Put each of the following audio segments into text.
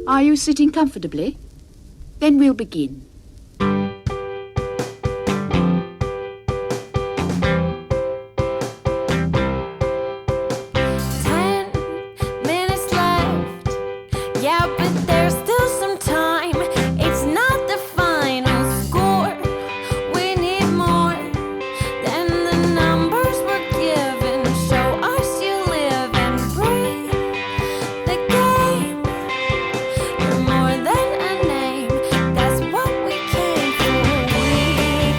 Are you sitting comfortably? Then we'll begin. 10 minutes left. Yeah, but there's still some time. It's not the final score. We need more than the numbers we're given. Show us you live and breathe the game. You're more than a name. That's what we came for. We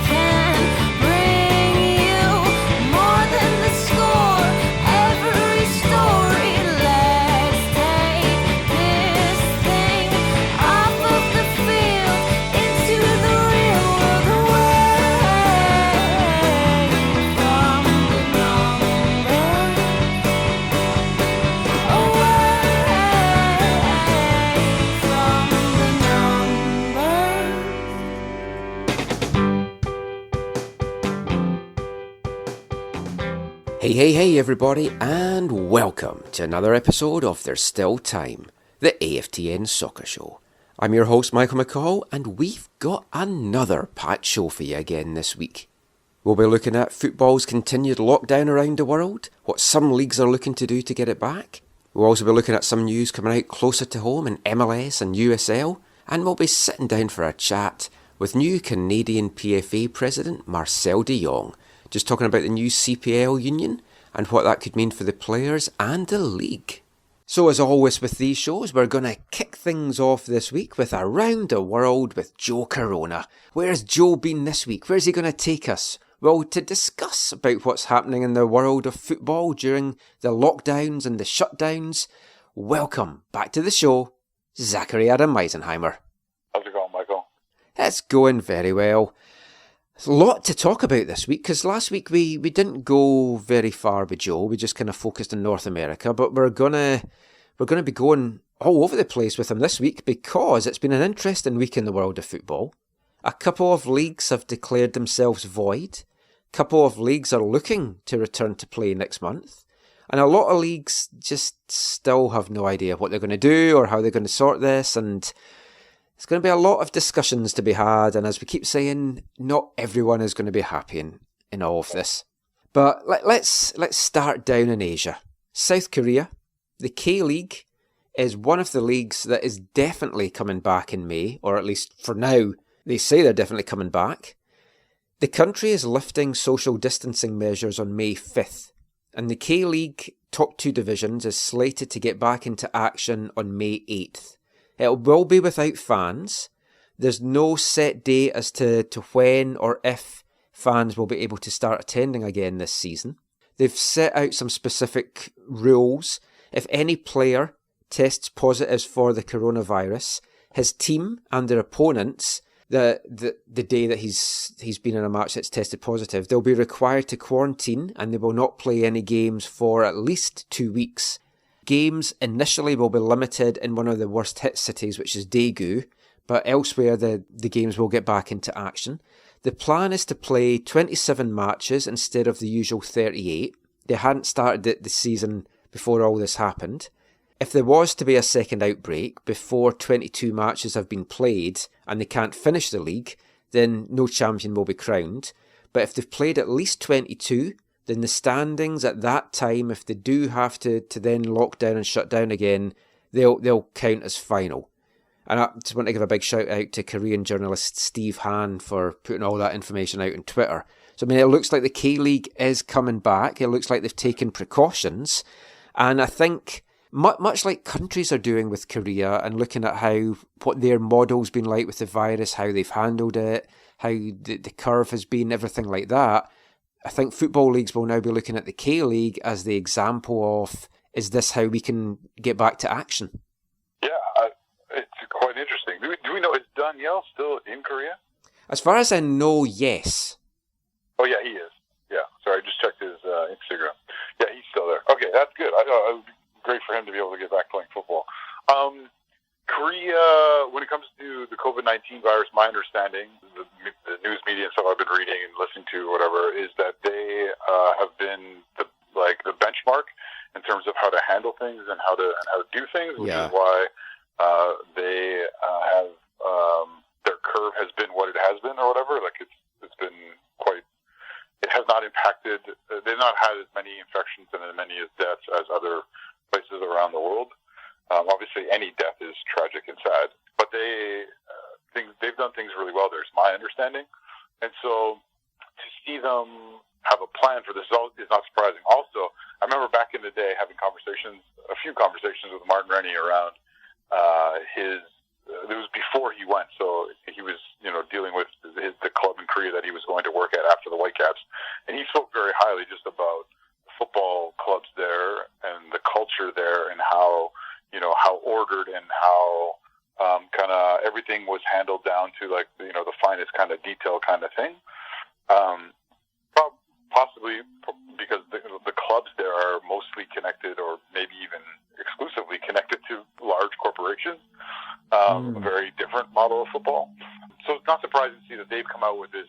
can bring you more than the score. Every story. Let's take this thing off of the field into the real world, away from the numbers, Hey everybody, and welcome to another episode of There's Still Time, the AFTN Soccer Show. I'm your host Michael McCall, and we've got another packed show for you again this week. We'll be looking at football's continued lockdown around the world, what some leagues are looking to do to get it back. We'll also be looking at some news coming out closer to home in MLS and USL, and we'll be sitting down for a chat with new Canadian PFA President Marcel De Jong, just talking about the new CPL union and what that could mean for the players and the league. So as always with these shows, we're going to kick things off this week with Around the World with Joe Corona. Where's Joe been this week? Where's he going to take us? Well, to discuss about what's happening in the world of football during the lockdowns and the shutdowns, welcome back to the show, Zachary Adam Meisenheimer. How's it going, Michael? It's going very well. There's a lot to talk about this week, because last week we didn't go very far with Joe. We just kind of focused on North America, but we're gonna be going all over the place with him this week, because it's been an interesting week in the world of football. A couple of leagues have declared themselves void. A couple of leagues are looking to return to play next month. And a lot of leagues just still have no idea what they're going to do or how they're going to sort this, and there's going to be a lot of discussions to be had, and as we keep saying, not everyone is going to be happy in all of this. But let's start down in Asia. South Korea, the K-League, is one of the leagues that is definitely coming back in May, or at least for now, they say they're definitely coming back. The country is lifting social distancing measures on May 5th, and the K-League top two divisions is slated to get back into action on May 8th. It will be without fans. There's no set date as to when or if fans will be able to start attending again this season. They've set out some specific rules. If any player tests positive for the coronavirus, his team and their opponents, the day that he's been in a match that's tested positive, they'll be required to quarantine, and they will not play any games for at least 2 weeks. Games initially will be limited in one of the worst hit cities, which is Daegu, but elsewhere the games will get back into action. The plan is to play 27 matches instead of the usual 38. They hadn't started the season before all this happened. If there was to be a second outbreak before 22 matches have been played and they can't finish the league, then no champion will be crowned. But if they've played at least 22, then the standings at that time, if they do have to then lock down and shut down again, they'll count as final. And I just want to give a big shout out to Korean journalist Steve Han for putting all that information out on Twitter. So I mean, it looks like the K-League is coming back. It looks like they've taken precautions. And I think, much like countries are doing with Korea and looking at what their model's been like with the virus, how they've handled it, how the curve has been, everything like that, I think football leagues will now be looking at the K-League as the example of, is this how we can get back to action? Yeah, it's quite interesting. Do we know, is Daniel still in Korea? As far as I know, yes. Oh, yeah, he is. Yeah, sorry, I just checked his Instagram. Yeah, he's still there. Okay, that's good. It would be great for him to be able to get back playing football. Korea, when it comes to the COVID-19 virus, my understanding, the news media and stuff I've been reading and listening to, whatever, is that they have been the benchmark in terms of how to handle things and how to do things, which is why They have their curve has been what it has been, or whatever. Like it's been quite. It has not impacted. They've not had as many infections and as many as deaths as other places around the world. Obviously, any death is tragic and sad, but they've done things really well. There's my understanding, and so to see them have a plan for this is not surprising. Also, I remember back in the day having a few conversations with Martin Rennie around it was before he went, so he was, dealing with the club in Korea that he was going to work at after the Whitecaps, and he spoke very highly just about football clubs there and the culture there and how ordered and how kind of everything was handled down to like the finest kind of detail kind of thing. Possibly because the clubs there are mostly connected, or maybe even exclusively connected to large corporations. A very different model of football. So it's not surprising to see that they've come out with this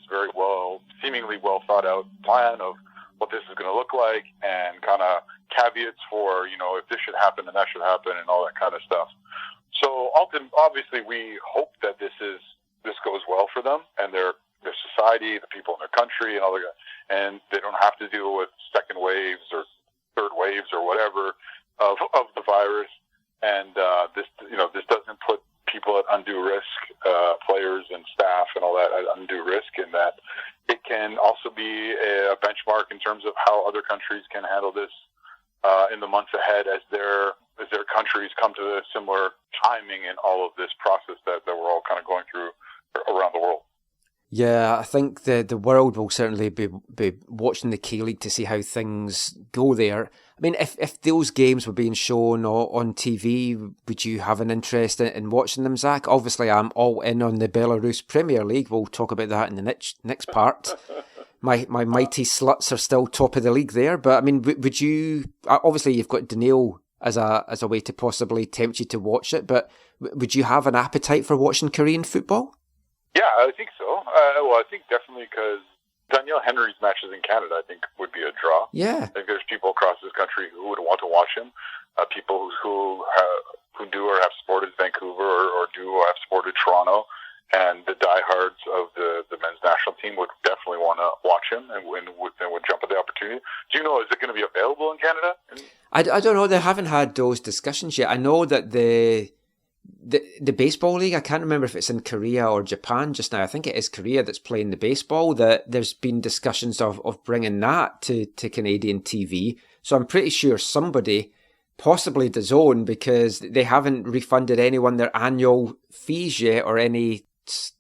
seemingly well thought out plan of what this is going to look like, and kind of caveats for, if this should happen and that should happen and all that kind of stuff. So obviously we hope that this goes well for them and their society, the people in their country, and all that, and they don't have to deal with second waves or third waves or whatever of the virus. And this doesn't put people at undue risk, players and staff and all that at undue risk, in that it can also be a benchmark in terms of how other countries can handle this in the months ahead as their countries come to a similar timing in all of this process that we're all kind of going through around the world. Yeah, I think the world will certainly be watching the K-League to see how things go there. I mean, if those games were being shown on TV, would you have an interest in watching them, Zach? Obviously, I'm all in on the Belarus Premier League. We'll talk about that in the next part. My mighty sluts are still top of the league there. But, I mean, would you... Obviously, you've got Daniil as a way to possibly tempt you to watch it, but would you have an appetite for watching Korean football? Yeah, I think so. I think definitely because Daniel Henry's matches in Canada, I think, would be a draw. Yeah. I think there's people across this country who would want to watch him. People who do or have supported Vancouver or do or have supported Toronto, and the diehards of the men's national team would definitely want to watch him and would jump at the opportunity. Do you know, is it going to be available in Canada? I don't know. They haven't had those discussions yet. I know that the baseball league, I can't remember if it's in Korea or Japan just now. I think it is Korea that's playing the baseball. That there's been discussions of bringing that to Canadian TV. So I'm pretty sure somebody, possibly DAZN, because they haven't refunded anyone their annual fees yet or anything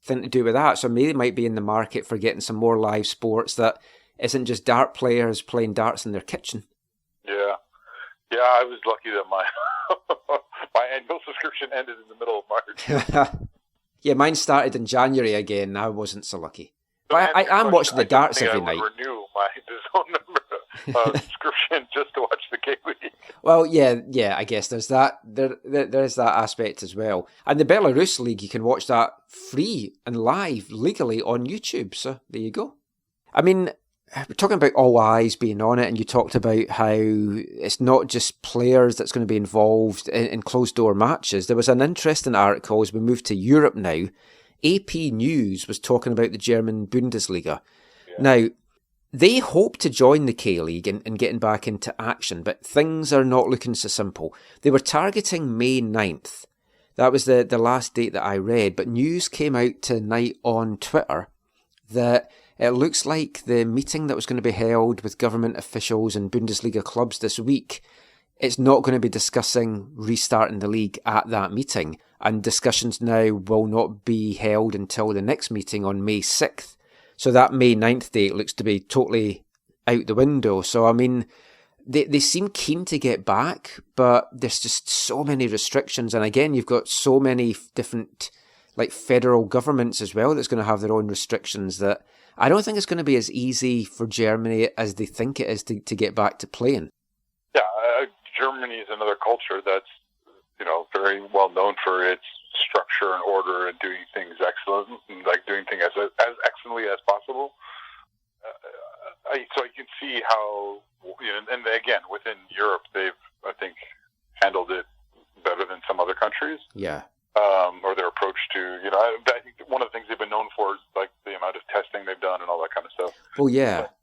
to do with that. So maybe they might be in the market for getting some more live sports that isn't just dart players playing darts in their kitchen. Yeah, I was lucky that my annual subscription ended in the middle of March. Yeah, mine started in January again. I wasn't so lucky. But I am watching the darts every night. I would renew my DAZN subscription just to watch the K-League. Well, yeah, I guess there's that. There's that aspect as well. And the Belarus League, you can watch that free and live legally on YouTube. So there you go. I mean, we're talking about all eyes being on it, and you talked about how it's not just players that's going to be involved in closed-door matches. There was an interesting article as we move to Europe now. AP News was talking about the German Bundesliga. Yeah. Now, they hope to join the K-League and getting back into action, but things are not looking so simple. They were targeting May 9th. That was the last date that I read, but news came out tonight on Twitter that it looks like the meeting that was going to be held with government officials and Bundesliga clubs this week, it's not going to be discussing restarting the league at that meeting. And discussions now will not be held until the next meeting on May 6th. So that May 9th date looks to be totally out the window. So, I mean, they seem keen to get back, but there's just so many restrictions. And again, you've got so many different, like, federal governments as well that's going to have their own restrictions that I don't think it's going to be as easy for Germany as they think it is to get back to playing. Yeah, Germany is another culture that's, very well known for its structure and order and doing things excellent, like doing things as excellently as possible. So I can see how, and again, within Europe, they've, I think, handled it better than some other countries. Yeah. Or their approach to, I think one of the things they've been known for is like the amount of testing they've done and all that kind of stuff. Oh, yeah. But,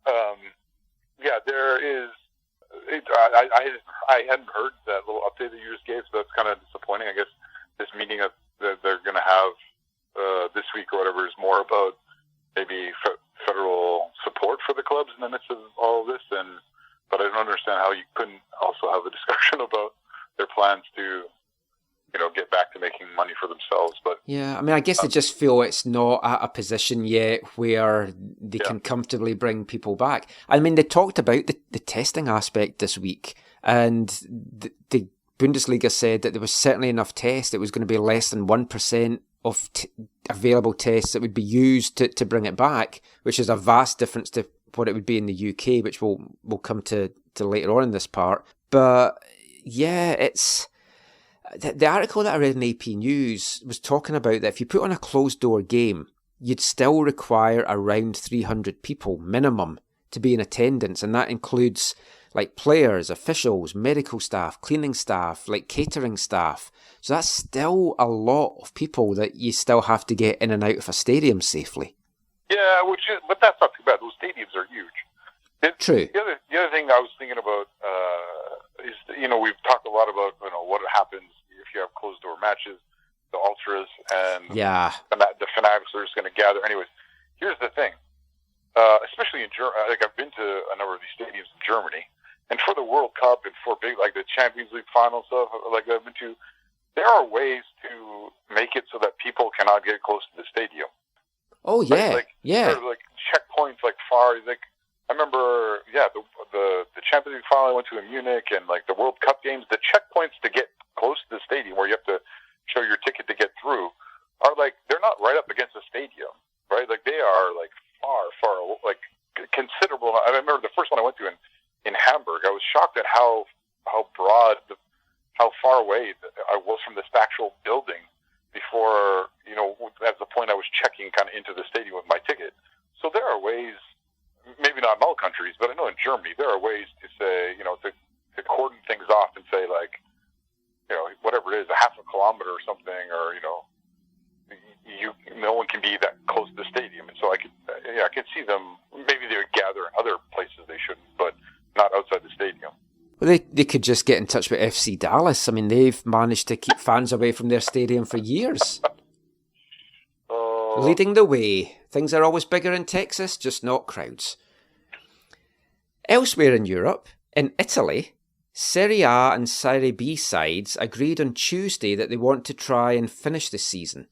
there is. I hadn't heard that little update that you just gave, so that's kind of disappointing. I guess this meeting that they're going to have this week or whatever is more about maybe federal support for the clubs in the midst of all of this. But I don't understand how you couldn't also have a discussion about their plans to, get back to making money for themselves. But yeah, I mean, I guess they just feel it's not at a position yet where they can comfortably bring people back. I mean, they talked about the testing aspect this week, and the Bundesliga said that there was certainly enough tests. It was going to be less than 1% of available tests that would be used to bring it back, which is a vast difference to what it would be in the UK, which we'll come to later on in this part. But yeah, it's the article that I read in AP News was talking about that if you put on a closed door game, you'd still require around 300 people minimum to be in attendance, and that includes like players, officials, medical staff, cleaning staff, like catering staff. So that's still a lot of people that you still have to get in and out of a stadium safely. Yeah, but that's not too bad. Those stadiums are huge. True. The other thing I was thinking about is, we've talked a lot about, what happens if you have closed door matches, the ultras and the fanatics are just going to gather. Anyways, here's the thing. Especially in Germany, I've been to a number of these stadiums in Germany, and for the World Cup and for big, like the Champions League final stuff, like I've been to, there are ways to make it so that people cannot get close to the stadium. Oh yeah, There are, like checkpoints, like far, like I remember, the Champions League final I went to in Munich, and like the World Cup games, the checkpoints to get close to the stadium, where you have to show your ticket to get through, are like they're not right up against the stadium, right? Like they are like far, like considerable. I remember the first one I went to in Hamburg. I was shocked at how broad, how far away I was from this actual building before, at the point I was checking kind of into the stadium with my ticket. So there are ways, maybe not in all countries, but I know in Germany, there are ways to say, to cordon things off and say like, whatever it is, a half a kilometer or something, or, no one can be that close to the stadium. And so I could see them, maybe they would gather in other places they shouldn't, but not outside the stadium. Well, they could just get in touch with FC Dallas. I mean, they've managed to keep fans away from their stadium for years. Leading the way. Things are always bigger in Texas, just not crowds. Elsewhere in Europe, in Italy, Serie A and Serie B sides agreed on Tuesday that they want to try and finish the season.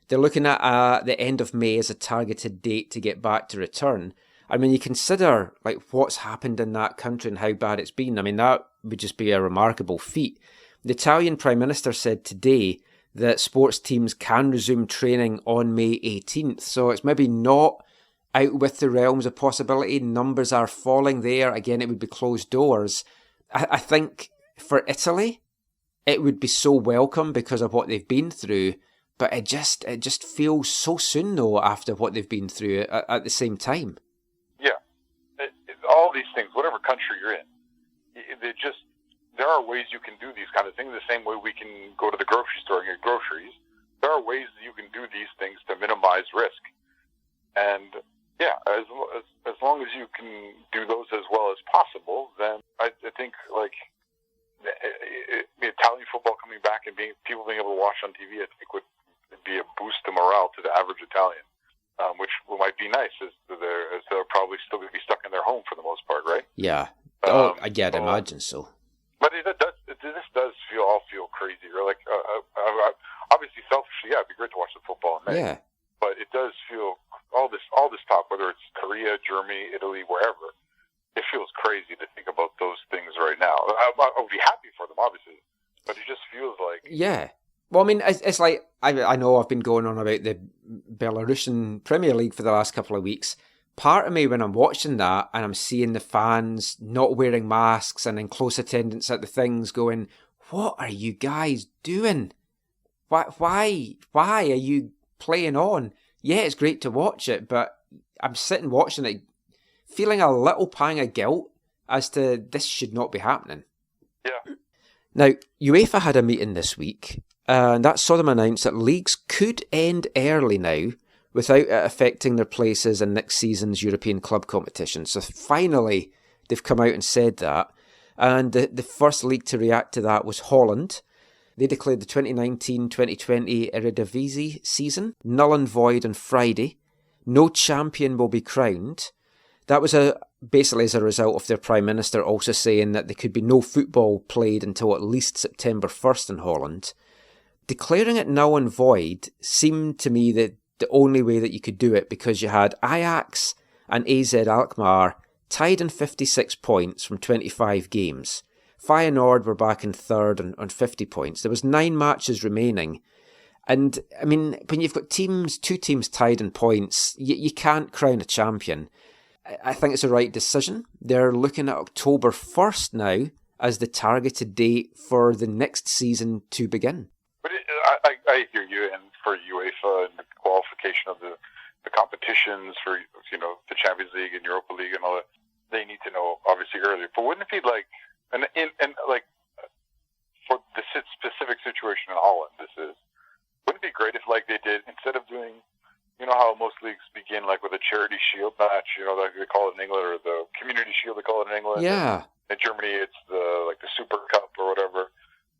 They're looking at the end of May as a targeted date to get back to return. I mean, you consider like what's happened in that country and how bad it's been. I mean, that would just be a remarkable feat. The Italian Prime Minister said today that sports teams can resume training on May 18th. So it's maybe not out with the realms of possibility. Numbers are falling there. Again, it would be closed doors. I think for Italy, it would be so welcome because of what they've been through. But it just feels so soon, though, after what they've been through at the same time. Yeah. All these things, whatever country you're in, there are ways you can do these kind of things the same way we can go to the grocery store and get groceries. There are ways that you can do these things to minimize risk. And, yeah, as long as you can do those as well as possible, then I think, like, Italian football coming back and people being able to watch on TV, I think would be a boost to morale to the average Italian, which might be nice, as they're probably still going to be stuck in their home for the most part, right? Yeah. I'd imagine so. But this does feel crazy. Or like, obviously, selfishly, yeah, it'd be great to watch the football in May. Yeah. But it does feel all this talk, whether it's Korea, Germany, Italy, wherever. It feels crazy to think about those things right now. I would be happy for them, obviously, but it just feels like... Yeah. Well, I mean, it's like, I know I've been going on about the Belarusian Premier League for the last couple of weeks. Part of me, when I'm watching that and I'm seeing the fans not wearing masks and in close attendance at the things going, what are you guys doing? Why are you playing on? Yeah, it's great to watch it, but I'm sitting watching it feeling a little pang of guilt as to this should not be happening. Yeah. Now, UEFA had a meeting this week, and that saw them announce that leagues could end early now without it affecting their places in next season's European club competition. So finally, they've come out and said that. And the first league to react to that was Holland. They declared the 2019-2020 Eredivisie season null and void on Friday. No champion will be crowned. That was basically as a result of their Prime Minister also saying that there could be no football played until at least September 1st in Holland. Declaring it null and void seemed to me that the only way that you could do it, because you had Ajax and AZ Alkmaar tied in 56 points from 25 games. Feyenoord were back in third on 50 points. There was 9 matches remaining. And, I mean, when you've got two teams tied in points, you can't crown a champion. I think it's the right decision. They're looking at October 1st now as the targeted date for the next season to begin. But I hear you, and for UEFA and the qualification of the competitions for, the Champions League and Europa League and all that, they need to know, obviously, earlier. But wouldn't it be like, and for the specific situation in Holland, wouldn't it be great if, like, they did, instead of doing, you know how most leagues begin, like, with a charity shield match, like they call it in England, or the community shield, they call it in England. Yeah. In Germany, it's the Super Cup or whatever.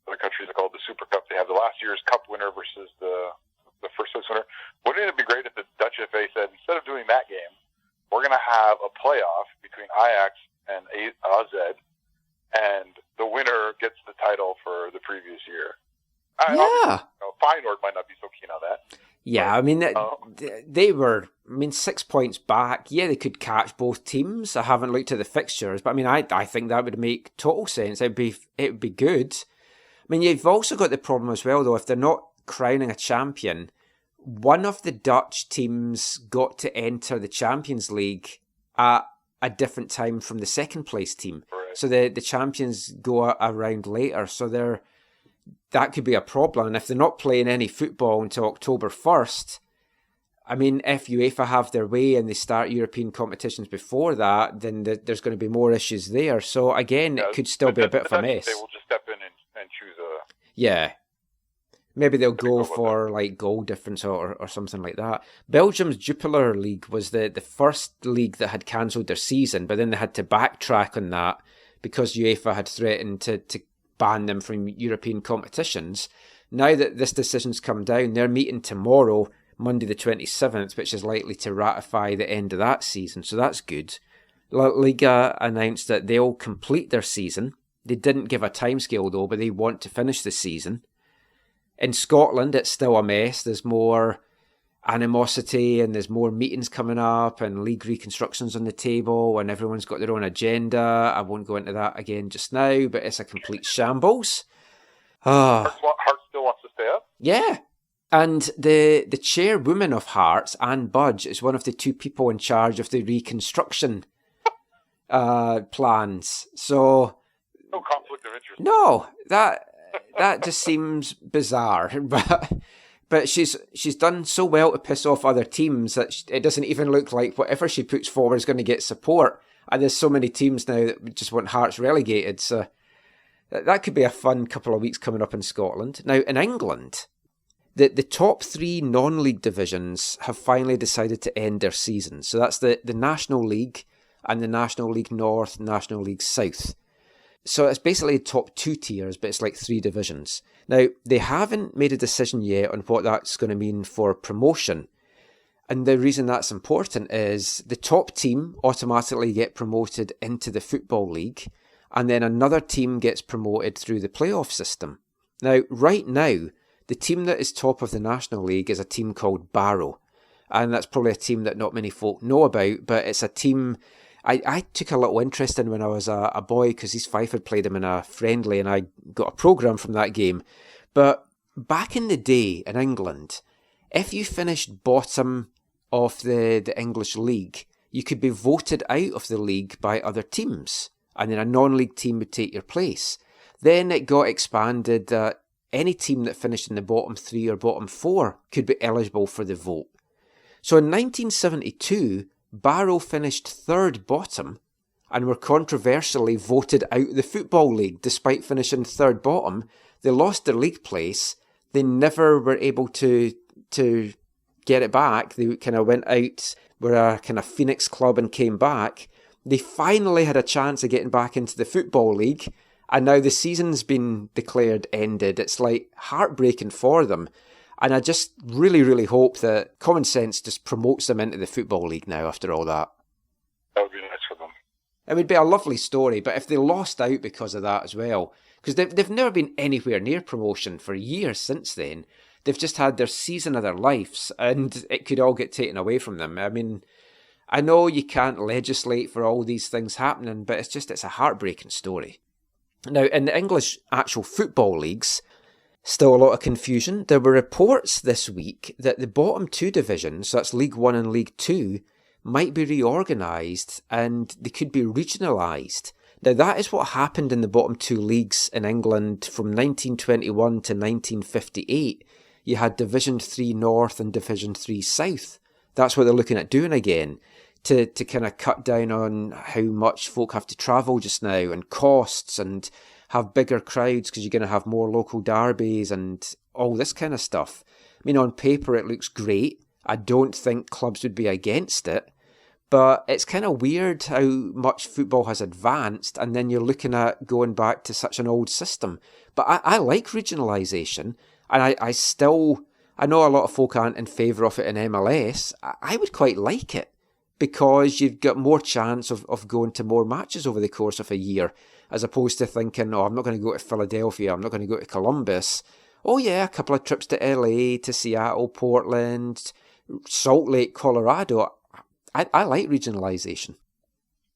Other countries are called the Super Cup. They have the last year's Cup winner versus the first place winner. Wouldn't it be great if the Dutch FA said, instead of doing that game, we're going to have a playoff between Ajax and AZ, and the winner gets the title for the previous year? Feyenoord might not be so keen on that. Yeah, I mean, they were, 6 points back. Yeah, they could catch both teams. I haven't looked at the fixtures, but I think that would make total sense. It would be good. I mean, you've also got the problem as well, though, if they're not crowning a champion, one of the Dutch teams got to enter the Champions League at a different time from the second place team. Right. So the champions go a round later, so that could be a problem. And if they're not playing any football until October 1st, I mean, if UEFA have their way and they start European competitions before that, then there's going to be more issues there. So again, it could still be a bit of a mess. They will just step in and choose a... Yeah. Maybe they'll go for like goal difference or something like that. Belgium's Jupiler League was the first league that had cancelled their season, but then they had to backtrack on that because UEFA had threatened to ban them from European competitions. Now that this decision's come down, they're meeting tomorrow, Monday the 27th, which is likely to ratify the end of that season, so that's good. La Liga announced that they'll complete their season. They didn't give a timescale though, but they want to finish the season. In Scotland, it's still a mess. There's more animosity and there's more meetings coming up and league reconstructions on the table and everyone's got their own agenda. I won't go into that again just now, but it's a complete shambles. Hearts still wants to stay up? Yeah. And the chairwoman of Hearts, Anne Budge, is one of the 2 people in charge of the reconstruction plans. So... No conflict of interest. No, that just seems bizarre. But she's done so well to piss off other teams that it doesn't even look like whatever she puts forward is going to get support. And there's so many teams now that just want Hearts relegated. So that could be a fun couple of weeks coming up in Scotland. Now, in England, the top 3 non-league divisions have finally decided to end their season. So that's the National League and the National League North, National League South. So it's basically top 2 tiers, but it's like 3 divisions. Now, they haven't made a decision yet on what that's going to mean for promotion. And the reason that's important is the top team automatically get promoted into the Football League, and then another team gets promoted through the playoff system. Now, right now, the team that is top of the National League is a team called Barrow. And that's probably a team that not many folk know about, but it's a team... I took a little interest in when I was a boy because East Fife had played him in a friendly and I got a programme from that game. But back in the day in England, if you finished bottom of the English league, you could be voted out of the league by other teams and then a non-league team would take your place. Then it got expanded that any team that finished in the bottom 3 or bottom 4 could be eligible for the vote. So in 1972... Barrow finished 3rd bottom, and were controversially voted out of the Football League despite finishing third bottom. They lost their league place. They never were able to get it back. They kind of went out, were a kind of Phoenix club and came back. They finally had a chance of getting back into the Football League, and now the season's been declared ended. It's like heartbreaking for them. And I just really, really hope that common sense just promotes them into the Football League now after all that. That would be nice for them. It would be a lovely story, but if they lost out because of that as well, because they've never been anywhere near promotion for years since then. They've just had their season of their lives, and it could all get taken away from them. I mean, I know you can't legislate for all these things happening, but it's a heartbreaking story. Now, in the English actual football leagues, still a lot of confusion. There were reports this week that the bottom two divisions, so that's League 1 and League 2, might be reorganised and they could be regionalised. Now, that is what happened in the bottom two leagues in England from 1921 to 1958. You had Division 3 North and Division 3 South. That's what they're looking at doing again, to kind of cut down on how much folk have to travel just now and costs, and have bigger crowds because you're going to have more local derbies and all this kind of stuff. I mean, on paper it looks great. I don't think clubs would be against it. But it's kind of weird how much football has advanced, and then you're looking at going back to such an old system. But I like regionalisation, and I know a lot of folk aren't in favour of it in MLS. I would quite like it, because you've got more chance of going to more matches over the course of a year, as opposed to thinking, oh, I'm not going to go to Philadelphia, I'm not going to go to Columbus. Oh yeah, a couple of trips to LA, to Seattle, Portland, Salt Lake, Colorado. I like regionalisation.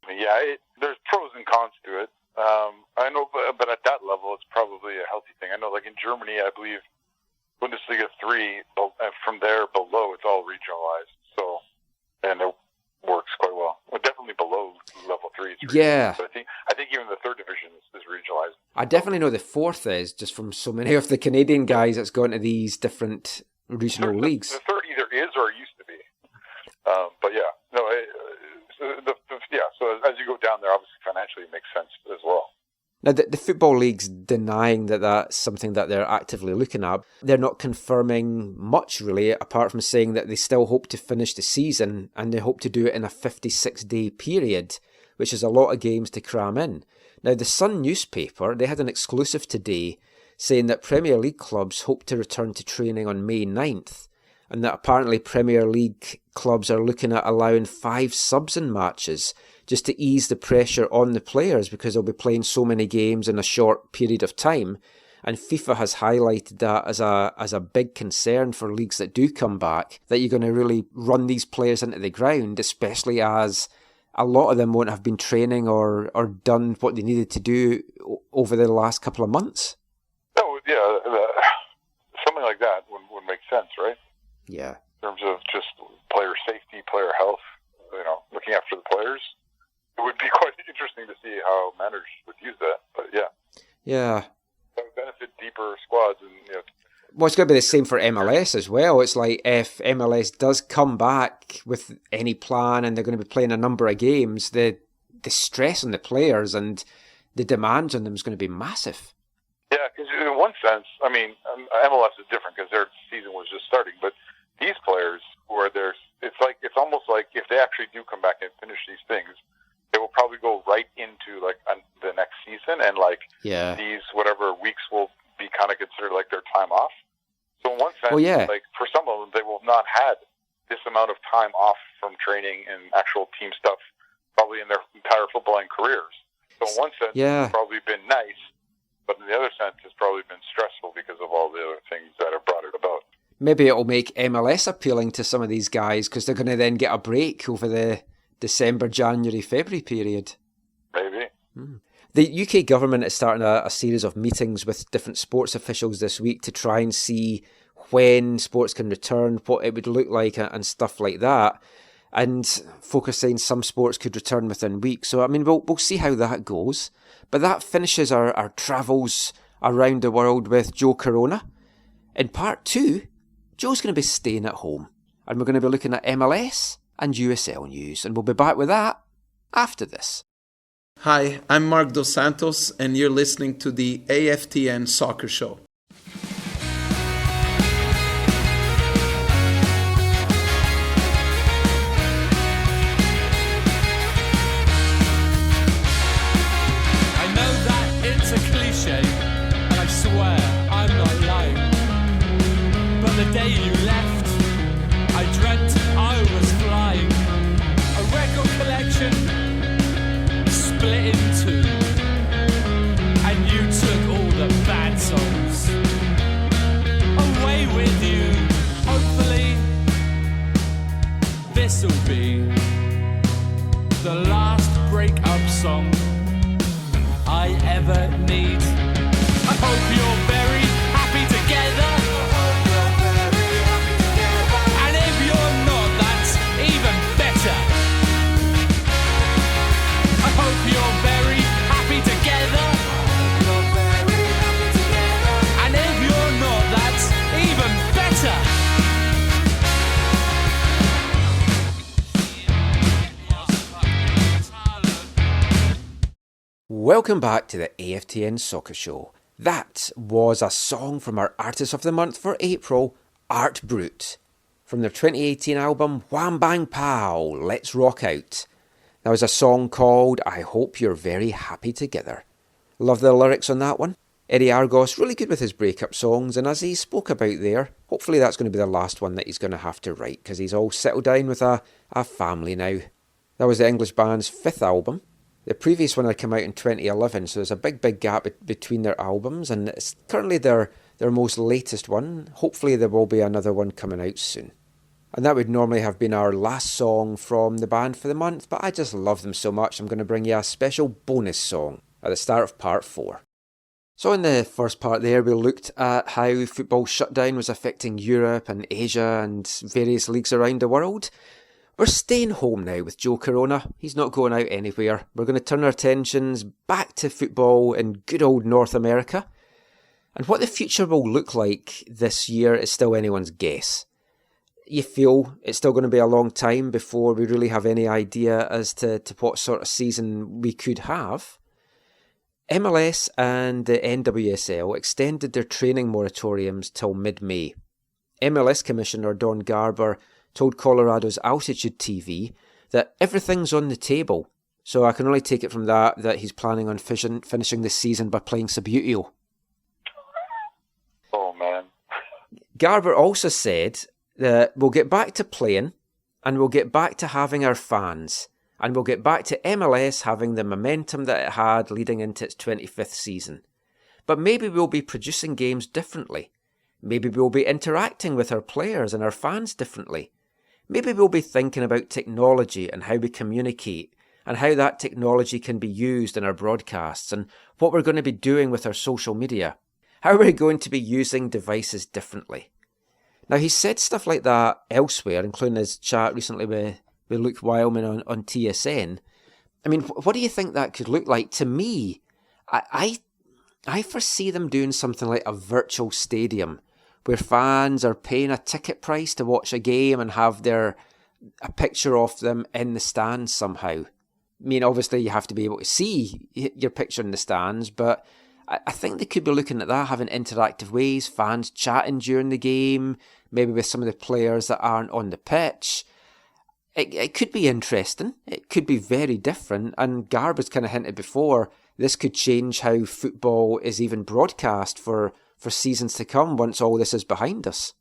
Yeah, there's pros and cons to it. I know, but at that level, it's probably a healthy thing. I know, like in Germany, I believe Bundesliga 3, from there below, it's all regionalised. So, and it works quite well. Well, definitely below level 3. It's yeah. But I think even the third division is regionalised. I definitely know the fourth is, just from so many of the Canadian guys that's gone to these different regional leagues. The third either is or used to be. But yeah, no. So as you go down there, obviously financially it makes sense as well. Now, the Football League's denying that that's something that they're actively looking at. They're not confirming much, really, apart from saying that they still hope to finish the season, and they hope to do it in a 56-day period, which is a lot of games to cram in. Now, the Sun newspaper, they had an exclusive today saying that Premier League clubs hope to return to training on May 9th, and that apparently Premier League clubs are looking at allowing 5 subs in matches just to ease the pressure on the players, because they'll be playing so many games in a short period of time. And FIFA has highlighted that as a big concern for leagues that do come back, that you're going to really run these players into the ground, especially as a lot of them won't have been training or done what they needed to do over the last couple of months. Oh, yeah, something like that would make sense, right? Yeah. In terms of just player safety, player health, looking after the players. It would be quite interesting to see how managers would use that, but yeah. Yeah. That would benefit deeper squads. And well, it's going to be the same for MLS as well. It's like if MLS does come back with any plan and they're going to be playing a number of games, the stress on the players and the demands on them is going to be massive. Yeah, because in one sense, I mean, MLS is different because their season was just starting, but these players, it's almost like if they actually do come back and finish these things, they will probably go right into the next season, and these whatever weeks will be kind of considered like their time off. So in one sense, for some of them, they will not had this amount of time off from training and actual team stuff probably in their entire footballing careers. So in one sense, it's probably been nice, but in the other sense, it's probably been stressful because of all the other things that have brought it about. Maybe it'll make MLS appealing to some of these guys because they're going to then get a break over the December, January, February period. Maybe. The UK government is starting a series of meetings with different sports officials this week to try and see when sports can return, what it would look like and stuff like that. And focusing some sports could return within weeks. So, I mean, we'll see how that goes. But that finishes our travels around the world with Joe Corona. In part 2, Joe's going to be staying at home. And we're going to be looking at MLS and USL news. And we'll be back with that after this. Hi, I'm Mark Dos Santos, and you're listening to the AFTN Soccer Show. I know that it's a cliche, and I swear I'm not lying. But the day you left, I dreamt I was flying. A record collection split in two, and you took all the bad songs away with you. Hopefully, this'll be the last breakup song I ever need. I hope you're very happy together. And if you're not, that's even better. I hope you're very happy together. And if you're not, that's even better. Welcome back to the AFTN Soccer Show. That was a song from our Artist of the Month for April, Art Brut, from their 2018 album Wham Bang Pow, Let's Rock Out. That was a song called I Hope You're Very Happy Together. Love the lyrics on that one. Eddie Argos, really good with his breakup songs, and as he spoke about there, hopefully that's going to be the last one that he's going to have to write, because he's all settled down with a family now. That was the English band's 5th album. The previous one had come out in 2011, so there's a big gap between their albums, and it's currently their most latest one. Hopefully there will be another one coming out soon. And that would normally have been our last song from the band for the month, but I just love them so much I'm going to bring you a special bonus song at the start of part 4. So in the first part there, we looked at how football shutdown was affecting Europe and Asia and various leagues around the world. We're staying home now with Joe Corona. He's not going out anywhere. We're going to turn our attentions back to football in good old North America. And what the future will look like this year is still anyone's guess. You feel it's still going to be a long time before we really have any idea as to what sort of season we could have. MLS and the NWSL extended their training moratoriums till mid-May. MLS Commissioner Don Garber told Colorado's Altitude TV that everything's on the table, so I can only take it from that he's planning on finishing the season by playing Subbuteo. Oh, man. Garber also said that we'll get back to playing, and we'll get back to having our fans, and we'll get back to MLS having the momentum that it had leading into its 25th season. But maybe we'll be producing games differently. Maybe we'll be interacting with our players and our fans differently. Maybe we'll be thinking about technology and how we communicate and how that technology can be used in our broadcasts and what we're going to be doing with our social media. How are we going to be using devices differently? Now, he's said stuff like that elsewhere, including his chat recently with Luke Wildman on TSN. I mean, what do you think that could look like? To me, I foresee them doing something like a virtual stadium where fans are paying a ticket price to watch a game and have a picture of them in the stands somehow. I mean, obviously you have to be able to see your picture in the stands, but I think they could be looking at that, having interactive ways, fans chatting during the game, maybe with some of the players that aren't on the pitch. It could be interesting. It could be very different. And Garber's kind of hinted before, this could change how football is even broadcast for seasons to come once all this is behind us.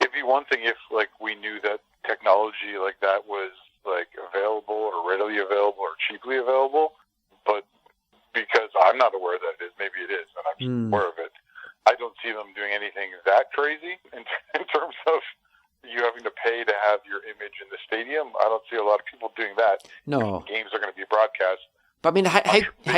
It'd be one thing if, like, we knew that technology like that was, like, available or readily available or cheaply available, but because I'm not aware that it is, maybe it is, and I'm just aware of it, I don't see them doing anything that crazy in terms of you having to pay to have your image in the stadium. I don't see a lot of people doing that. No. Games are going to be broadcast. But I mean, how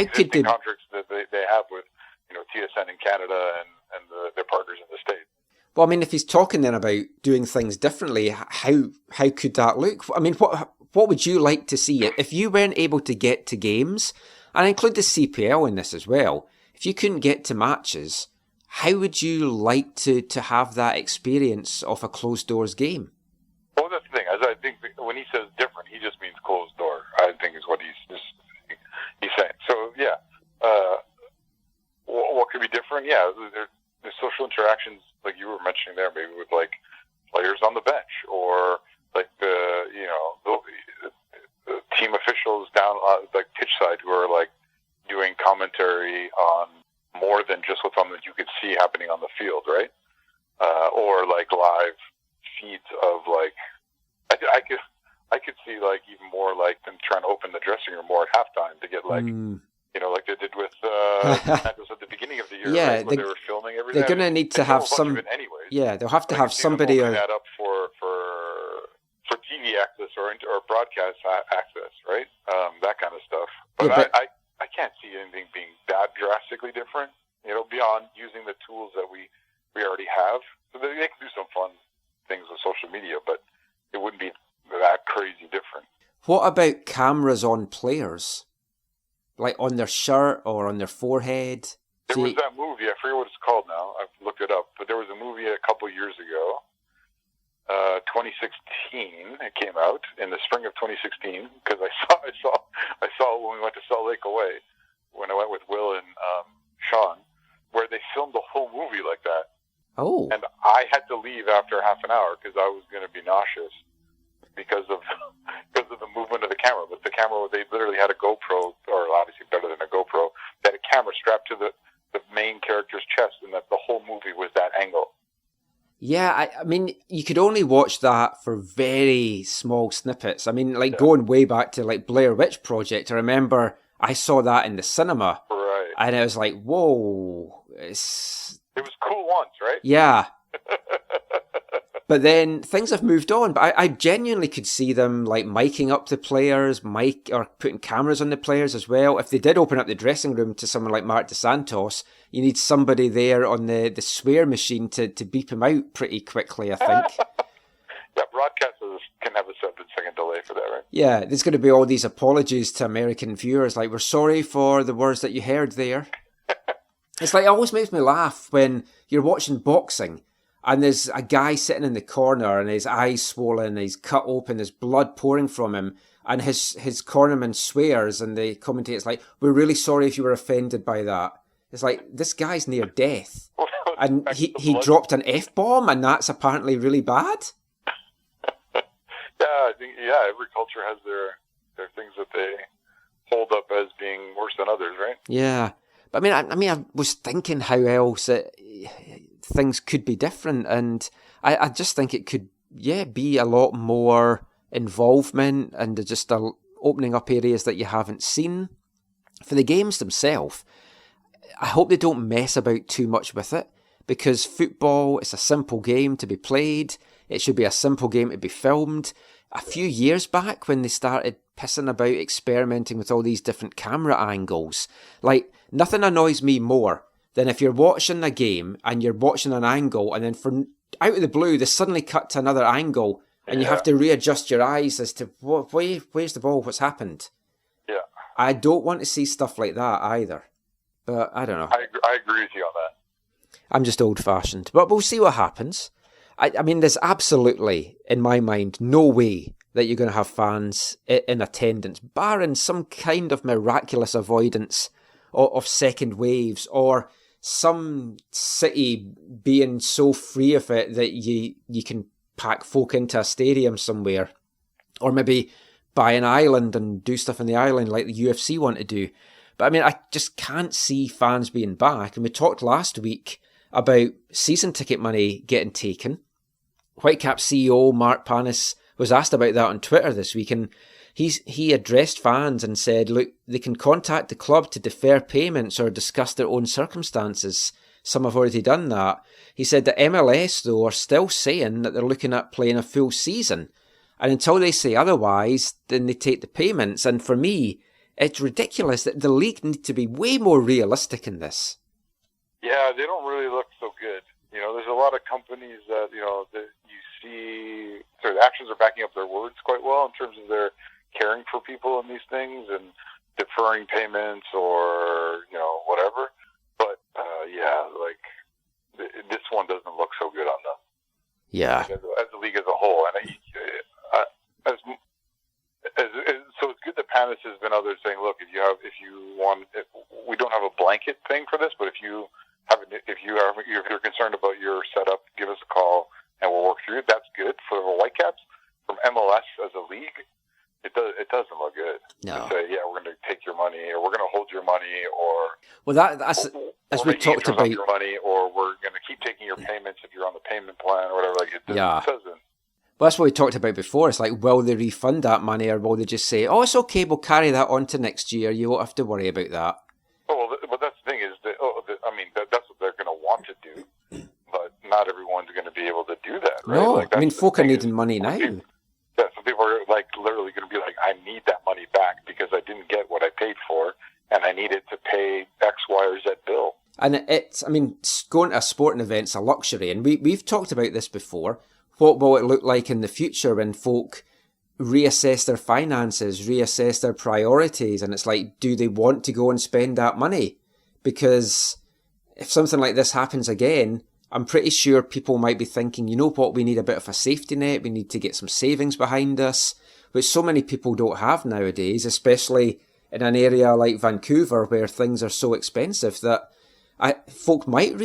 could they... contracts that they have with, TSN in Canada and their partners in the States. Well, I mean, if he's talking then about doing things differently, how could that look? I mean, what would you like to see? If you weren't able to get to games, and I include the CPL in this as well, if you couldn't get to matches, how would you like to have that experience of a closed doors game? Well, that's the thing. I think when he says different, he just means closed door, I think is what he's saying. be different. Yeah, there's social interactions like you were mentioning there, maybe with like players on the bench or like the team officials down like pitch side who are like doing commentary on more than just what's on that you could see happening on the field, right? Or like live feeds of like I could see like even more like them trying to open the dressing room more at halftime to get like like they did with Santos at the beginning of the year, Yeah, right, where they were filming everything. They're going to need to have some. Yeah, they'll have to have somebody. That up for TV access or broadcast access, right? That kind of stuff. But I can't see anything being that drastically different. Beyond using the tools that we already have. So they can do some fun things with social media, but it wouldn't be that crazy different. What about cameras on players? Like on their shirt or on their forehead? There was that movie, I forget what it's called now, I've looked it up, but there was a movie a couple years ago, 2016, it came out in the spring of 2016, because I saw when we went to Salt Lake away, when I went with Will and Sean, where they filmed the whole movie like that. Oh. And I had to leave after half an hour because I was going to be nauseous because of the movement of the camera. But the camera, they literally had a GoPro, or obviously better than a GoPro, they had a camera strapped to the main character's chest, and that the whole movie was that angle. Yeah, I mean, you could only watch that for very small snippets. I mean, like going way back to like Blair Witch Project, I remember I saw that in the cinema. Right. And I was like, whoa. It was cool once, right? Yeah. But then things have moved on. But I genuinely could see them like miking up the players, or putting cameras on the players as well. If they did open up the dressing room to someone like Marc Dos Santos, you need somebody there on the swear machine to beep him out pretty quickly, I think. Yeah, broadcasters can have a 7-second delay for that, right? Yeah, there's going to be all these apologies to American viewers, like, we're sorry for the words that you heard there. It's like, it always makes me laugh when you're watching boxing and there's a guy sitting in the corner and his eyes swollen, he's cut open, there's blood pouring from him, and his cornerman swears, and the commentator's like, we're really sorry if you were offended by that. It's like, this guy's near death. And he dropped an F-bomb, and that's apparently really bad? Yeah, I think every culture has their things that they hold up as being worse than others, right? Yeah. But I mean, I was thinking how else things could be different, and I just think it could, be a lot more involvement and just opening up areas that you haven't seen. For the games themselves, I hope they don't mess about too much with it, because football is a simple game to be played. It should be a simple game to be filmed. A few years back, when they started pissing about experimenting with all these different camera angles, like, nothing annoys me more than if you're watching a game and you're watching an angle, and then from out of the blue they suddenly cut to another angle, and you have to readjust your eyes as to where's the ball, what's happened. Yeah, I don't want to see stuff like that either. But I don't know. I agree with you on that. I'm just old-fashioned, but we'll see what happens. I mean, there's absolutely, in my mind, no way that you're going to have fans in attendance, barring some kind of miraculous avoidance of second waves, or some city being so free of it that you can pack folk into a stadium somewhere, or maybe buy an island and do stuff in the island like the UFC want to do. But I mean, I just can't see fans being back. And we talked last week about season ticket money getting taken. Whitecap CEO Mark Panis was asked about that on Twitter this week, and he addressed fans and said, look, they can contact the club to defer payments or discuss their own circumstances. Some have already done that. He said that MLS, though, are still saying that they're looking at playing a full season. And until they say otherwise, then they take the payments. And for me, it's ridiculous that the league need to be way more realistic in this. Yeah, they don't really look so good. There's a lot of companies that, that you see, their actions are backing up their words quite well in terms of their caring for people in these things and deferring payments or, whatever. But, this one doesn't look so good on them. Yeah. As the league as a whole. And so it's good that Panis has been out there saying, look, if we don't have a blanket thing for this, but if you if you're concerned about your setup, give us a call and we'll work through it. That's good for the Whitecaps. From MLS as a league, it doesn't look good. No. To say, yeah, we're going to take your money, or we're going to hold your money, or that's as we talked about. Your money, or we're going to keep taking your payments if you're on the payment plan or whatever. Like it doesn't. Well, that's what we talked about before. It's like, will they refund that money, or will they just say, "Oh, it's okay, we'll carry that on to next year. You won't have to worry about that." Oh, well, but that's the thing is that that's what they're going to want to do, but not everyone's going to be able to do that. Right? No, like, I mean, folk are needing money now. Some people are like literally going to be like, I need that money back because I didn't get what I paid for, and I need it to pay X, Y, or Z bill. And going to a sporting event's a luxury, and we've talked about this before. What will it look like in the future when folk reassess their finances, reassess their priorities, and it's like, do they want to go and spend that money? Because if something like this happens again, I'm pretty sure people might be thinking, you know what, we need a bit of a safety net, we need to get some savings behind us, which so many people don't have nowadays, especially in an area like Vancouver where things are so expensive that folk might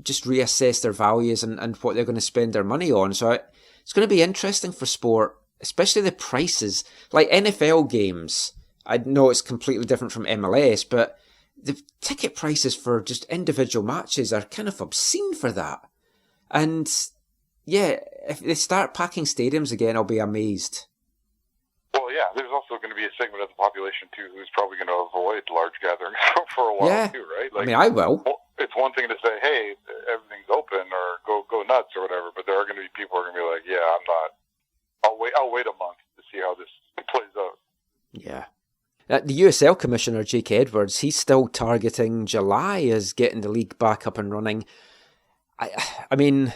just reassess their values and what they're going to spend their money on. So it's going to be interesting for sport, especially the prices. Like NFL games, I know it's completely different from MLS, but the ticket prices for just individual matches are kind of obscene for that. And yeah, if they start packing stadiums again, I'll be amazed. Well, yeah, there's also going to be a segment of the population too who's probably going to avoid large gatherings for a while too, right? Like, I will. It's one thing to say, hey, everything's open, or go nuts or whatever, but there are going to be people who are going to be like, yeah, I'm not. I'll wait a month to see how this plays out. Yeah. The USL Commissioner, Jake Edwards, he's still targeting July as getting the league back up and running. I mean,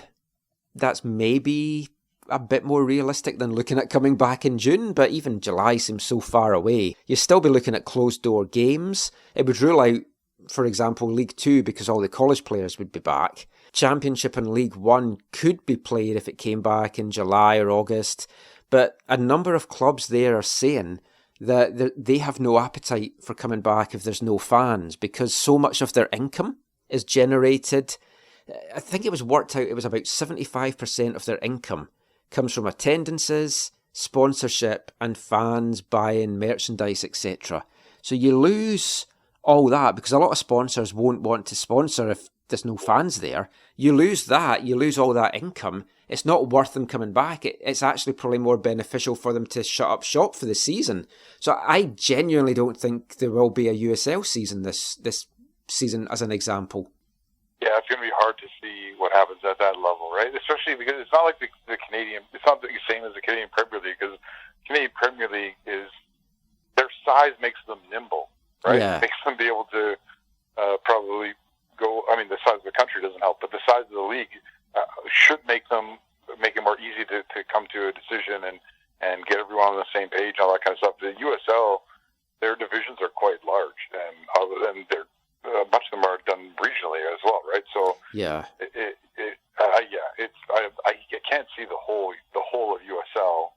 that's maybe a bit more realistic than looking at coming back in June, but even July seems so far away. You'd still be looking at closed-door games. It would rule out, for example, League 2 because all the college players would be back. Championship and League 1 could be played if it came back in July or August, but a number of clubs there are saying that they have no appetite for coming back if there's no fans because so much of their income is generated. I think it was worked out, it was about 75% of their income comes from attendances, sponsorship and fans buying merchandise, etc. So you lose all that because a lot of sponsors won't want to sponsor if there's no fans there. You lose that, you lose all that income. It's not worth them coming back. It's actually probably more beneficial for them to shut up shop for the season. So I genuinely don't think there will be a USL season this season as an example. Yeah, it's going to be hard to see what happens at that level, right? Especially because it's not like the Canadian, it's not the same as the Canadian Premier League because Canadian Premier League is, their size makes them nimble, right? Yeah. It makes them be able to probably go, I mean, the size of the country doesn't help, but the size of the league should make it more easy to come to a decision and get everyone on the same page, all that kind of stuff. The USL, their divisions are quite large, and they're much of them are done regionally as well, right? So yeah, I can't see the whole of USL,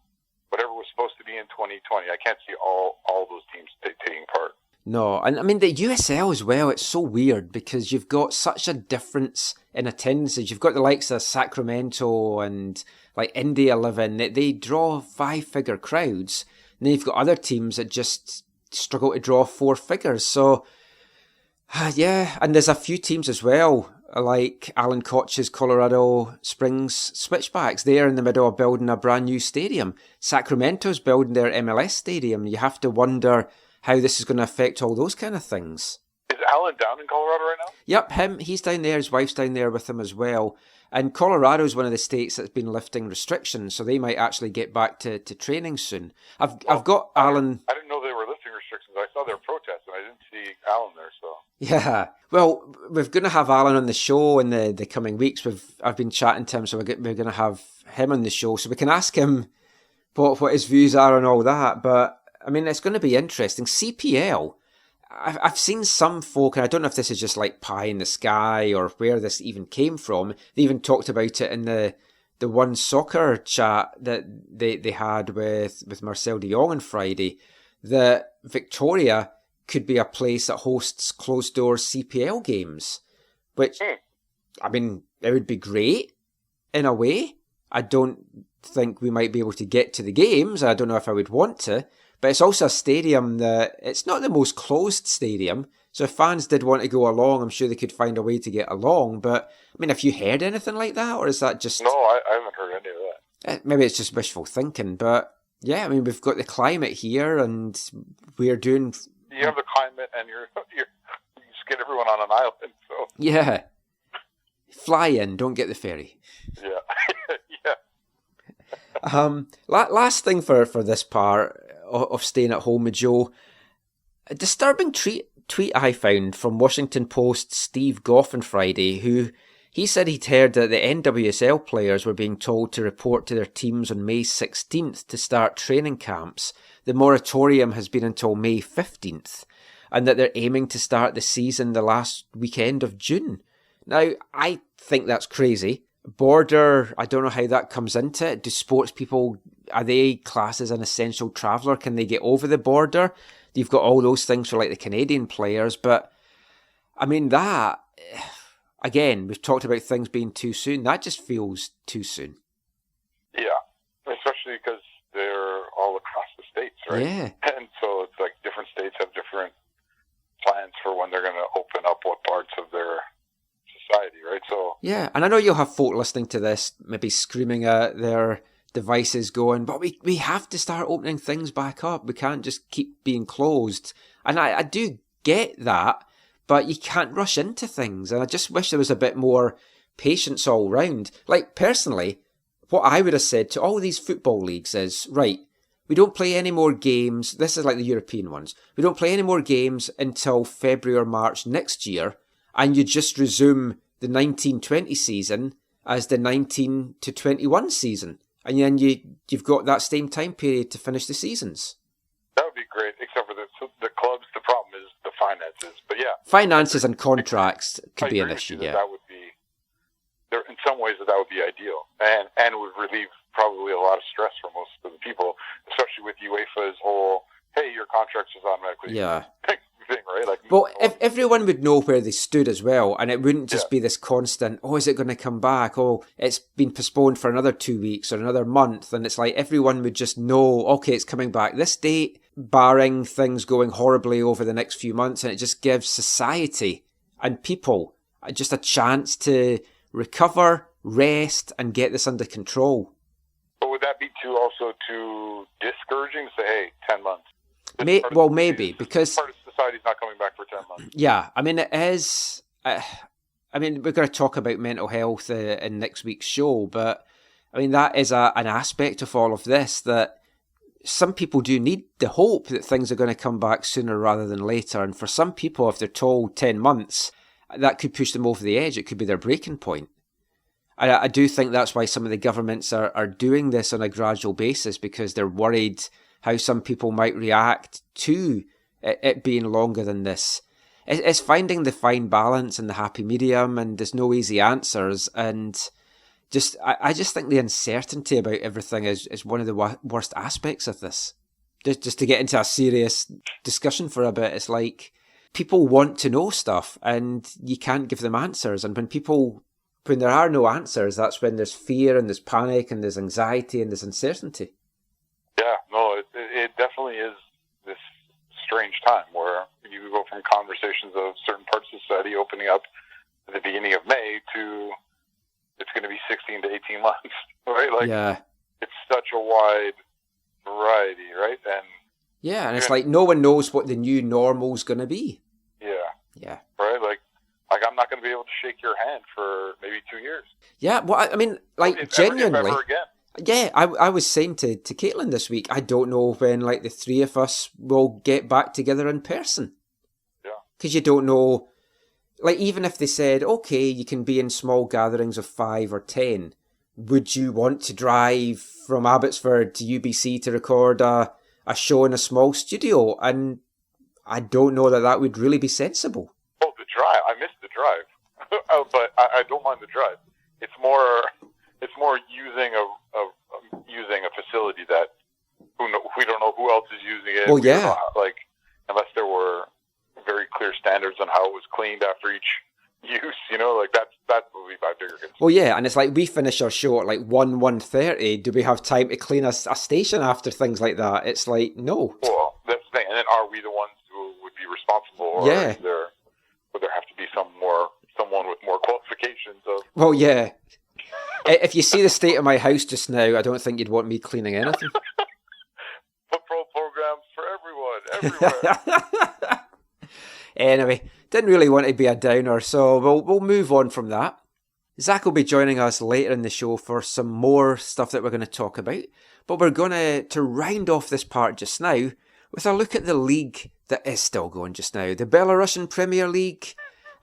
whatever was supposed to be in 2020. I can't see all those teams taking part. No, and I mean the USL as well, it's so weird because you've got such a difference in attendances. You've got the likes of Sacramento and like Indy 11, they draw 5-figure crowds. And then you've got other teams that just struggle to draw 4 figures. So, yeah, and there's a few teams as well, like Alan Koch's Colorado Springs Switchbacks. They're in the middle of building a brand new stadium. Sacramento's building their MLS stadium. You have to wonder how this is going to affect all those kind of things. Is Alan down in Colorado right now? Yep, he's down there. His wife's down there with him as well. And Colorado's one of the states that's been lifting restrictions, so they might actually get back to training soon. I've got Alan. I didn't know they were lifting restrictions. I saw their protests, and I didn't see Alan there. So yeah, well, we're going to have Alan on the show in the coming weeks. I've been chatting to him, so we're going to have him on the show, so we can ask him what his views are on all that. But I mean, it's going to be interesting. CPL. I've seen some folk, and I don't know if this is just like pie in the sky or where this even came from. They even talked about it in the One Soccer chat that they had with Marcel De Jong on Friday, that Victoria could be a place that hosts closed-door CPL games, which I mean, it would be great in a way. I don't think we might be able to get to the games. I don't know if I would want to, but it's also a stadium that it's not the most closed stadium. So if fans did want to go along, I'm sure they could find a way to get along. But I mean, have you heard anything like that, or is that just... No, I haven't heard any of that. Maybe it's just wishful thinking, but yeah, I mean, we've got the climate here and we're doing... You have the climate and you just get everyone on an island, so... Yeah. Fly in, don't get the ferry. Yeah. Yeah. Last thing for this part of staying at home with Joe, a disturbing tweet I found from Washington Post Steve Goff on Friday, who he said he'd heard that the NWSL players were being told to report to their teams on May 16th to start training camps. The moratorium has been until May 15th, and that they're aiming to start the season the last weekend of June. Now, I think that's crazy. Border, I don't know how that comes into it. Do sports people, are they classed as an essential traveller? Can they get over the border? You've got all those things for like the Canadian players, but I mean that, again, we've talked about things being too soon. That just feels too soon. Yeah, especially because they're all across the states, right? Yeah. And so it's like different states have different plans for when they're going to open up what parts of their society, right? So yeah, and I know you'll have folk listening to this maybe screaming at their devices going, but we have to start opening things back up. We can't just keep being closed. And I do get that, but you can't rush into things. And I just wish there was a bit more patience all round. Like, personally, what I would have said to all these football leagues is, right, we don't play any more games. This is like the European ones. We don't play any more games until February or March next year, and you just resume the 19-20 season as the 19 to 21 season. And then you've got that same time period to finish the seasons. that would be great, except for the clubs. The problem is the finances. But yeah. Finances and contracts could be an agree with issue, you that yeah. That would be, there, in some ways, that would be ideal. And would relieve probably a lot of stress for most of the people, especially with UEFA's whole, hey, your contract is automatically thing, right? Like, well, if everyone would know where they stood as well, and it wouldn't just be this constant, oh, is it going to come back? Oh, it's been postponed for another 2 weeks or another month. And it's like everyone would just know, okay, it's coming back this date, barring things going horribly over the next few months. And it just gives society and people just a chance to recover, rest, and get this under control. But would that be also too discouraging to say, hey, 10 months? Maybe, because part of society's not coming back for 10 months. Yeah, I mean, it is. I mean, we're going to talk about mental health in next week's show, but I mean, that is an aspect of all of this that some people do need the hope that things are going to come back sooner rather than later. And for some people, if they're told 10 months, that could push them over the edge. It could be their breaking point. I do think that's why some of the governments are doing this on a gradual basis, because they're worried how some people might react to it being longer than this. It's finding the fine balance and the happy medium, and there's no easy answers. And I just think the uncertainty about everything is one of the worst aspects of this. Just to get into a serious discussion for a bit, it's like people want to know stuff and you can't give them answers. And when there are no answers, that's when there's fear and there's panic and there's anxiety and there's uncertainty. Yeah, no, it definitely is this strange time where you go from conversations of certain parts of society opening up at the beginning of May to it's going to be 16 to 18 months, right? Like, yeah. It's such a wide variety, right? And it's like no one knows what the new normal's going to be. Yeah. Right? Like I'm not going to be able to shake your hand for maybe 2 years. Yeah, well, I mean, like, if genuinely. Ever again. Yeah, I was saying to Caitlin this week, I don't know when, like, the three of us will get back together in person. Yeah. Because you don't know, like, even if they said, okay, you can be in small gatherings of 5 or 10, would you want to drive from Abbotsford to UBC to record a show in a small studio? And I don't know that would really be sensible. Oh, the drive. I missed the drive. But I don't mind the drive. It's more using a facility that we don't know who else is using it. Well, yeah. Like, unless there were very clear standards on how it was cleaned after each use, like that's what we Well, yeah, and it's like we finish our show at like 1:30. Do we have time to clean a station after things like that? It's like, no. Well, that's the thing. And then are we the ones who would be responsible? Or Yeah. would there have to be someone with more qualifications of... Well, yeah. If you see the state of my house just now, I don't think you'd want me cleaning anything. Football programs for everyone, everywhere. Anyway, didn't really want to be a downer, so we'll move on from that. Zach will be joining us later in the show for some more stuff that we're going to talk about, but we're going to round off this part just now with a look at the league that is still going just now, the Belarusian Premier League,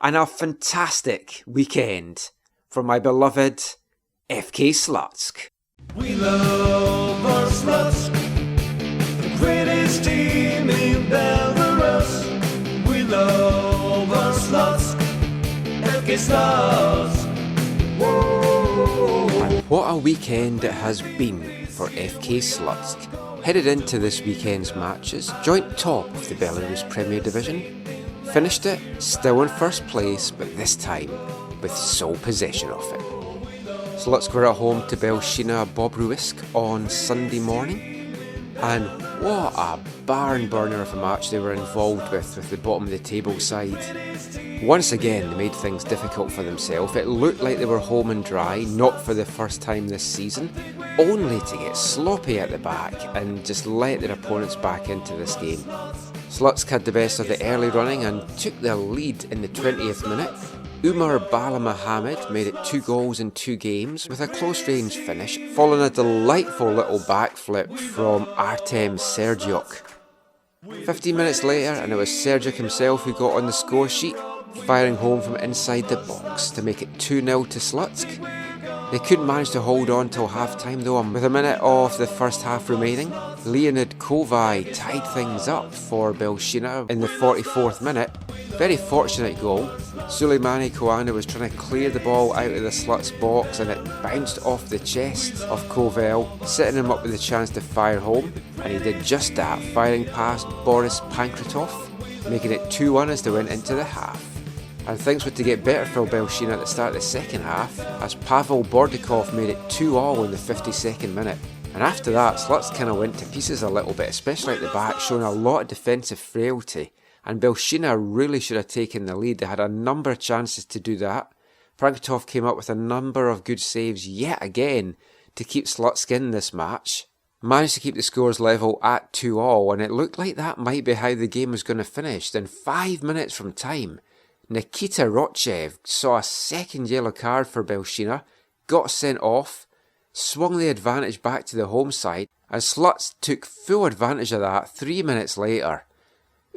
and a fantastic weekend for my beloved FK Slutsk. We love our Slutsk, the greatest team in Belarus. We love our Slutsk, FK Slutsk. And what a weekend it has been for FK Slutsk. Headed into this weekend's matches, joint top of the Belarus Premier Division. Finished it, still in first place, but this time with sole possession of it. Slutsk were at home to Belshina Bobruisk on Sunday morning, and what a barn burner of a match they were involved with the bottom of the table side. Once again, they made things difficult for themselves. It looked like they were home and dry, not for the first time this season, only to get sloppy at the back and just let their opponents back into this game. Slutsk had the best of the early running and took the lead in the 20th minute. Umar Bala Mohammed made it 2 goals in 2 games with a close range finish, following a delightful little backflip from Artem Sergiuk. 15 minutes later, and it was Sergiuk himself who got on the score sheet, firing home from inside the box to make it 2-0 to Slutsk. They couldn't manage to hold on till half-time though, and with a minute of the first half remaining, Leonid Kovai tied things up for Belshina in the 44th minute. Very fortunate goal. Suleimani Koanda was trying to clear the ball out of the Slutsk box and it bounced off the chest of Kovel, setting him up with a chance to fire home, and he did just that, firing past Boris Pankratov, making it 2-1 as they went into the half. And things were to get better for Belshina at the start of the second half, as Pavel Bordikov made it 2-2 in the 52nd minute. And after that, Slutsk kind of went to pieces a little bit, especially at the back, showing a lot of defensive frailty. And Belshina really should have taken the lead. They had a number of chances to do that. Pankratov came up with a number of good saves yet again to keep Slutsk in this match. Managed to keep the scores level at 2-2, and it looked like that might be how the game was going to finish. Then 5 minutes from time, Nikita Rochev saw a second yellow card for Belshina, got sent off, swung the advantage back to the home side, and Slutsk took full advantage of that 3 minutes later.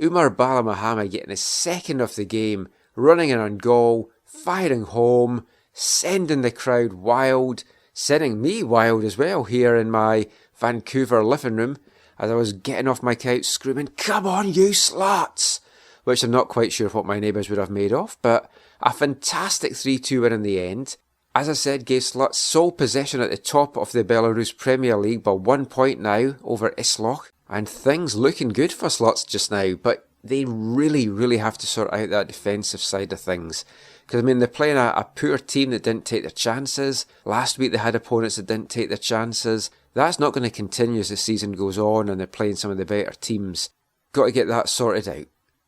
Umar Bala Mohammed getting his second of the game, running in on goal, firing home, sending the crowd wild, sending me wild as well here in my Vancouver living room as I was getting off my couch screaming, "Come on, you sluts!" Which I'm not quite sure what my neighbours would have made of, but a fantastic 3-2 win in the end. As I said, gave Slutsk sole possession at the top of the Belarus Premier League by 1 point now over Isloch, and things looking good for Slutsk just now, but they really have to sort out that defensive side of things. Because, I mean, they're playing a poor team that didn't take their chances. Last week they had opponents that didn't take their chances. That's not going to continue as the season goes on and they're playing some of the better teams. Got to get that sorted out.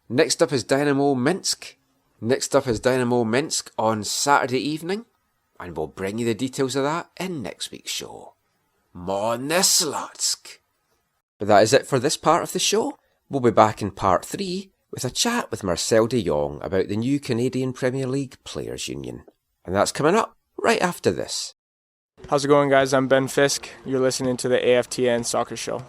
Next up is Dynamo Minsk. On Saturday evening. And we'll bring you the details of that in next week's show. Måne Slutsk. But that is it for this part of the show. We'll be back in part 3 with a chat with Marcel De Jong about the new Canadian Premier League Players Union. And that's coming up right after this. How's it going, guys? I'm Ben Fisk. You're listening to the AFTN Soccer Show.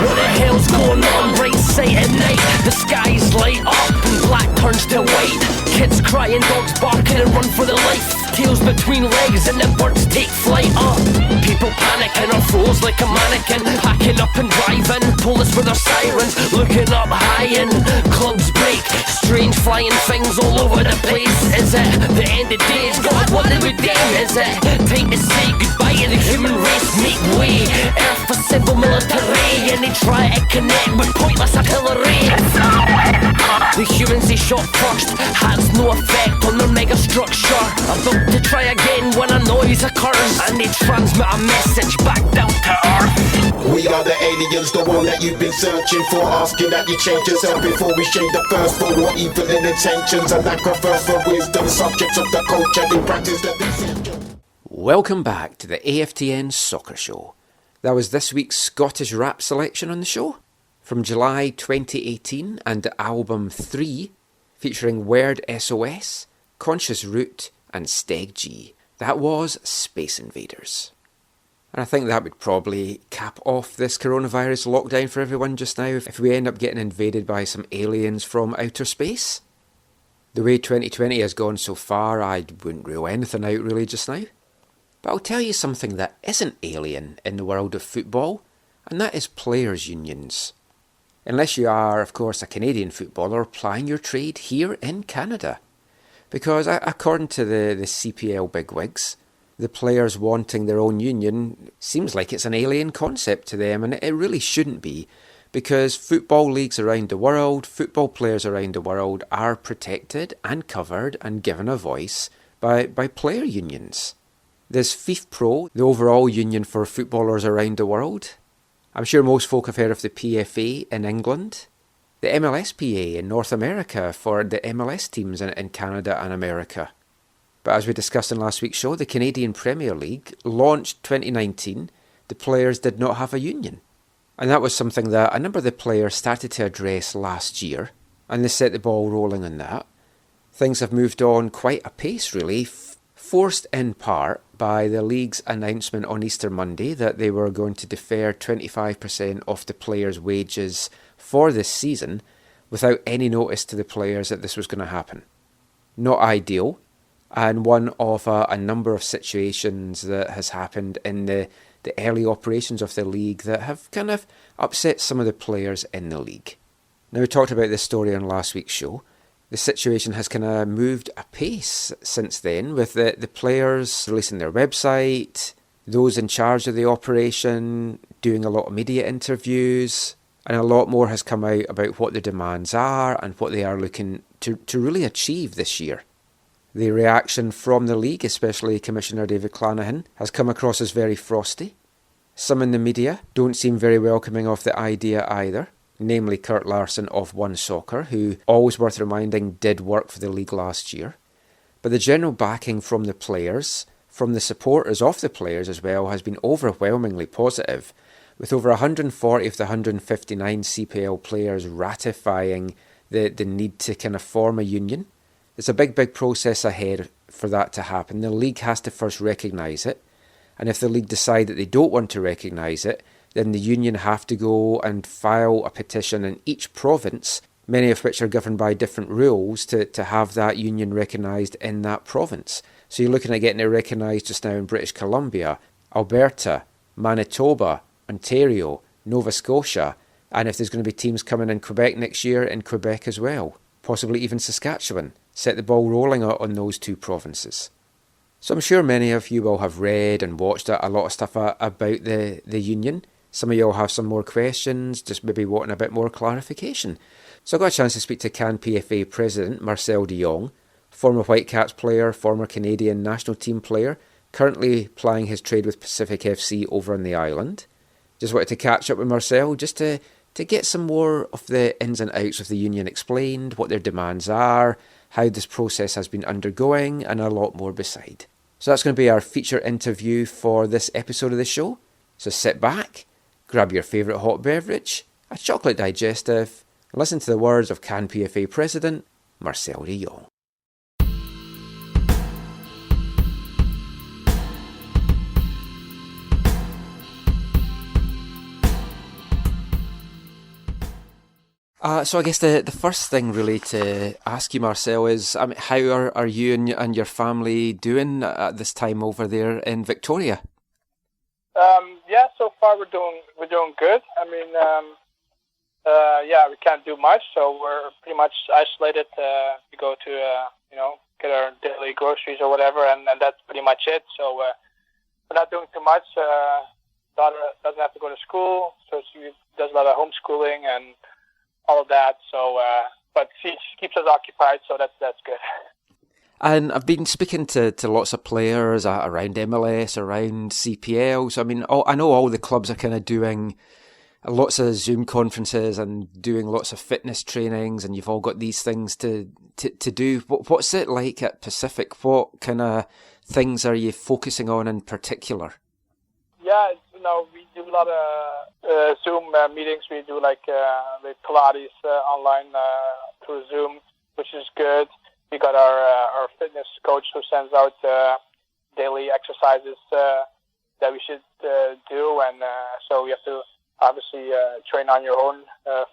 What the hell's going on? Race Saturday, the skies light up and black turns to white. Kids crying, dogs barking and run for their life. Tails between legs and the birds take flight. People panicking or froze like a mannequin. Packing up and driving, police with their sirens. Looking up high and clubs break. Strange flying things all over the place. Is it the end of days? God, what did we do? Is it time to say goodbye to the human race? Make way, earth for civil military. And they try to connect with pointless artillery. The humans they shot first has no effect on their mega structure. About to try again when a noise occurs, and they transmit a message back down to earth. We are the aliens, the one that you've been searching for. Asking that you change yourself before we shade the first for what evil in intentions. And that refers for wisdom, subjects of the culture, they practice the deception. Welcome back to the AFTN Soccer Show. That was this week's Scottish rap selection on the show. From July 2018 and the album 3, featuring Word SOS, Conscious Root and Steg G. That was Space Invaders. And I think that would probably cap off this coronavirus lockdown for everyone just now if we end up getting invaded by some aliens from outer space. The way 2020 has gone so far, I wouldn't rule anything out really just now. But I'll tell you something that isn't alien in the world of football, and that is players' unions. Unless you are, of course, a Canadian footballer plying your trade here in Canada. Because according to the CPL bigwigs, the players wanting their own union seems like it's an alien concept to them, and it really shouldn't be, because football leagues around the world, football players around the world are protected and covered and given a voice by player unions. There's FIFPro, the overall union for footballers around the world. I'm sure most folk have heard of the PFA in England. The MLSPA in North America for the MLS teams in Canada and America. But as we discussed in last week's show, the Canadian Premier League launched 2019. The players did not have a union. And that was something that a number of the players started to address last year, and they set the ball rolling on that. Things have moved on quite a pace really, forced in part by the league's announcement on Easter Monday that they were going to defer 25% of the players' wages for this season without any notice to the players that this was going to happen. Not ideal, and one of a number of situations that has happened in the early operations of the league that have kind of upset some of the players in the league. Now, we talked about this story on last week's show. The situation has kind of moved apace since then, with the players releasing their website, those in charge of the operation doing a lot of media interviews, and a lot more has come out about what the demands are and what they are looking to really achieve this year. The reaction from the league, especially Commissioner David Clanahan, has come across as very frosty. Some in the media don't seem very welcoming of the idea either. Namely Kurt Larson of One Soccer, who, always worth reminding, did work for the league last year. But the general backing from the players, from the supporters of the players as well, has been overwhelmingly positive, with over 140 of the 159 CPL players ratifying the need to kind of form a union. There's a big process ahead for that to happen. The league has to first recognise it, and if the league decide that they don't want to recognise it, then the union have to go and file a petition in each province, many of which are governed by different rules, to have that union recognised in that province. So you're looking at getting it recognised just now in British Columbia, Alberta, Manitoba, Ontario, Nova Scotia, and if there's going to be teams coming in Quebec next year, in Quebec as well, possibly even Saskatchewan. Set the ball rolling on those two provinces. So I'm sure many of you will have read and watched a lot of stuff about the union. Some of you will have some more questions, just maybe wanting a bit more clarification. So I got a chance to speak to CanPFA President Marcel De Jong, former Whitecaps player, former Canadian national team player, currently plying his trade with Pacific FC over on the island. Just wanted to catch up with Marcel just to get some more of the ins and outs of the union explained, what their demands are, how this process has been undergoing, and a lot more beside. So that's going to be our feature interview for this episode of the show. So sit back, grab your favourite hot beverage, a chocolate digestive, and listen to the words of CanPFA President Marcel De Jong. So I guess the first thing really to ask you, Marcel, is how are you and your family doing at this time over there in Victoria? Yeah, so far we're doing good. I mean, we can't do much, so we're pretty much isolated. We go to get our daily groceries or whatever, and that's pretty much it. So we're not doing too much. Daughter doesn't have to go to school, so she does a lot of homeschooling and all of that. So, but she keeps us occupied, so that's good. And I've been speaking to lots of players around MLS, around CPL. So, I mean, I know all the clubs are kind of doing lots of Zoom conferences and doing lots of fitness trainings, and you've all got these things to do. What's it like at Pacific? What kind of things are you focusing on in particular? Yeah, we do a lot of Zoom meetings. We do like Pilates online through Zoom, which is good. We got our fitness coach who sends out daily exercises that we should do, and so we have to obviously train on your own,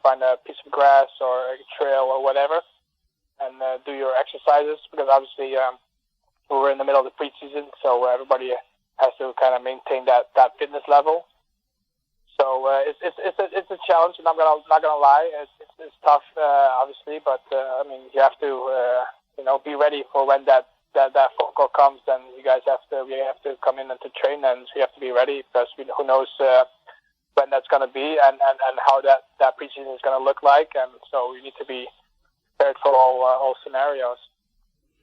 find a piece of grass or a trail or whatever, and do your exercises, because obviously we're in the middle of the preseason, so everybody has to kind of maintain that fitness level. So it's a challenge, and I'm not gonna lie, it's tough, obviously, but I mean, you have to be ready for when that phone call comes. Then we have to come in and to train, and we have to be ready, because who knows when that's going to be and how that preseason is going to look like, and so we need to be prepared for all scenarios.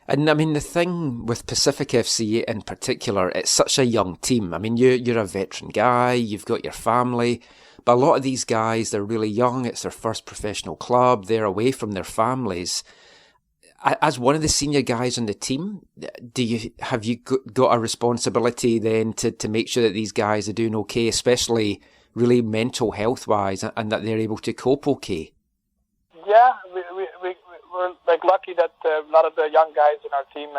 And I mean, the thing with Pacific FC in particular, it's such a young team. I mean, you're a veteran guy, you've got your family, but a lot of these guys, they're really young. It's their first professional club. They're away from their families. As one of the senior guys on the team, have you got a responsibility then to make sure that these guys are doing okay, especially really mental health wise, and that they're able to cope okay? Yeah, we're like lucky that a lot of the young guys in our team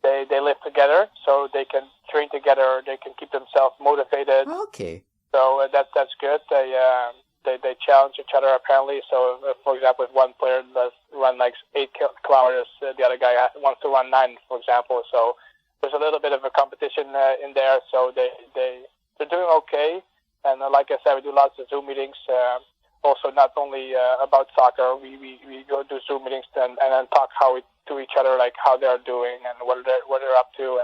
they live together, so they can train together, they can keep themselves motivated. Okay. So that's good. They challenge each other apparently. So for example, if one player does run like 8 kilometers, the other guy wants to run 9, for example. So there's a little bit of a competition in there. So they're doing okay. And like I said, we do lots of Zoom meetings. Also, not only about soccer, we go do Zoom meetings and talk to each other, like how they're doing and what they're up to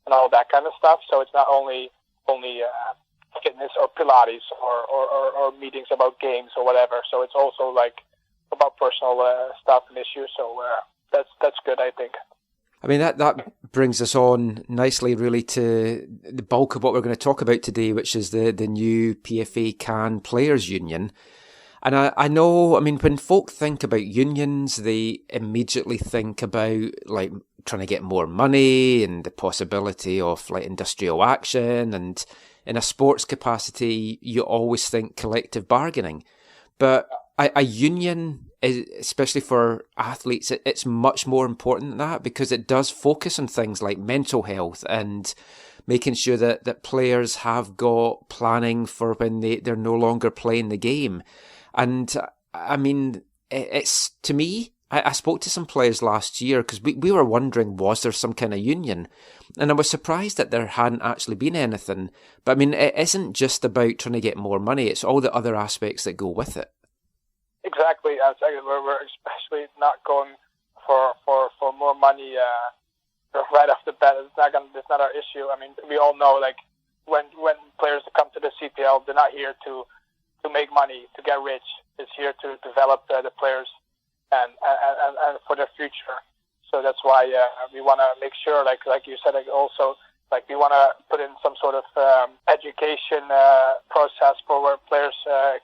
and all that kind of stuff. So it's not only fitness or Pilates or meetings about games or whatever. So it's also like about personal stuff and issues. So that's good, I think. I mean, that brings us on nicely, really, to the bulk of what we're going to talk about today, which is the new PFA CAN Players Union. And I know, I mean, when folk think about unions, they immediately think about, like, trying to get more money and the possibility of, like, industrial action. And in a sports capacity, you always think collective bargaining. But a union, especially for athletes, it's much more important than that, because it does focus on things like mental health and making sure that players have got planning for when they're no longer playing the game. And I mean, it's, to me, I spoke to some players last year because we were wondering, was there some kind of union? And I was surprised that there hadn't actually been anything. But I mean, it isn't just about trying to get more money, it's all the other aspects that go with it. Exactly. We're especially not going for more money right off the bat. It's not our issue. I mean, we all know, like, when players come to the CPL, they're not here to make money, to get rich. It's here to develop the players and for their future. So that's why we want to make sure, like you said, also, like, we want to put in some sort of education process for where players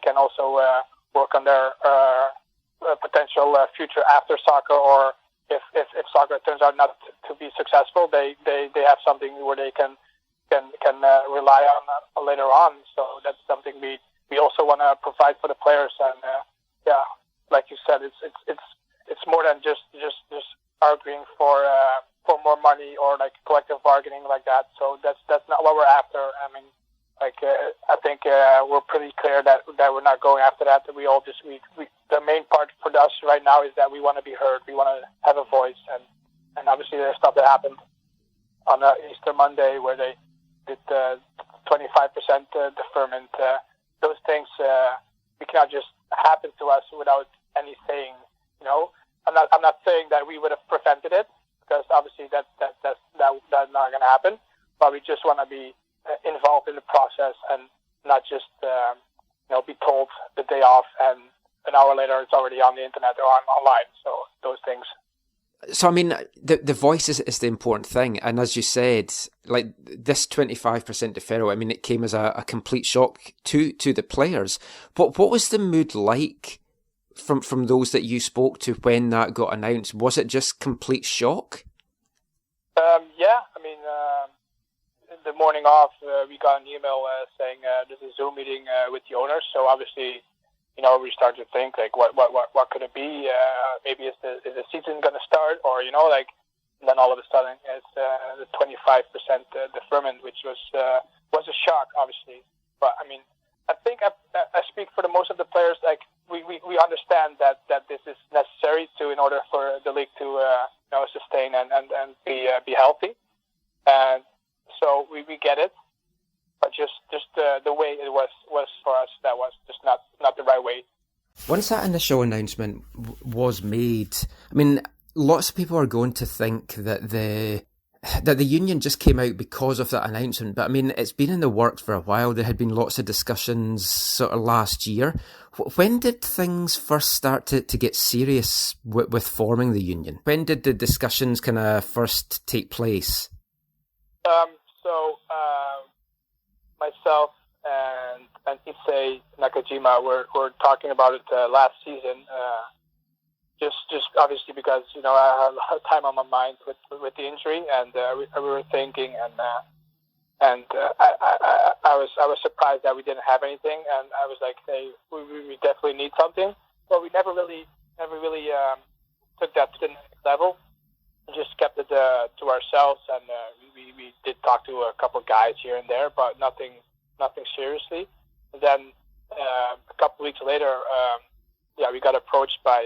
can also work on their potential future after soccer, or if soccer turns out not to be successful, they have something where they can rely on later on. So that's something we also want to provide for the players. And like you said, it's more than just arguing for more money or like collective bargaining like that. So that's not what we're after. I mean, like I think we're pretty clear that we're not going after that. That we all just the the main part for us right now is that we want to be heard. We want to have a voice, and obviously there's stuff that happened on Easter Monday where they did 25% deferment. Those things we cannot just happen to us without any saying. I'm not saying that we would have prevented it, because obviously that's not going to happen. But we just want to be involved in the process and not just be told the day off and an hour later it's already on the internet or online. So those things. So, I mean, the voice is the important thing. And as you said, like this 25% deferral, I mean, it came as a complete shock to the players. What was the mood like from those that you spoke to when that got announced? Was it just complete shock? Yeah, I mean, the morning off, we got an email saying there's a Zoom meeting with the owners. So obviously, we started to think like, what could it be? Maybe is the season going to start, or and then all of a sudden it's the 25% deferment, which was a shock, obviously. But I mean, I think I speak for the most of the players. Like we understand that this is necessary in order for the league to sustain and be healthy, and so we get it. But just the way it was for us, that was just not the right way. Once that initial announcement was made, I mean, lots of people are going to think that the union just came out because of that announcement. But I mean, it's been in the works for a while. There had been lots of discussions sort of last year. When did things first start to get serious with forming the union? When did the discussions kind of first take place? Myself and Issei Nakajima were talking about it last season. Just obviously because I had a lot of time on my mind with the injury, and we were thinking, and I was surprised that we didn't have anything, and I was like, hey, we definitely need something, but we never really took that to the next level. We just kept it to ourselves, and we did talk to a couple of guys here and there, but nothing seriously. And then a couple of weeks later, we got approached by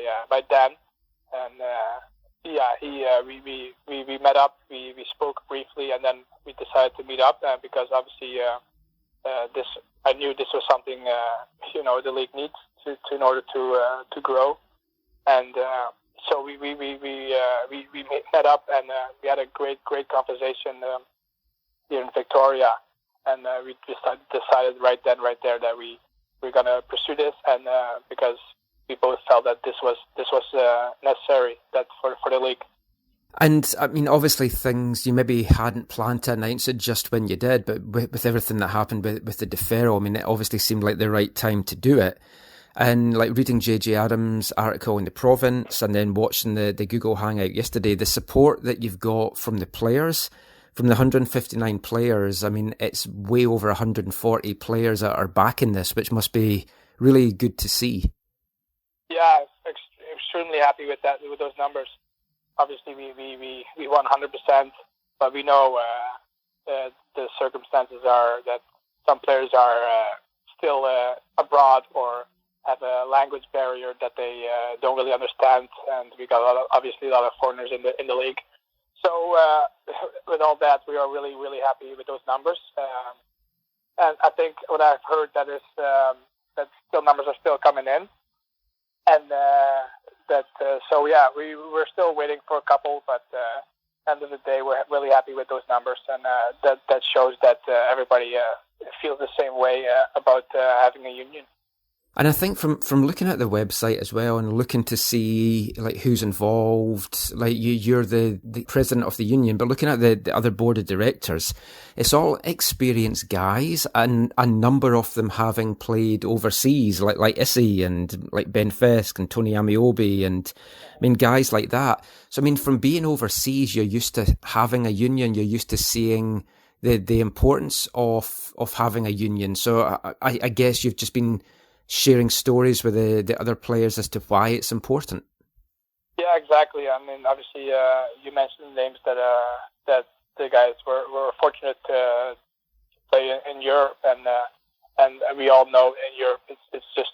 Dan, and we met up. We spoke briefly, and then we decided to meet up because obviously I knew this was something the league needs in order to grow, and so we met up, and we had a great conversation here in Victoria, and we decided right there that we're gonna pursue this, and because we both felt that this was necessary for the league. And I mean, obviously, things you maybe hadn't planned to announce it just when you did, but with everything that happened with the deferral, I mean, it obviously seemed like the right time to do it. And like reading JJ Adams' article in the Province, and then watching the Google Hangout yesterday, the support that you've got from the players, from the 159 players, I mean, it's way over 140 players that are backing this, which must be really good to see. Yeah, extremely happy with those numbers. Obviously, we won 100%, but we know the circumstances are that some players are still abroad or have a language barrier that they don't really understand, and we got obviously a lot of foreigners in the league. So with all that, we are really, really happy with those numbers. And I think what I've heard that is that still numbers are still coming in, and we're still waiting for a couple, but end of the day, we're really happy with those numbers, and that shows that everybody feels the same way about having a union. And I think from looking at the website as well and looking to see like who's involved, like you're the president of the union, but looking at the other board of directors, it's all experienced guys, and a number of them having played overseas, like Issei and like Ben Fisk and Tony Amiobi, and I mean guys like that. So I mean, from being overseas, you're used to having a union, you're used to seeing the importance of having a union. So I guess you've just been sharing stories with the other players as to why it's important. Yeah, exactly. I mean, obviously, you mentioned names that the guys were fortunate to play in Europe, and we all know in Europe it's just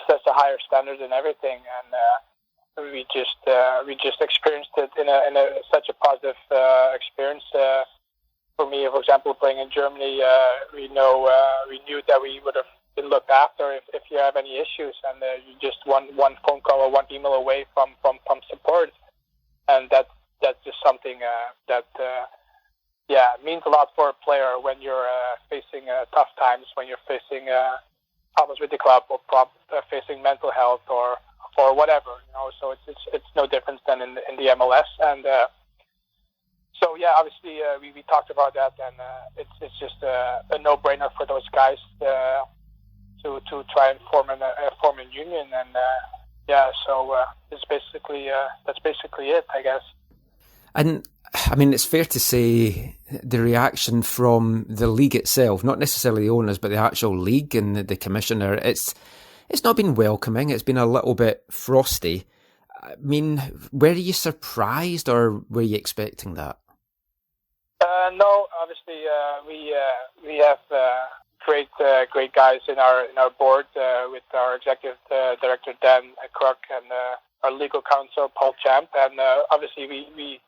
sets a higher standard in everything, and we just experienced it in such a positive experience. For me, for example, playing in Germany, we knew that we would have been looked after if you have any issues, and you just one phone call or one email away from support, and that's just something that means a lot for a player when you're facing tough times, when you're facing problems with the club or facing mental health or whatever, So it's no different than in the MLS, and so yeah, obviously we talked about that, and it's just a no-brainer for those guys to try and form a union, and it's basically that's basically it, I guess. And I mean, it's fair to say the reaction from the league itself, not necessarily the owners, but the actual league and the commissioner, it's not been welcoming. It's been a little bit frosty. I mean, were you surprised, or were you expecting that? No, obviously we have great guys in our board with our executive director Dan Kruk and our legal counsel Paul Champ, and obviously we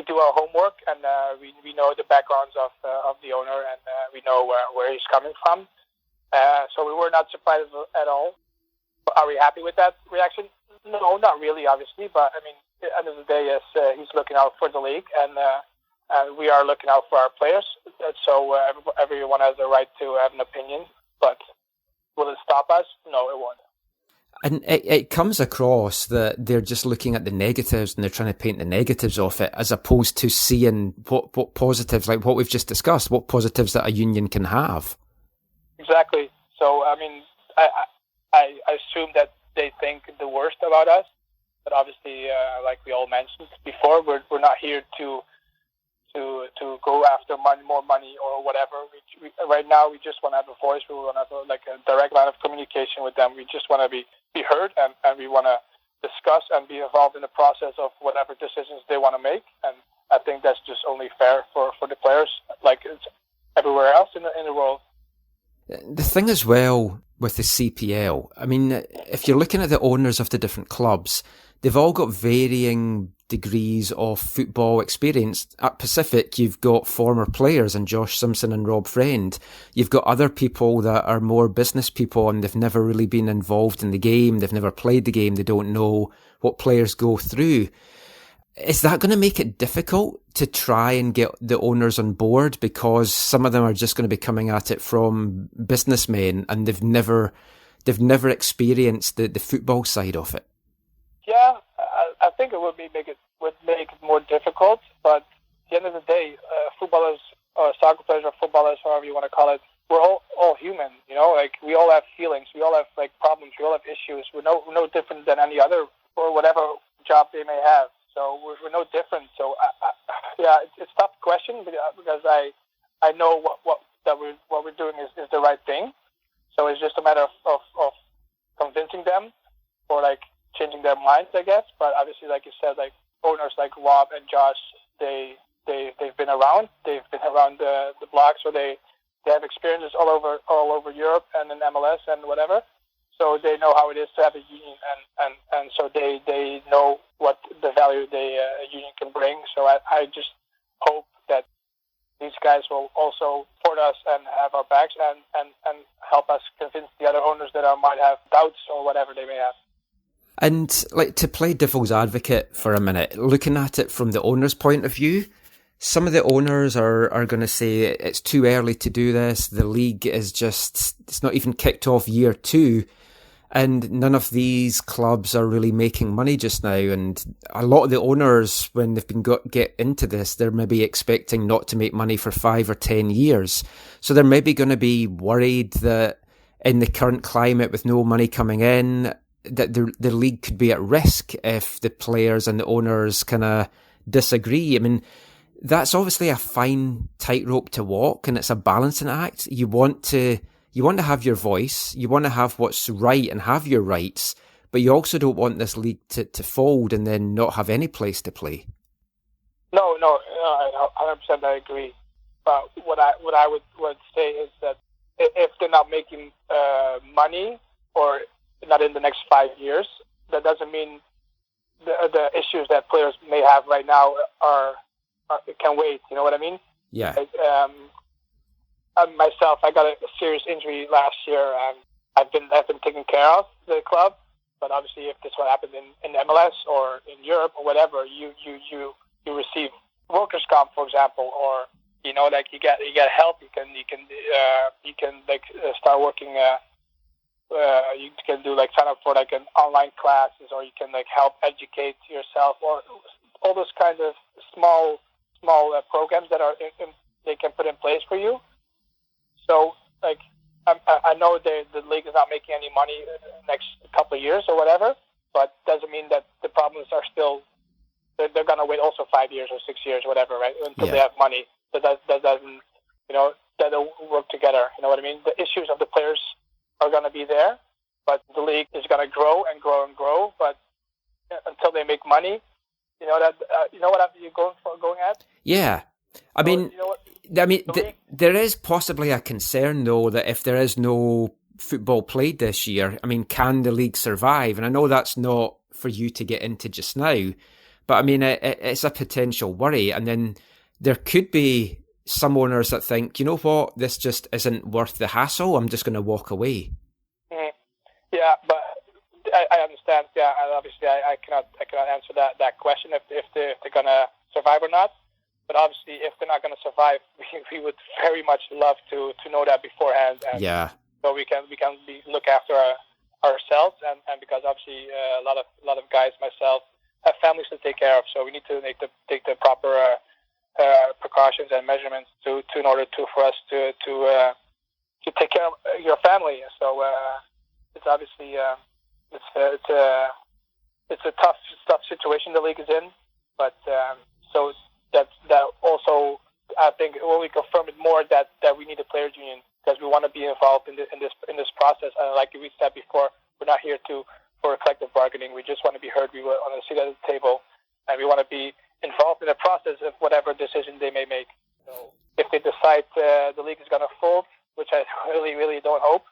do our homework, and we know the backgrounds of the owner, and we know where he's coming from. So we were not surprised at all. Are we happy with that reaction? No, not really, obviously. But I mean, at the end of the day, yes, he's looking out for the league, and we are looking out for our players. So everyone has the right to have an opinion. But will it stop us? No, it won't. And it comes across that they're just looking at the negatives and they're trying to paint the negatives off it, as opposed to seeing what positives, like what we've just discussed, what positives that a union can have. Exactly. So, I mean, I assume that they think the worst about us, but obviously, like we all mentioned before, we're not here to go after more money or whatever. Right now, we just want to have a voice. We want to have a direct line of communication with them. We just want to be heard, and we want to discuss and be involved in the process of whatever decisions they want to make. And I think that's just only fair for the players, like it's everywhere else in the world. The thing as well with the CPL, I mean, if you're looking at the owners of the different clubs, they've all got varying degrees of football experience. At Pacific, you've got former players and Josh Simpson and Rob Friend. You've got other people that are more business people and they've never really been involved in the game. They've never played the game. They don't know what players go through. Is that going to make it difficult to try and get the owners on board, because some of them are just going to be coming at it from businessmen and they've never experienced the football side of it? Yeah, I think it would make it more difficult. But at the end of the day, footballers or soccer players or footballers, however you want to call it, we're all human. Like we all have feelings, we all have problems, we all have issues. We're no different than any other or whatever job they may have. So we're no different. So it's a tough question because I know what we're doing is the right thing. So it's just a matter of convincing them or changing their minds, I guess. But obviously, like you said, owners like Rob and Josh, they've been around. They've been around the block, so they have experiences all over Europe and in MLS and whatever. So they know how it is to have a union, and so they know what the value a union can bring. So I just hope that these guys will also support us and have our backs and help us convince the other owners that might have doubts or whatever they may have. And to play devil's advocate for a minute, looking at it from the owner's point of view, some of the owners are going to say it's too early to do this. The league is it's not even kicked off year 2. And none of these clubs are really making money just now. And a lot of the owners, when they've been get into this, they're maybe expecting not to make money for 5 or 10 years. So they're maybe going to be worried that in the current climate with no money coming in, that the league could be at risk if the players and the owners kind of disagree. I mean, that's obviously a fine tightrope to walk, and it's a balancing act. You want to have your voice, you want to have what's right and have your rights, but you also don't want this league to fold and then not have any place to play. No, 100% I agree. But what I would say is that if they're not making money, or not in the next 5 years. That doesn't mean the issues that players may have right now are can wait. You know what I mean? Yeah. Myself, I got a serious injury last year, and I've been taking care of the club. But obviously, if this what happened in MLS or in Europe or whatever, you receive workers' comp, for example, or you get help. You can start working. You can do sign up for an online classes, or you can help educate yourself, or all those kinds of small programs that are they can put in place for you. So I know the league is not making any money in the next couple of years or whatever, but doesn't mean that the problems are still. They're gonna wait also 5 years or 6 years, whatever, right? Until they have money. That doesn't, that don't work together. You know what I mean? The issues of the players are gonna be there, but the league is gonna grow and grow and grow. But until they make money, you know what you're going at? Yeah, I mean, there is possibly a concern though that if there is no football played this year, I mean, can the league survive? And I know that's not for you to get into just now. But I mean, it's a potential worry. And then there could be some owners that think, you know what, this just isn't worth the hassle. I'm just going to walk away. Mm-hmm. Yeah, but I understand. Yeah, and obviously I cannot answer that question if they're going to survive or not. But obviously, if they're not going to survive, we would very much love to know that beforehand. And yeah. So we can look after ourselves, and because obviously a lot of guys, myself, have families to take care of, so we need to take the proper precautions and measurements in order for us to take care of your family. So it's obviously it's a tough situation the league is in, but so that also I think when we confirm it more that we need a players union because we want to be involved in this process. And like we said before, we're not here for collective bargaining. We just want to be heard. We want to sit at the table, and we want to be involved in the process of whatever decision they may make. So if they decide the league is going to fold, which I really, really don't hope.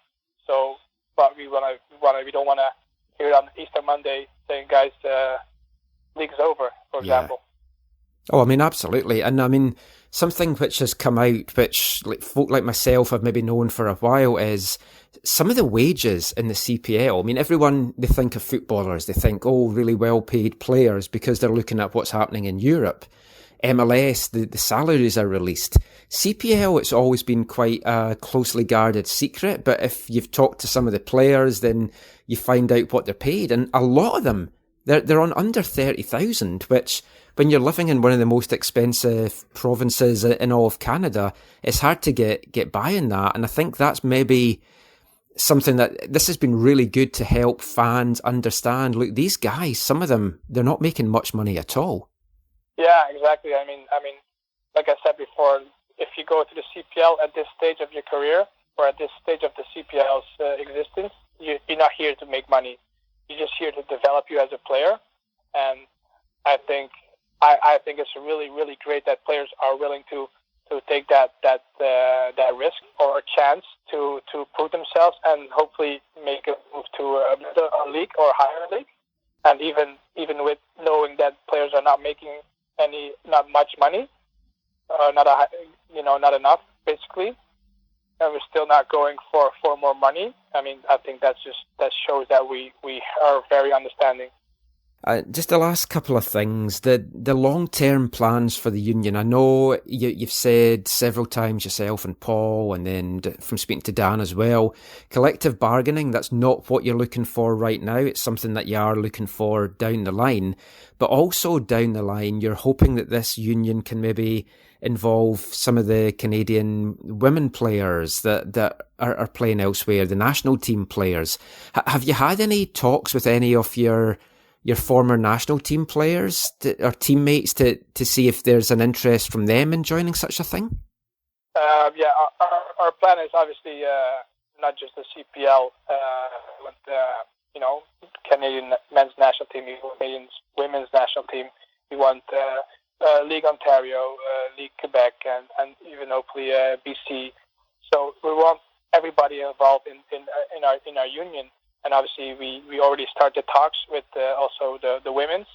So, but we don't want to hear it on Easter Monday saying, "Guys, league's over," for example. Oh, I mean, absolutely. And I mean, something which has come out, which folk like myself have maybe known for a while, is some of the wages in the CPL. I mean, everyone, they think of footballers, they think, oh, really well-paid players because they're looking at what's happening in Europe. MLS, the salaries are released. CPL, it's always been quite a closely guarded secret, but if you've talked to some of the players, then you find out what they're paid. And a lot of them, they're on under 30,000, which when you're living in one of the most expensive provinces in all of Canada, it's hard to get by in that. And I think that's maybe something that this has been really good to help fans understand. Look, these guys, some of them, they're not making much money at all. Yeah, exactly. I mean, like I said before, if you go to the CPL at this stage of your career or at this stage of the CPL's existence, you're not here to make money. You're just here to develop you as a player. And I think it's really, really great that players are willing to take that risk or a chance to prove themselves and hopefully make a move to a league or a higher league. And even with knowing that players are not making not much money, not enough basically, and we're still not going for more money. I mean, I think that shows that we are very understanding. Just the last couple of things, the long-term plans for the union. I know you've said several times yourself and Paul, and then from speaking to Dan as well, collective bargaining, that's not what you're looking for right now. It's something that you are looking for down the line. But also down the line, you're hoping that this union can maybe involve some of the Canadian women players that are playing elsewhere, the national team players. Have you had any talks with any of your former national team players or teammates to see if there's an interest from them in joining such a thing? Yeah, our plan is obviously not just the CPL, but Canadian men's national team, Canadian women's national team. We want League Ontario, League Quebec, and even hopefully BC. So we want everybody involved in our union. And obviously, we already started talks with also the women's.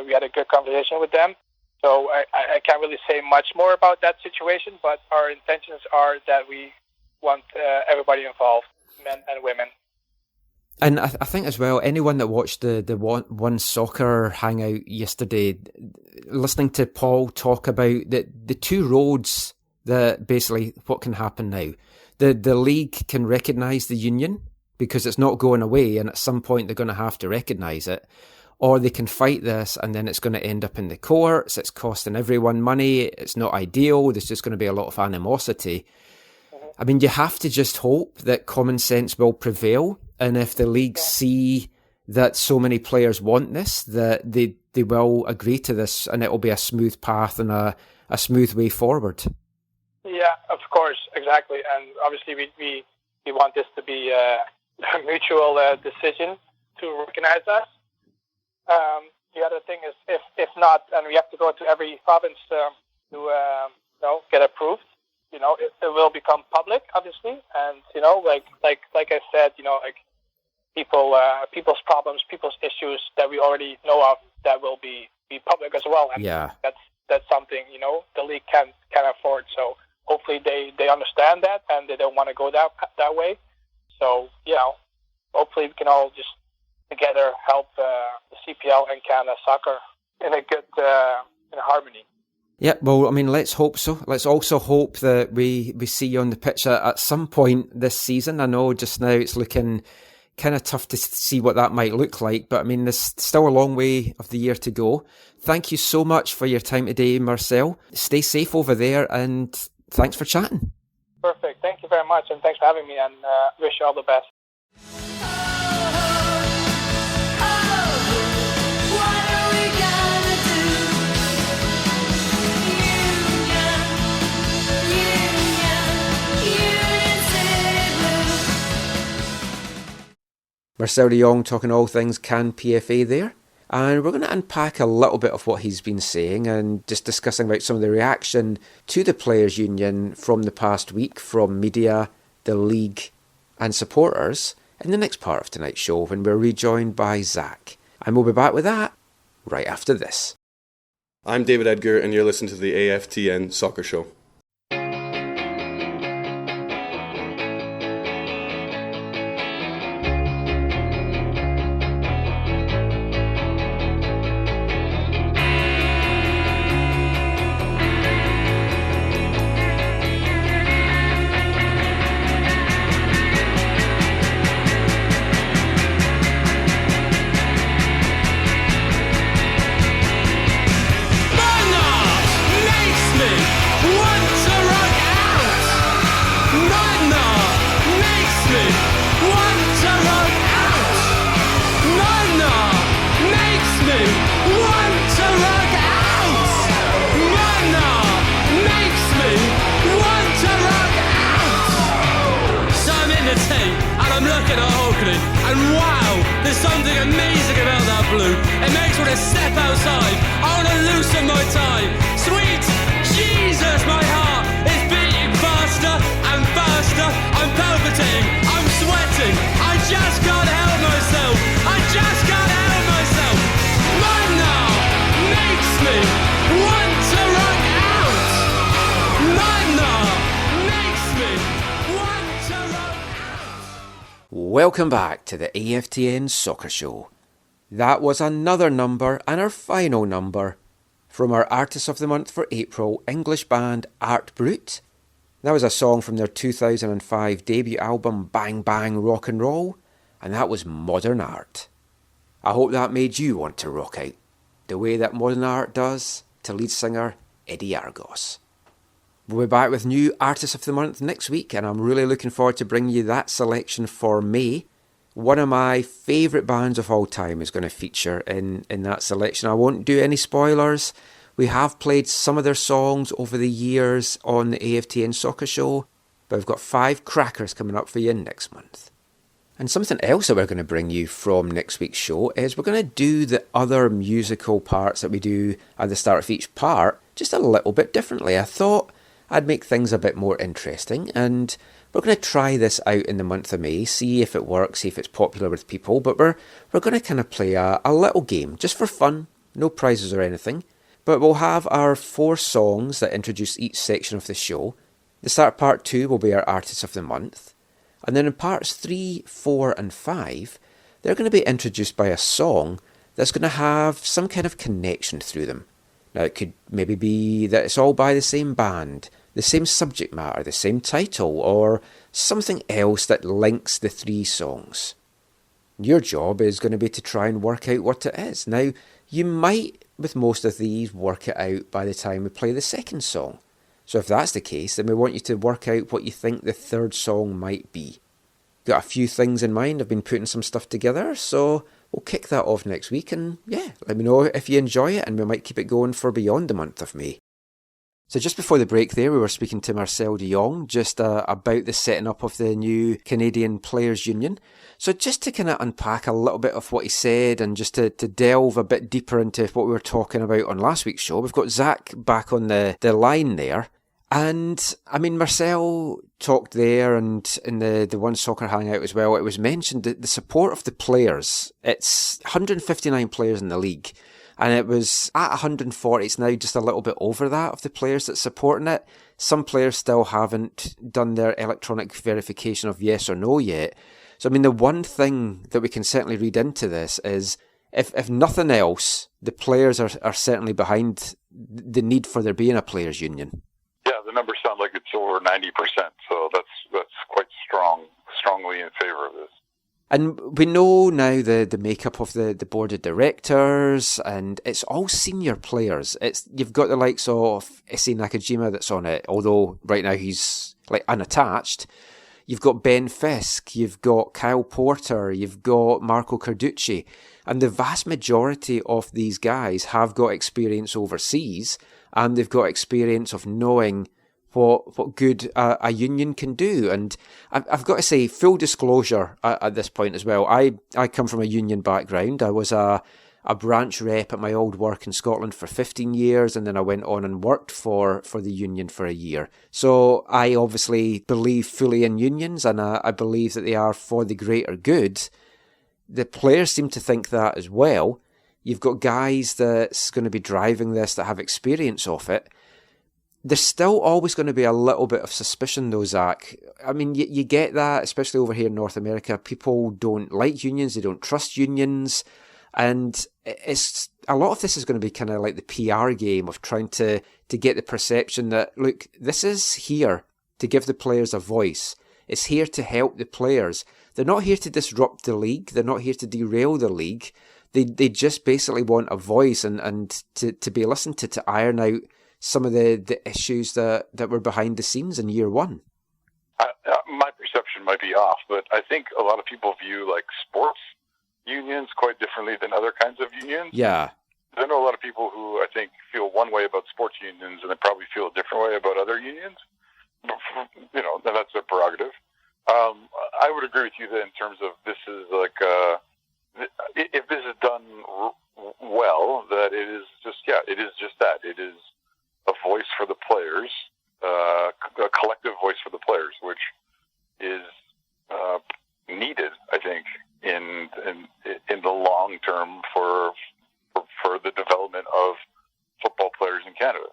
We had a good conversation with them. So I can't really say much more about that situation, but our intentions are that we want everybody involved, men and women. And I think as well, anyone that watched the One Soccer hangout yesterday, listening to Paul talk about the two roads that basically what can happen now. The league can recognise the union because it's not going away, and at some point they're going to have to recognise it. Or they can fight this and then it's going to end up in the courts. It's costing everyone money. It's not ideal. There's just going to be a lot of animosity. I mean, you have to just hope that common sense will prevail. And if the leagues see that so many players want this, that they will agree to this and it will be a smooth path and a smooth way forward. Yeah, of course, exactly. And obviously we want this to be a mutual decision to recognize us. The other thing is, if not, and we have to go to every province to get approved, it will become public, obviously, and like I said, like people's problems, people's issues that we already know of, that will be public as well, and that's something the league can afford. So hopefully they understand that and they don't want to go that way. So hopefully we can all just together help the CPL and Canada Soccer in a good in harmony. Yeah, well, I mean, let's hope so. Let's also hope that we see you on the pitch at some point this season. I know just now it's looking kind of tough to see what that might look like, but I mean, there's still a long way of the year to go. Thank you so much for your time today, Marcel. Stay safe over there, and thanks for chatting. Perfect. Thank you very much, and thanks for having me, and wish you all the best. Marcel De Jong talking all things Can PFA there. And we're going to unpack a little bit of what he's been saying and just discussing about some of the reaction to the Players' Union from the past week from media, the league and supporters in the next part of tonight's show when we're rejoined by Zach. And we'll be back with that right after this. I'm David Edgar and you're listening to the AFTN Soccer Show. Welcome back to the AFTN Soccer Show. That was another number and our final number from our Artist of the Month for April English band Art Brut. That was a song from their 2005 debut album Bang Bang Rock and Roll, and that was Modern Art. I hope that made you want to rock out, the way that Modern Art does to lead singer Eddie Argos. We'll be back with new Artist of the Month next week, and I'm really looking forward to bringing you that selection for May. One of my favourite bands of all time is going to feature in that selection. I won't do any spoilers. We have played some of their songs over the years on the AFTN Soccer Show, but we've got 5 crackers coming up for you next month. And something else that we're going to bring you from next week's show is we're going to do the other musical parts that we do at the start of each part just a little bit differently. I thought I'd make things a bit more interesting, and We're going to try this out in the month of May, see if it works, see if it's popular with people, but we're going to kind of play a little game, just for fun, no prizes or anything. But we'll have our 4 songs that introduce each section of the show. The start of part 2 will be our Artist of the Month. And then in parts 3, 4 and 5, they're going to be introduced by a song that's going to have some kind of connection through them. Now, it could maybe be that it's all by the same band, the same subject matter, the same title, or something else that links the 3 songs. Your job is going to be to try and work out what it is. Now, you might, with most of these, work it out by the time we play the second song. So if that's the case, then we want you to work out what you think the third song might be. Got a few things in mind. I've been putting some stuff together, so we'll kick that off next week, and let me know if you enjoy it, and we might keep it going for beyond the month of May. So just before the break there, we were speaking to Marcel De Jong just about the setting up of the new Canadian Players Union. So just to kind of unpack a little bit of what he said, and just to delve a bit deeper into what we were talking about on last week's show, we've got Zach back on the line there. And, I mean, Marcel talked there, and in the One Soccer Hangout as well, it was mentioned that the support of the players, it's 159 players in the league, and it was at 140, it's now just a little bit over that of the players that's supporting it. Some players still haven't done their electronic verification of yes or no yet. So, I mean, the one thing that we can certainly read into this is, if nothing else, the players are certainly behind the need for there being a players' union. Yeah, the numbers sound like it's over 90%, so that's quite strongly in favor of this. And we know now the makeup of the board of directors, and it's all senior players. You've got the likes of Issei Nakajima that's on it, although right now he's like unattached. You've got Ben Fisk, you've got Kyle Porter, you've got Marco Carducci, and the vast majority of these guys have got experience overseas, and they've got experience of knowing what good a union can do. And I've got to say, full disclosure at this point as well, I come from a union background. I was a branch rep at my old work in Scotland for 15 years, and then I went on and worked for the union for a year. So I obviously believe fully in unions, and I believe that they are for the greater good. The players seem to think that as well. You've got guys that's going to be driving this that have experience of it. There's still always going to be a little bit of suspicion though, Zach. I mean, you get that, especially over here in North America. People don't like unions, they don't trust unions. And it's a lot of this is going to be kind of like the PR game of trying to get the perception that, look, this is here to give the players a voice. It's here to help the players. They're not here to disrupt the league. They're not here to derail the league. They just basically want a voice and to be listened to iron out some of the issues that were behind the scenes in year one. My perception might be off, but I think a lot of people view like sports unions quite differently than other kinds of unions. Yeah. I know a lot of people who I think feel one way about sports unions and they probably feel a different way about other unions. You know, and that's their prerogative. I would agree with you that in terms of this is like, if this is done well, that it is just that. It is a voice for the players, a collective voice for the players, which is needed, I think, in the long term for the development of football players in Canada.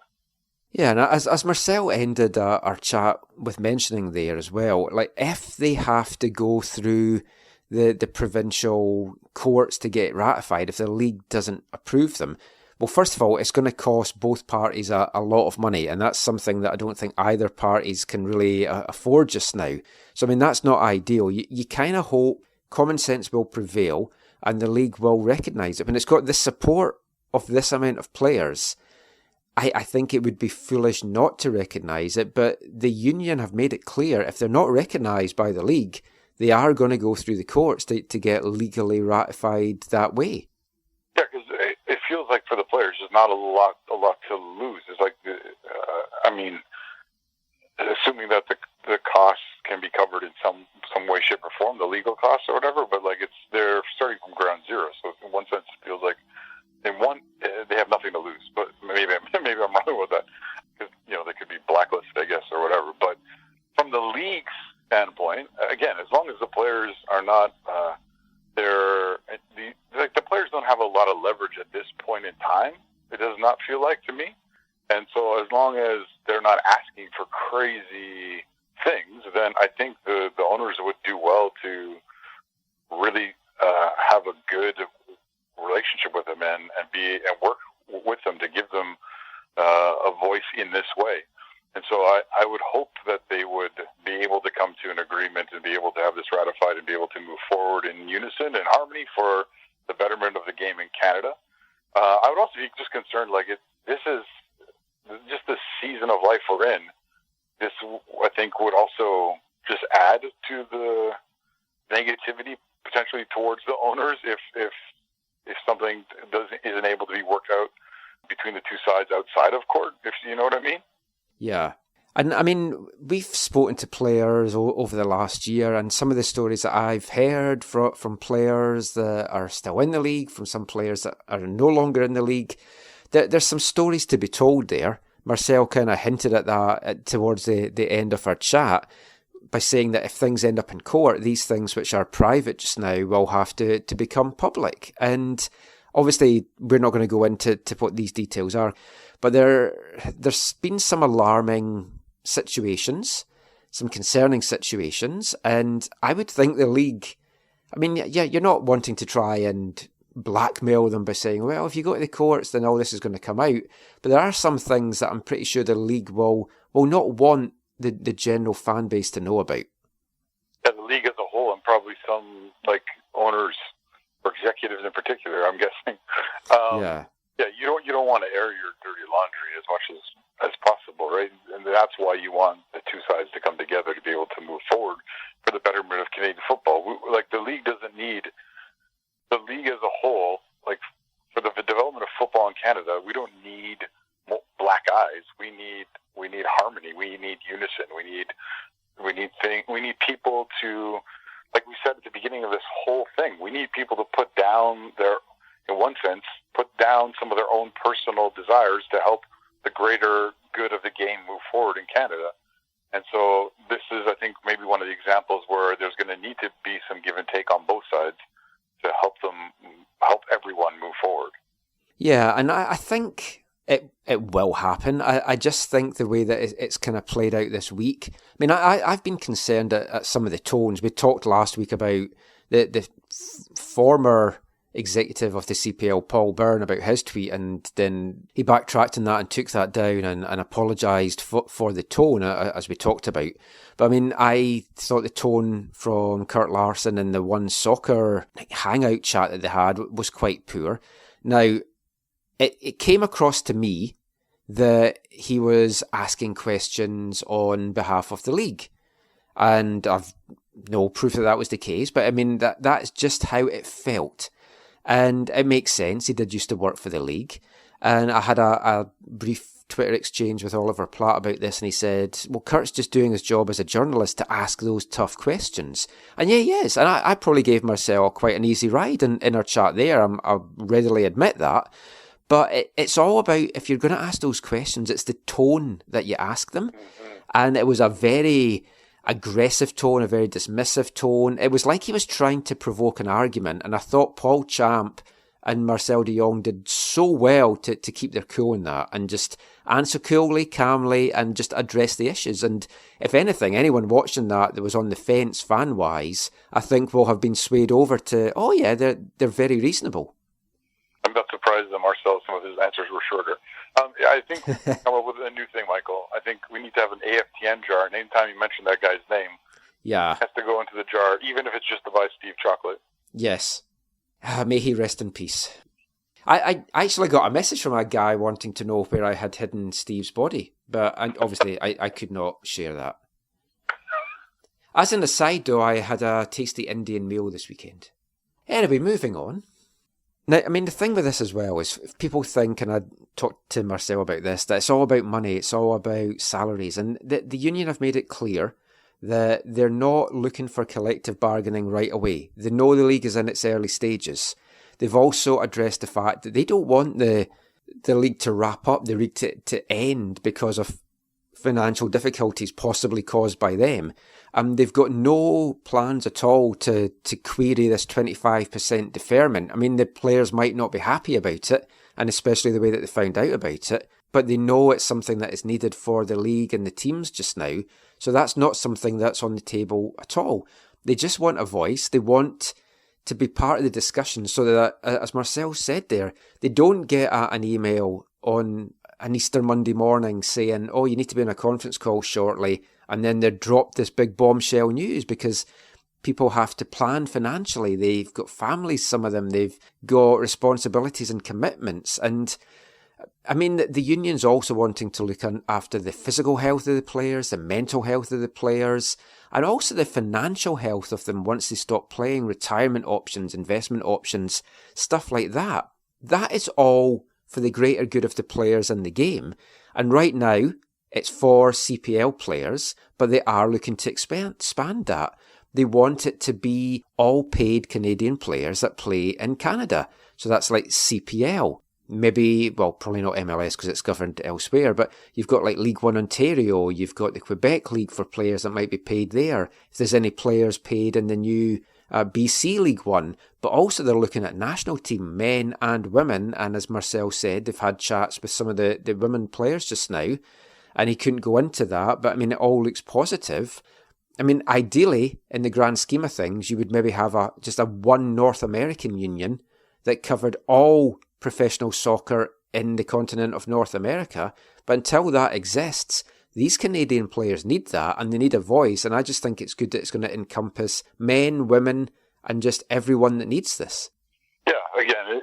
Yeah, and as Marcel ended our chat with mentioning there as well, like if they have to go through the provincial courts to get ratified, if the league doesn't approve them, well, first of all, it's going to cost both parties a lot of money, and that's something that I don't think either parties can really afford just now. So, I mean, that's not ideal. You kind of hope common sense will prevail and the league will recognise it. When it's got the support of this amount of players, I think it would be foolish not to recognise it, but the union have made it clear if they're not recognised by the league, they are going to go through the courts to get legally ratified that way. Yeah, because it feels like for the players, there's not a lot to lose. It's like, I mean, assuming that the costs can be covered in some way, shape, or form, the legal costs or whatever, but like they're starting from ground zero. So in one sense, it feels like they have nothing to lose. But maybe I'm wrong with that, because they could be blacklisted, I guess, or whatever. But from the league's leverage at this point in time. It does not feel like to me. And so as long as they're not asking for crazy things, then I think the owners would do well to really have a good relationship with them and work with them to give them a voice in this way. And so I would hope that they would be able to come to an agreement and be able to have this ratified and be able to move forward in unison and harmony for the betterment of the game in Canada. I would also be just concerned, this is just the season of life we're in. This, I think, would also just add to the negativity potentially towards the owners if something isn't able to be worked out between the two sides outside of court, if you know what I mean. Yeah. And I mean, we've spoken to players over the last year, and some of the stories that I've heard from players that are still in the league, from some players that are no longer in the league, there's some stories to be told there. Marcel kind of hinted at that towards the end of our chat by saying that if things end up in court, these things which are private just now will have to become public. And obviously, we're not going to go into what these details are, but there's been some alarming situations, some concerning situations, and I would think the league, I mean, yeah, you're not wanting to try and blackmail them by saying, well, if you go to the courts, then all this is going to come out. But there are some things that I'm pretty sure the league will not want the general fan base to know about. Yeah, the league as a whole, and probably some owners or executives in particular, I'm guessing. Yeah, you don't want to air your dirty laundry as much as possible, right? And that's why you want the two sides to come together to be able to move forward for the betterment of Canadian football. The league doesn't need, the league as a whole, for the development of football in Canada, we don't need black eyes. We need harmony. We need unison. We need people to, like we said at the beginning of this whole thing, we need people to put down some of their own personal desires to help the greater good of the game move forward in Canada. And so this is, I think, maybe one of the examples where there's going to need to be some give and take on both sides to help everyone move forward. Yeah, and I think it will happen. I just think the way that it's kind of played out this week. I mean, I've been concerned at some of the tones. We talked last week about the former executive of the CPL, Paul Byrne, about his tweet, and then he backtracked on that and took that down and apologised for the tone, as we talked about. But I mean, I thought the tone from Kurt Larson in the One Soccer hangout chat that they had was quite poor. Now, it came across to me that he was asking questions on behalf of the league. And I've no proof that was the case, but I mean, that's just how it felt. And it makes sense. He did used to work for the league. And I had a brief Twitter exchange with Oliver Platt about this, and he said, well, Kurt's just doing his job as a journalist to ask those tough questions. And yeah, he is. And I probably gave Marcel quite an easy ride in our chat there. I'll readily admit that. But it's all about, if you're going to ask those questions, it's the tone that you ask them. And it was a very aggressive tone, a very dismissive tone. It was like he was trying to provoke an argument, and I thought Paul Champ and Marcel De Jong did so well to keep their cool in that and just answer coolly, calmly, and just address the issues. And if anything, anyone watching that was on the fence fan-wise, I think will have been swayed over to, oh yeah, they're very reasonable. I'm not surprised that Marcel, some of his answers were shorter. I think we'll come up with a new thing, Michael. I think we need to have an AFTN jar, and anytime you mention that guy's name, it has to go into the jar, even if it's just to buy Steve chocolate. Yes. May he rest in peace. I actually got a message from a guy wanting to know where I had hidden Steve's body, but obviously I could not share that. As an aside, though, I had a tasty Indian meal this weekend. Anyway, moving on. Now, I mean, the thing with this as well is if people think, and I talked to Marcel about this, that it's all about money, it's all about salaries, and the union have made it clear that they're not looking for collective bargaining right away. They know the league is in its early stages. They've also addressed the fact that they don't want the league to wrap up, the league to end because of financial difficulties possibly caused by them. They've got no plans at all to query this 25% deferment. I mean, the players might not be happy about it, and especially the way that they found out about it, but they know it's something that is needed for the league and the teams just now. So that's not something that's on the table at all. They just want a voice. They want to be part of the discussion so that, as Marcel said there, they don't get an email on an Easter Monday morning saying, oh, you need to be on a conference call shortly, and then they're dropped this big bombshell news because people have to plan financially. They've got families, some of them. They've got responsibilities and commitments. And I mean, the union's also wanting to look after the physical health of the players, the mental health of the players, and also the financial health of them once they stop playing, retirement options, investment options, stuff like that. That is all for the greater good of the players in the game. And right now, it's for CPL players, but they are looking to expand that. They want it to be all paid Canadian players that play in Canada. So that's like CPL. Maybe, well, probably not MLS because it's governed elsewhere, but you've got like League One Ontario, you've got the Quebec League for players that might be paid there. If there's any players paid in the new BC League One, but also they're looking at national team, men and women, and as Marcel said, they've had chats with some of the women players just now, and he couldn't go into that, but I mean, it all looks positive. I mean, ideally, in the grand scheme of things, you would maybe have just a one North American union that covered all professional soccer in the continent of North America, but until that exists, these Canadian players need that, and they need a voice, and I just think it's good that it's going to encompass men, women, and just everyone that needs this. Yeah, again,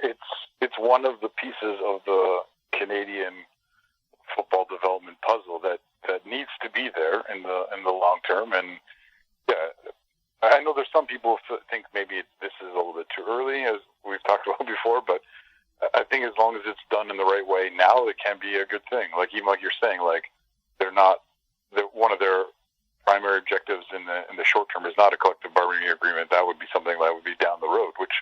it's one of the pieces of the Canadian football development puzzle that needs to be there in the long term. And yeah, I know there's some people who think maybe this is a little bit too early, as we've talked about before, but I think as long as it's done in the right way now, it can be a good thing. Like, even like you're saying, like, one of their primary objectives in the short term is not a collective bargaining agreement. That would be something that would be down the road, which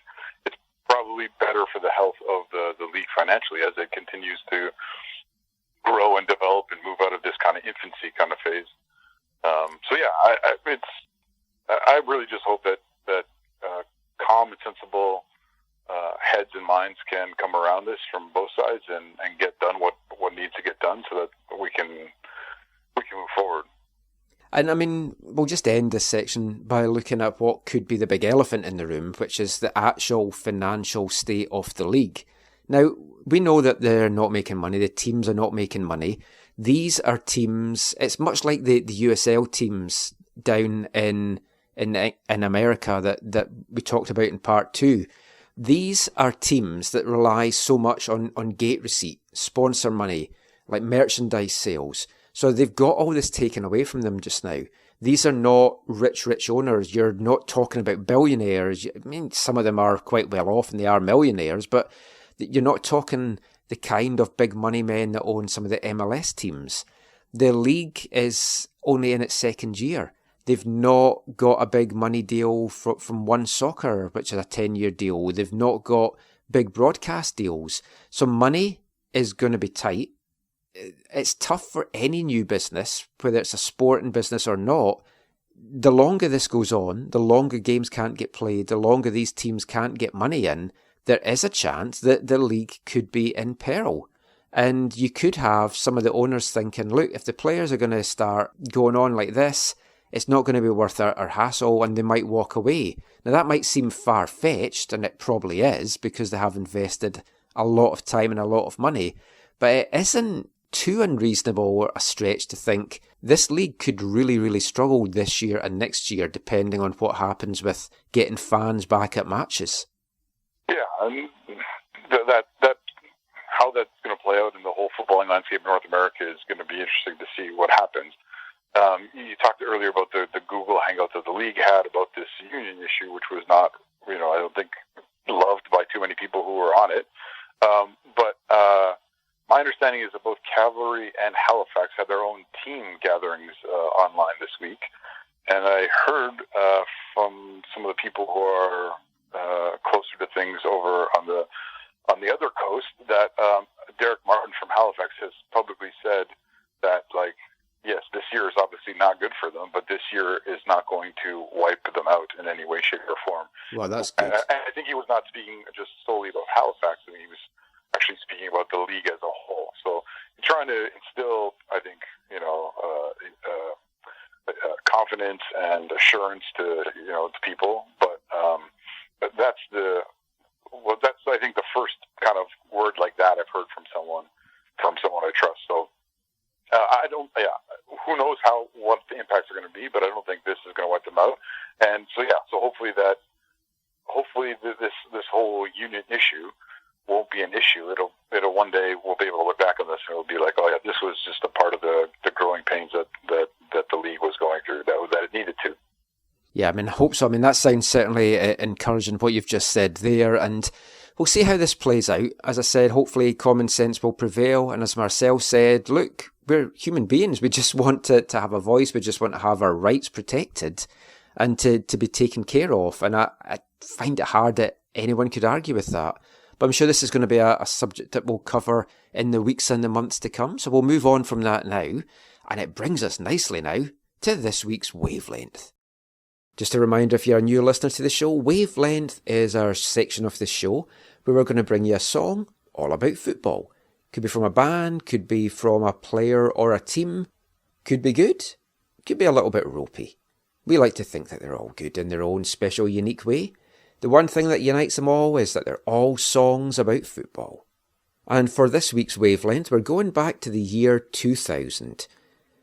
it's probably better for the health of the league financially as it continues to grow and develop and move out of this kind of infancy kind of phase. So yeah, I really just hope that calm and sensible heads and minds can come around this from both sides and get done what needs to get done so that we can move forward. And I mean, we'll just end this section by looking at what could be the big elephant in the room, which is the actual financial state of the league. Now, we know that they're not making money, the teams are not making money. These are teams, it's much like the USL teams down in America that we talked about in part 2. These are teams that rely so much on gate receipt, sponsor money, like merchandise sales. So they've got all this taken away from them just now. These are not rich owners. You're not talking about billionaires. I mean, some of them are quite well off and they are millionaires, but you're not talking the kind of big money men that own some of the MLS teams. The league is only in its second year. They've not got a big money deal from One Soccer, which is a 10-year deal. They've not got big broadcast deals. So money is going to be tight. It's tough for any new business, whether it's a sporting business or not. The longer this goes on, the longer games can't get played, the longer these teams can't get money in, there is a chance that the league could be in peril. And you could have some of the owners thinking, look, if the players are going to start going on like this, it's not going to be worth our hassle, and they might walk away. Now, that might seem far-fetched, and it probably is, because they have invested a lot of time and a lot of money, but it isn't too unreasonable or a stretch to think this league could really struggle this year and next year, depending on what happens with getting fans back at matches. Yeah, and that how that's going to play out in the whole footballing landscape in North America is going to be interesting to see what happens. You talked earlier about the Google Hangouts that the league had about this union issue, which was not, I don't think, loved by too many people who were on it. But my understanding is that both Cavalry and Halifax had their own team gatherings online this week. And I heard from some of the people who are closer to things over on the other coast that Derek Martin from Halifax has publicly said that, like, yes, this year is obviously not good for them, but this year is not going to wipe them out in any way, shape, or form. Well, that's good. And I think he was not speaking just solely about Halifax. I mean, he was actually speaking about the league as a whole. So trying to instill, I think, confidence and assurance to people. But that's I think the first kind of word like that I've heard from someone I trust. So I don't. Yeah, who knows what the impacts are going to be, but I don't think this is going to wipe them out. And so so hopefully this whole union issue won't be an issue. It'll one day we'll be able to look back on this and it'll be like, oh yeah, this was just a part of the growing pains that the league was going through that it needed to. Yeah, I mean, I hope so. I mean, that sounds certainly encouraging, what you've just said there, and we'll see how this plays out. As I said, hopefully common sense will prevail, and as Marcel said, look, we're human beings. We just want to have a voice. We just want to have our rights protected and to be taken care of, and I find it hard that anyone could argue with that. But I'm sure this is going to be a subject that we'll cover in the weeks and the months to come, so we'll move on from that now, and it brings us nicely now to this week's Wavelength. Just a reminder, if you're a new listener to the show, Wavelength is our section of the show where we're going to bring you a song all about football. Could be from a band, could be from a player or a team, could be good, could be a little bit ropey. We like to think that they're all good in their own special, unique way. The one thing that unites them all is that they're all songs about football. And for this week's Wavelength, we're going back to the year 2000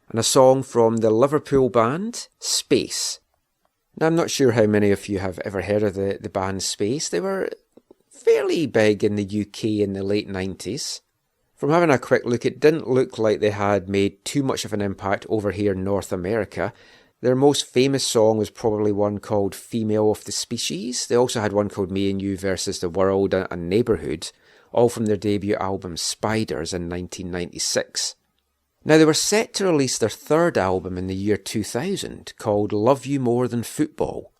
and a song from the Liverpool band Space. Now, I'm not sure how many of you have ever heard of the band Space. They were fairly big in the UK in the late 90s. From having a quick look, it didn't look like they had made too much of an impact over here in North America. Their most famous song was probably one called Female of the Species. They also had one called Me and You versus the World and Neighbourhood, all from their debut album Spiders in 1996. Now, they were set to release their third album in the year 2000 called Love You More Than Football.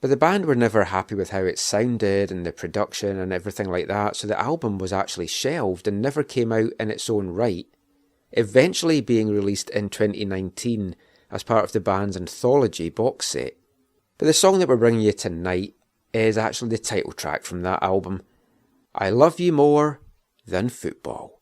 But the band were never happy with how it sounded and the production and everything like that, so the album was actually shelved and never came out in its own right, eventually being released in 2019 as part of the band's anthology box set. But the song that we're bringing you tonight is actually the title track from that album, I Love You More Than Football.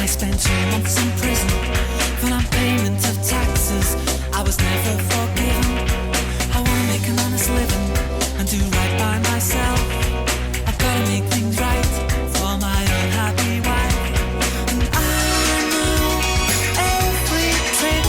Spent 2 months in prison for non-payment of taxes. I was never forgiven. I wanna make an honest living and do right by myself. I've gotta make things right for my unhappy wife. And I know every trick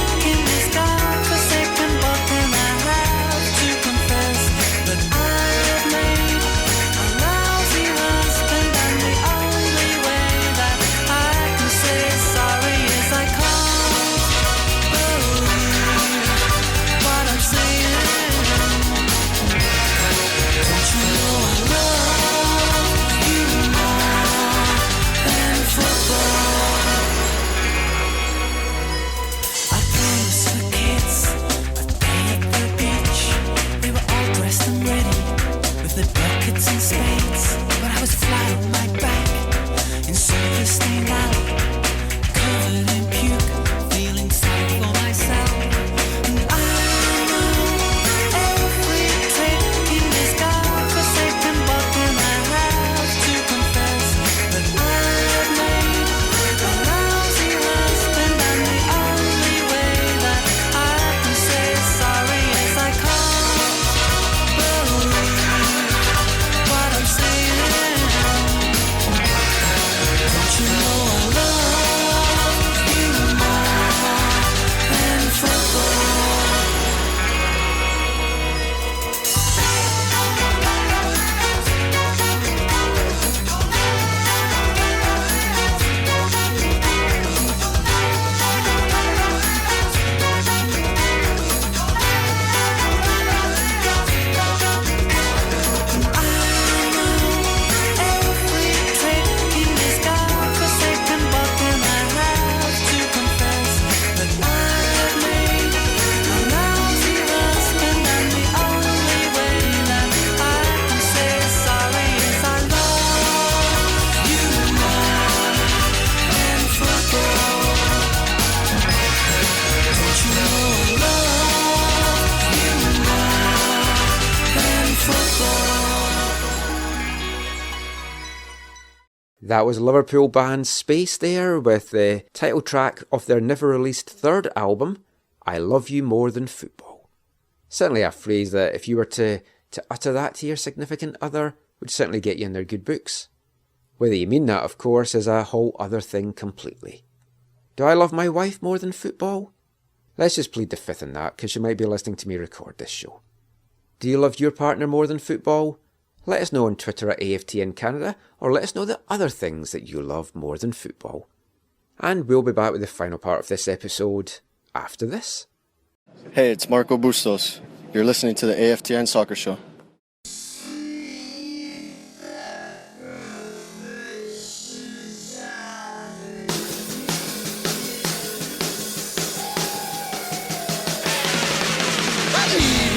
That was Liverpool band Space there with the title track of their never-released third album, I Love You More Than Football. Certainly a phrase that if you were to utter that to your significant other would certainly get you in their good books. Whether you mean that, of course, is a whole other thing completely. Do I love my wife more than football? Let's just plead the fifth in that, because you might be listening to me record this show. Do you love your partner more than football? Let us know on Twitter at AFTN Canada, or let us know the other things that you love more than football. And we'll be back with the final part of this episode after this. Hey, it's Marco Bustos. You're listening to the AFTN Soccer Show.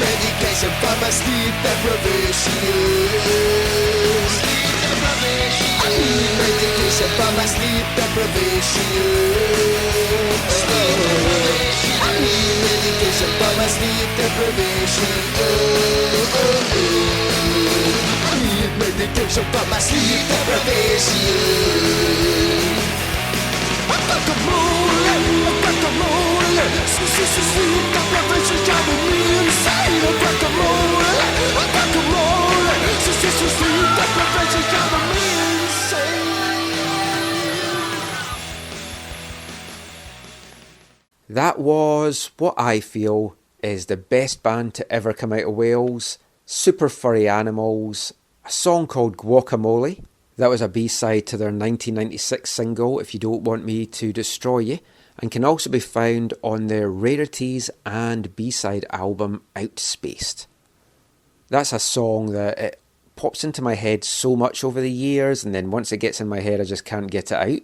Medication for my sleep deprivation. I need medication for my sleep deprivation. I need medication for my sleep deprivation. I need medication for my sleep deprivation. Sleep deprivation driving me insane. Sleep deprivation driving me insane. That was what I feel is the best band to ever come out of Wales, Super Furry Animals, a song called Guacamole. That was a B-side to their 1996 single, If You Don't Want Me to Destroy You, and can also be found on their Rarities and B-side album Outspaced. That's a song that it pops into my head so much over the years, and then once it gets in my head I just can't get it out.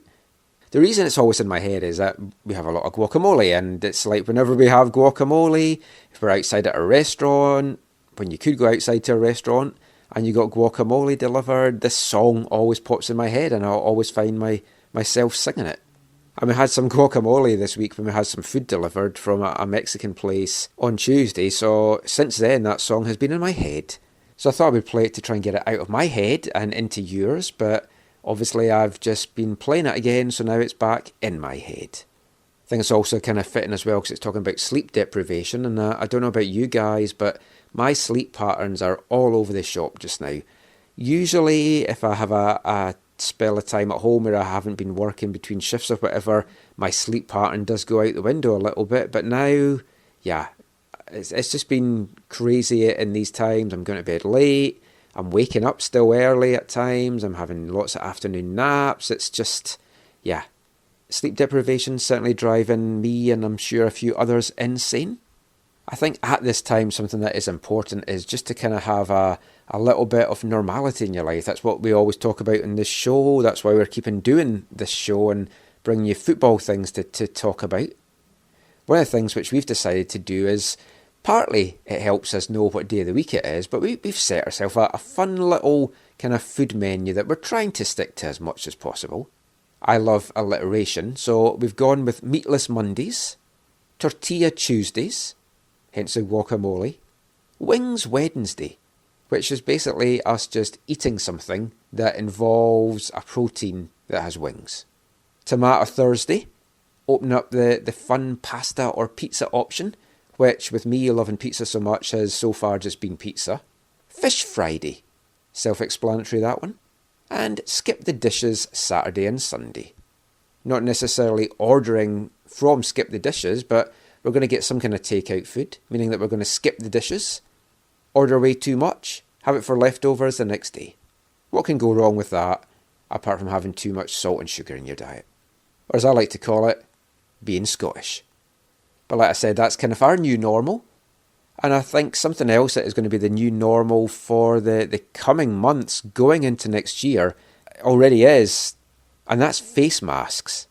The reason it's always in my head is that we have a lot of guacamole, and it's like whenever we have guacamole, if we're outside at a restaurant, when you could go outside to a restaurant, and you got guacamole delivered, this song always pops in my head and I'll always find myself singing it. And we had some guacamole this week when we had some food delivered from a Mexican place on Tuesday, so since then that song has been in my head. So I thought I would play it to try and get it out of my head and into yours, but obviously I've just been playing it again, so now it's back in my head. I think it's also kind of fitting as well because it's talking about sleep deprivation, and I don't know about you guys, but my sleep patterns are all over the shop just now. Usually, if I have a spell of time at home where I haven't been working between shifts or whatever, my sleep pattern does go out the window a little bit. But now, yeah, it's just been crazy in these times. I'm going to bed late. I'm waking up still early at times. I'm having lots of afternoon naps. It's just, yeah, sleep deprivation certainly driving me and I'm sure a few others insane. I think at this time something that is important is just to kind of have a little bit of normality in your life. That's what we always talk about in this show. That's why we're keeping doing this show and bringing you football things to talk about. One of the things which we've decided to do is, partly it helps us know what day of the week it is, but we've set ourselves a fun little kind of food menu that we're trying to stick to as much as possible. I love alliteration, so we've gone with Meatless Mondays, Tortilla Tuesdays, hence the guacamole, Wings Wednesday, which is basically us just eating something that involves a protein that has wings. Tomato Thursday, open up the fun pasta or pizza option, which with me loving pizza so much has so far just been pizza. Fish Friday, self-explanatory that one. And Skip the Dishes Saturday and Sunday. Not necessarily ordering from Skip the Dishes, but we're going to get some kind of takeout food, meaning that we're going to skip the dishes, order way too much, have it for leftovers the next day. What can go wrong with that, apart from having too much salt and sugar in your diet? Or as I like to call it, being Scottish. But like I said, that's kind of our new normal. And I think something else that is going to be the new normal for the coming months going into next year already is, and that's face masks.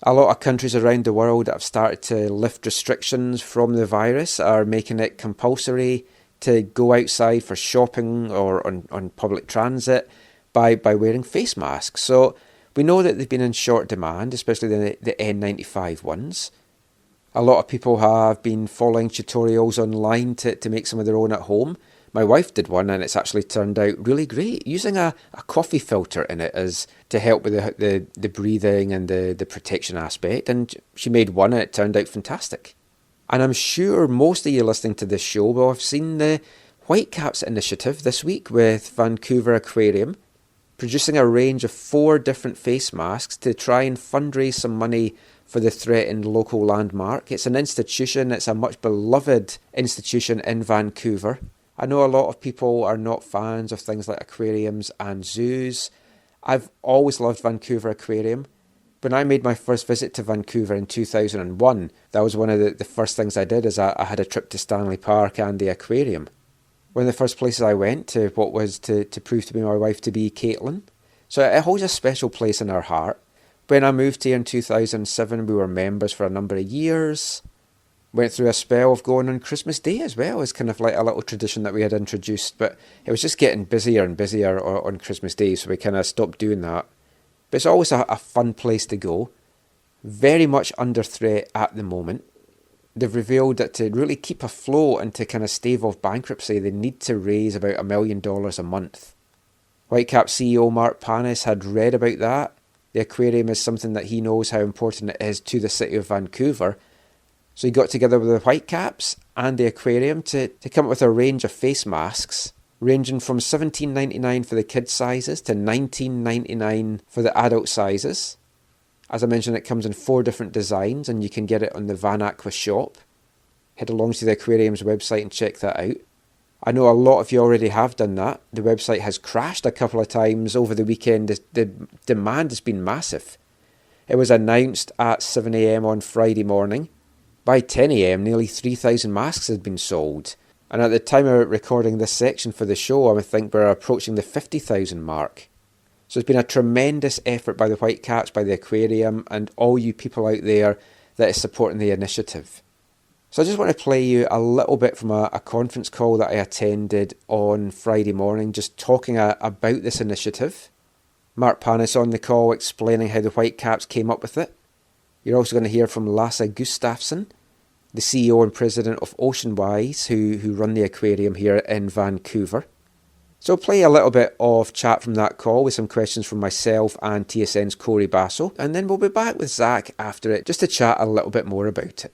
A lot of countries around the world that have started to lift restrictions from the virus are making it compulsory to go outside for shopping or on public transit by wearing face masks. So we know that they've been in short demand, especially the N95 ones. A lot of people have been following tutorials online to make some of their own at home, My wife did one and it's actually turned out really great, using a coffee filter in it as to help with the breathing and the protection aspect. And she made one and it turned out fantastic. And I'm sure most of you listening to this show will have seen the Whitecaps initiative this week with Vancouver Aquarium, producing a range of 4 different face masks to try and fundraise some money for the threatened local landmark. It's an institution, it's a much beloved institution in Vancouver. I know a lot of people are not fans of things like aquariums and zoos. I've always loved Vancouver Aquarium. When I made my first visit to Vancouver in 2001, that was one of the first things I did, is I had a trip to Stanley Park and the aquarium. One of the first places I went to, what was to prove to be my wife to be Caitlin. So it holds a special place in our heart. When I moved here in 2007, we were members for a number of years. Went through a spell of going on Christmas Day as well, as kind of like a little tradition that we had introduced. But it was just getting busier and busier on Christmas Day, so we kind of stopped doing that. But it's always a fun place to go. Very much under threat at the moment. They've revealed that to really keep afloat and to kind of stave off bankruptcy, they need to raise about $1 million a month. Whitecap CEO Mark Panis had read about that. The aquarium is something that he knows how important it is to the city of Vancouver. So he got together with the Whitecaps and the aquarium to come up with a range of face masks, ranging from $17.99 for the kids sizes to $19.99 for the adult sizes. As I mentioned, it comes in 4 different designs and you can get it on the Van Aqua shop. Head along to the aquarium's website and check that out. I know a lot of you already have done that. The website has crashed a couple of times over the weekend. The demand has been massive. It was announced at 7 a.m. on Friday morning. By 10 a.m, nearly 3,000 masks had been sold. And at the time of recording this section for the show, I think we're approaching the 50,000 mark. So it's been a tremendous effort by the Whitecaps, by the aquarium, and all you people out there that is supporting the initiative. So I just want to play you a little bit from a conference call that I attended on Friday morning, just talking about this initiative. Mark Panis on the call explaining how the Whitecaps came up with it. You're also going to hear from Lasse Gustavsson, the CEO and president of Oceanwise, who run the aquarium here in Vancouver. So I'll play a little bit of chat from that call with some questions from myself and TSN's Corey Basso, and then we'll be back with Zach after it just to chat a little bit more about it.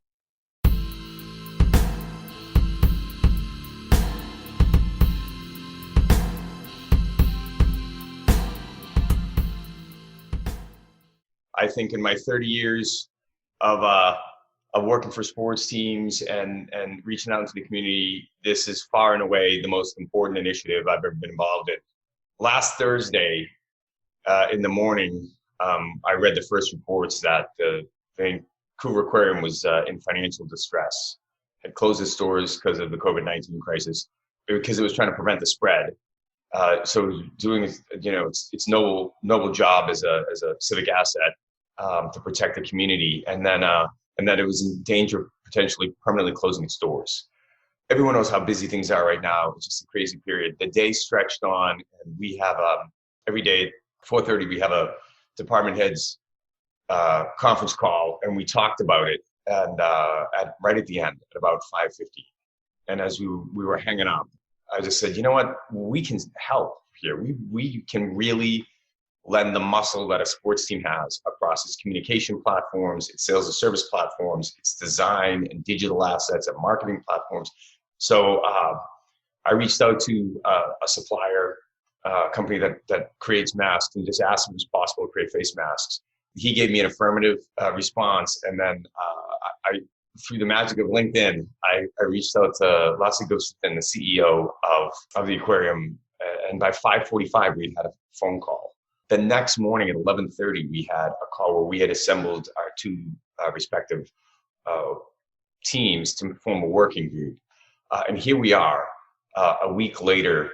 I think in my 30 years of working for sports teams and reaching out into the community, this is far and away the most important initiative I've ever been involved in. Last Thursday in the morning, I read the first reports that the Vancouver Aquarium was in financial distress, had closed its doors because of the COVID-19 crisis, because it was trying to prevent the spread. So doing, its noble job as a civic asset to protect the community, and that it was in danger of potentially permanently closing its doors. Everyone knows how busy things are right now. It's just a crazy period. The day stretched on, and we have every day at 4:30 we have a department heads conference call, and we talked about it. And right at the end, at about 5:50, and as we were hanging up, I just said, you know what, we can help here. We can really lend the muscle that a sports team has across its communication platforms, its sales and service platforms, its design and digital assets and marketing platforms. So I reached out to a supplier company that creates masks and just asked him if it's possible to create face masks. He gave me an affirmative response, and then I through the magic of LinkedIn, I reached out to Lasse Gustavsson, the CEO of the aquarium, and by 5:45 we had a phone call. The next morning at 11:30 we had a call where we had assembled our 2 respective teams to form a working group, and here we are a week later.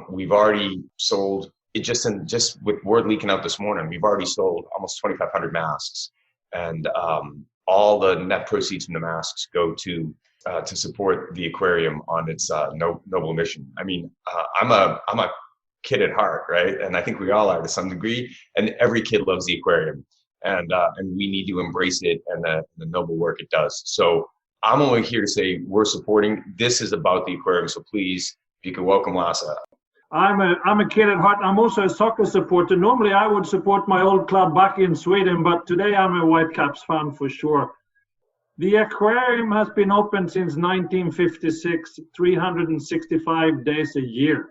We've already sold it, just with word leaking out this morning. We've already sold almost 2,500 masks, and all the net proceeds from the masks go to support the aquarium on its noble mission. I mean, I'm a kid at heart, right? And I think we all are to some degree. And every kid loves the aquarium, and we need to embrace it and the noble work it does. So I'm only here to say we're supporting. This is about the aquarium. So please, if you could welcome Lasse. I'm a kid at heart. I'm also a soccer supporter. Normally, I would support my old club back in Sweden, but today I'm a Whitecaps fan for sure. The aquarium has been open since 1956, 365 days a year.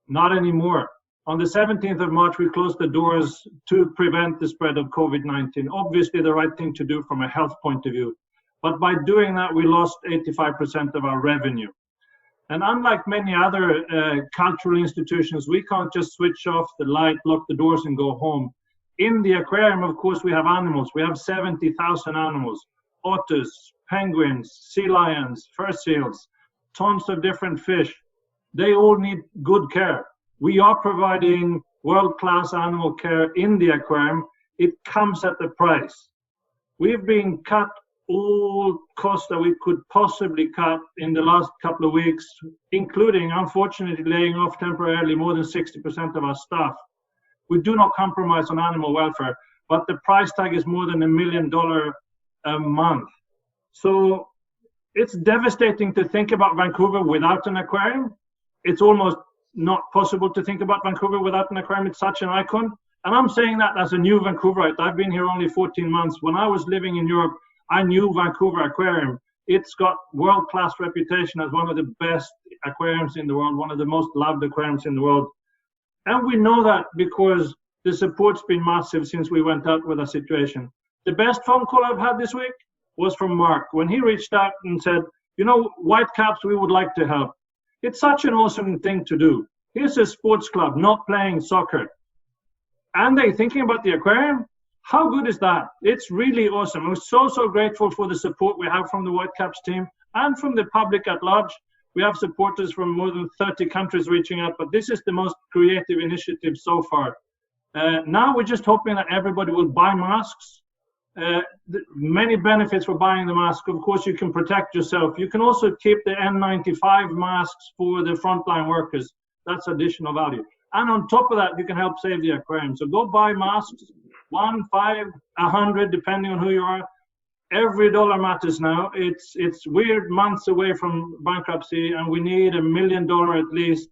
Not anymore. On the 17th of March, we closed the doors to prevent the spread of COVID-19. Obviously, the right thing to do from a health point of view. But by doing that, we lost 85% of our revenue. And unlike many other cultural institutions, we can't just switch off the light, lock the doors, and go home. In the aquarium, of course, we have animals. We have 70,000 animals. Otters, penguins, sea lions, fur seals, tons of different fish. They all need good care. We are providing world-class animal care in the aquarium. It comes at a price. We've been cut all costs that we could possibly cut in the last couple of weeks, including, unfortunately, laying off temporarily more than 60% of our staff. We do not compromise on animal welfare, but the price tag is more than $1 million a month. So it's devastating to think about Vancouver without an aquarium. It's almost not possible to think about Vancouver without an aquarium. It's such an icon. And I'm saying that as a new Vancouverite. I've been here only 14 months. When I was living in Europe, I knew Vancouver Aquarium. It's got world-class reputation as one of the best aquariums in the world, one of the most loved aquariums in the world. And we know that because the support's been massive since we went out with our situation. The best phone call I've had this week was from Mark when he reached out and said, you know, Whitecaps, we would like to help. It's such an awesome thing to do. Here's a sports club not playing soccer. And they're thinking about the aquarium? How good is that? It's really awesome. We're so grateful for the support we have from the Whitecaps team and from the public at large. We have supporters from more than 30 countries reaching out, but this is the most creative initiative so far. Now we're just hoping that everybody will buy masks. Many benefits for buying the mask. Of course, you can protect yourself. You can also keep the N95 masks for the frontline workers. That's additional value. And on top of that, you can help save the aquarium. So go buy masks, 1, 5, 100, depending on who you are. Every dollar matters now. It's weird months away from bankruptcy, and we need $1 million at least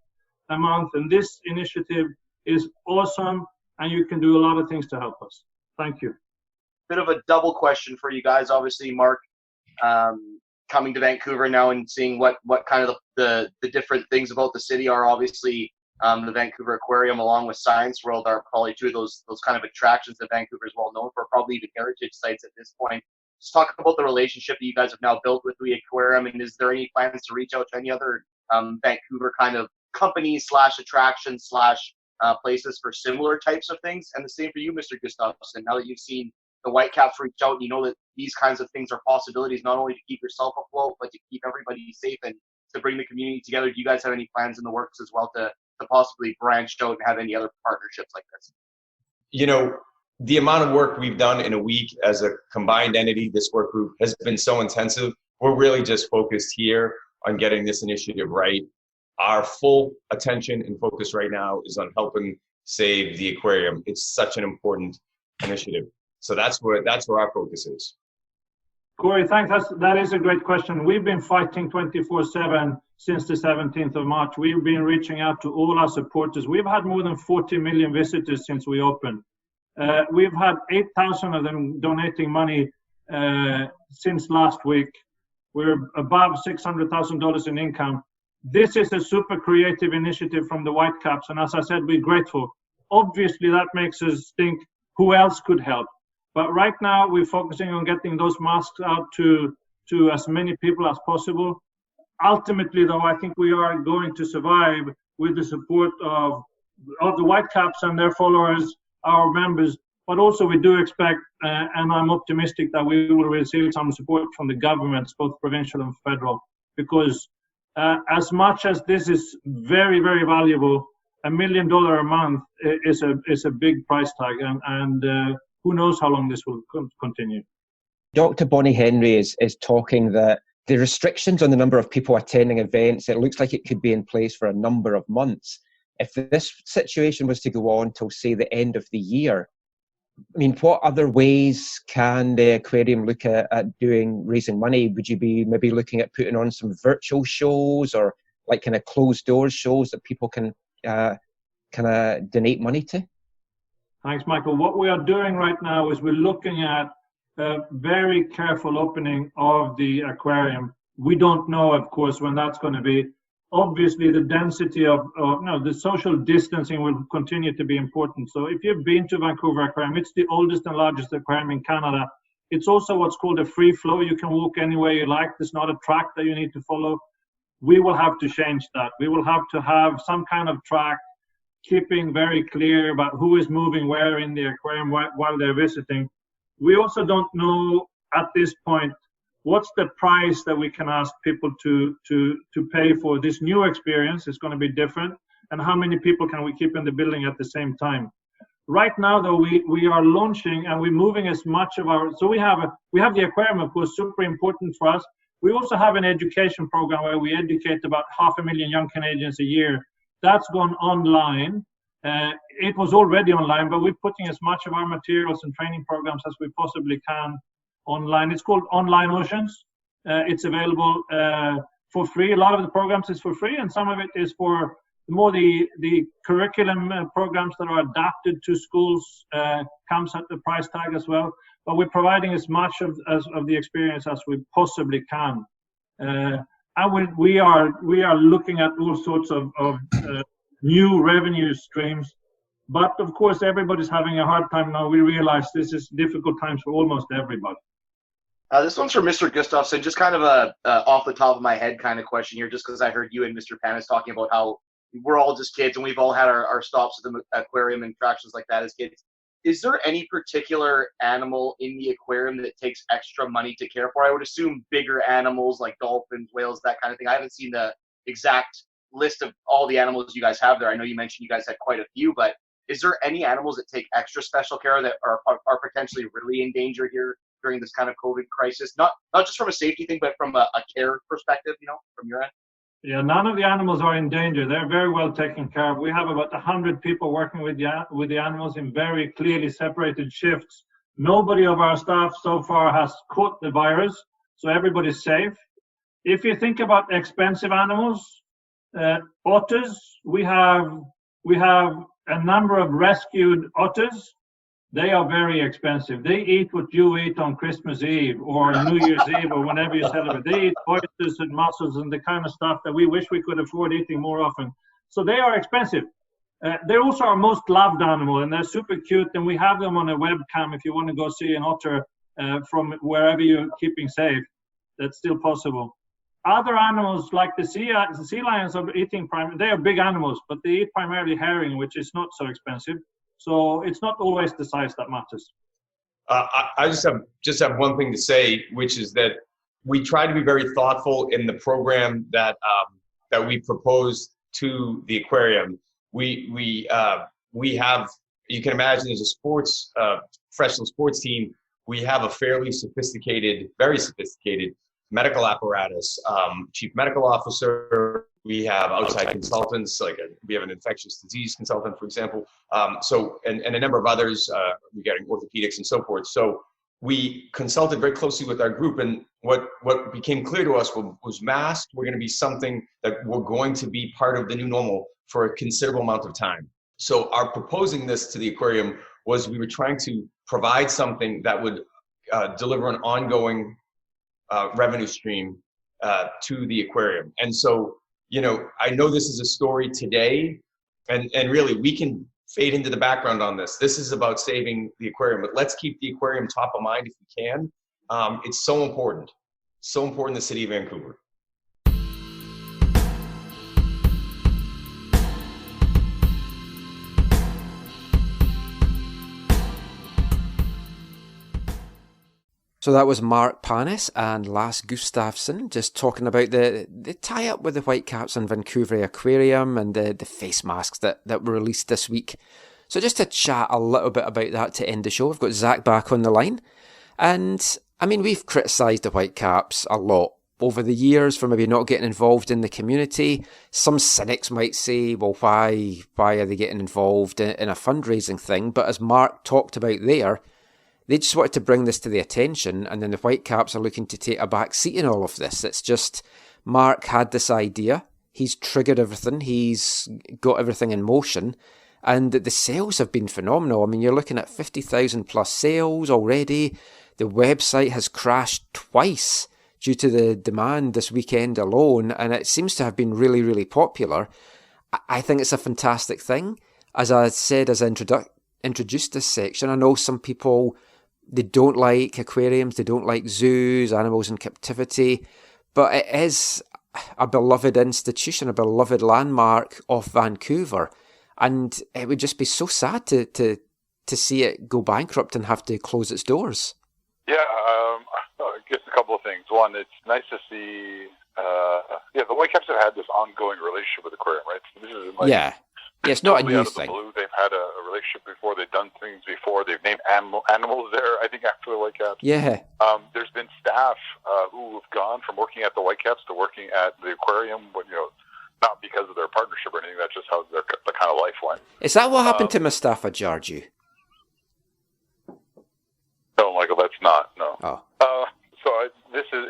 a month. And this initiative is awesome, and you can do a lot of things to help us. Thank you. Bit of a double question for you guys. Obviously, Mark, coming to Vancouver now and seeing what kind of the different things about the city are. Obviously, the Vancouver Aquarium, along with Science World, are probably two of those kind of attractions that Vancouver is well known for, probably even heritage sites at this point. Just talk about the relationship that you guys have now built with the aquarium, and is there any plans to reach out to any other Vancouver kind of companies / attractions / places for similar types of things? And the same for you, Mr. Gustavsson. Now that you've seen the Whitecaps reach out, and you know that these kinds of things are possibilities, not only to keep yourself afloat, but to keep everybody safe and to bring the community together. Do you guys have any plans in the works as well to possibly branch out and have any other partnerships like this? You know, the amount of work we've done in a week as a combined entity, this work group, has been so intensive. We're really just focused here on getting this initiative right. Our full attention and focus right now is on helping save the aquarium. It's such an important initiative. So that's where our focus is. Corey, thanks. That is a great question. We've been fighting 24/7 since the 17th of March. We've been reaching out to all our supporters. We've had more than 40 million visitors since we opened. We've had 8,000 of them donating money since last week. We're above $600,000 in income. This is a super creative initiative from the Whitecaps, and as I said, we're grateful. Obviously, that makes us think who else could help. But right now, we're focusing on getting those masks out to as many people as possible. Ultimately, though, I think we are going to survive with the support of the Whitecaps and their followers, our members. But also, we do expect, and I'm optimistic that we will receive some support from the governments, both provincial and federal, because as much as this is very, very valuable, $1 million a month is a big price tag, and who knows how long this will continue. Dr. Bonnie Henry is talking that the restrictions on the number of people attending events, it looks like it could be in place for a number of months. If this situation was to go on till, say, the end of the year, I mean, what other ways can the aquarium look at raising money? Would you be maybe looking at putting on some virtual shows or like kind of closed doors shows that people can kind of donate money to? Thanks, Michael. What we are doing right now is we're looking at a very careful opening of the aquarium. We don't know, of course, when that's going to be. Obviously, the density of the social distancing will continue to be important. So if you've been to Vancouver Aquarium, it's the oldest and largest aquarium in Canada. It's also what's called a free flow. You can walk anywhere you like. There's not a track that you need to follow. We will have to change that. We will have to have some kind of track, keeping very clear about who is moving where in the aquarium while they're visiting. We also don't know at this point what's the price that we can ask people to pay for this new experience. It's going to be different, and how many people can we keep in the building at the same time. Right now, though, we are launching and we're moving as much of our. So we have the aquarium, of course, super important for us. We also have an education program where we educate about 500,000 young Canadians a year. That's gone online. It was already online, but we're putting as much of our materials and training programs as we possibly can online. It's called Online Oceans. It's available for free. A lot of the programs is for free, and some of it is for more the curriculum programs that are adapted to schools. Comes at the price tag as well. But we're providing as much of the experience as we possibly can. And we are looking at all sorts of new revenue streams. But of course, everybody's having a hard time now. We realize this is difficult times for almost everybody. This one's for Mr. Gustavsson. Just kind of a off the top of my head kind of question here, just because I heard you and Mr. Panis talking about how we're all just kids and we've all had our stops at the aquarium and attractions like that as kids. Is there any particular animal in the aquarium that takes extra money to care for? I would assume bigger animals like dolphins, whales, that kind of thing. I haven't seen the exact list of all the animals you guys have there. I know you mentioned you guys had quite a few, but is there any animals that take extra special care that are potentially really in danger here during this kind of COVID crisis? Not just from a safety thing, but from a care perspective, from your end? Yeah, none of the animals are in danger. They're very well taken care of. We have about 100 people working with the animals in very clearly separated shifts. Nobody of our staff so far has caught the virus, so everybody's safe. If you think about expensive animals, otters, we have a number of rescued otters. They are very expensive. They eat what you eat on Christmas Eve or New Year's Eve or whenever you celebrate. They eat oysters and mussels and the kind of stuff that we wish we could afford eating more often. So they are expensive. They're also our most loved animal, and they're super cute. And we have them on a webcam if you want to go see an otter from wherever you're keeping safe. That's still possible. Other animals like the sea lions are eating they are big animals, but they eat primarily herring, which is not so expensive. So it's not always the size that matters. I just have one thing to say, which is that we try to be very thoughtful in the program that we proposed to the aquarium. We have, you can imagine, as a professional sports team, we have a fairly very sophisticated medical apparatus, chief medical officer. We have outside consultants, we have an infectious disease consultant, for example. And a number of others regarding orthopedics and so forth. So we consulted very closely with our group, and what became clear to us was masks were going to be something that were going to be part of the new normal for a considerable amount of time. So our proposing this to the aquarium was we were trying to provide something that would deliver an ongoing revenue stream to the aquarium. And so, I know this is a story today, and really we can fade into the background on this. This is about saving the aquarium, but let's keep the aquarium top of mind if we can. It's so important in the city of Vancouver. So that was Mark Panis and Lasse Gustavsson just talking about the tie-up with the Whitecaps and Vancouver Aquarium and the face masks that were released this week. So just to chat a little bit about that to end the show, I've got Zach back on the line. And, we've criticised the Whitecaps a lot over the years for maybe not getting involved in the community. Some cynics might say, well, why are they getting involved in a fundraising thing? But as Mark talked about there, they just wanted to bring this to the attention, and then the Whitecaps are looking to take a back seat in all of this. It's just, Mark had this idea. He's triggered everything. He's got everything in motion. And the sales have been phenomenal. I mean, you're looking at 50,000 plus sales already. The website has crashed twice due to the demand this weekend alone, and it seems to have been really, really popular. I think it's a fantastic thing. As I said, as I introduced this section, I know some people, they don't like aquariums, they don't like zoos, animals in captivity, but it is a beloved institution, a beloved landmark of Vancouver. And it would just be so sad to see it go bankrupt and have to close its doors. Yeah, I guess a couple of things. One, it's nice to see. The Whitecaps have had this ongoing relationship with the aquarium, right? So this is it's not totally a new out of the thing. blue. They've had a relationship before. They've done things before. They've named animals there. I think after the Whitecaps. Yeah. There's been staff who have gone from working at the Whitecaps to working at the aquarium. When not because of their partnership or anything. That's just how the kind of life went. Is that what happened to Mustafa Jarju? No, Michael, that's not. No. Oh.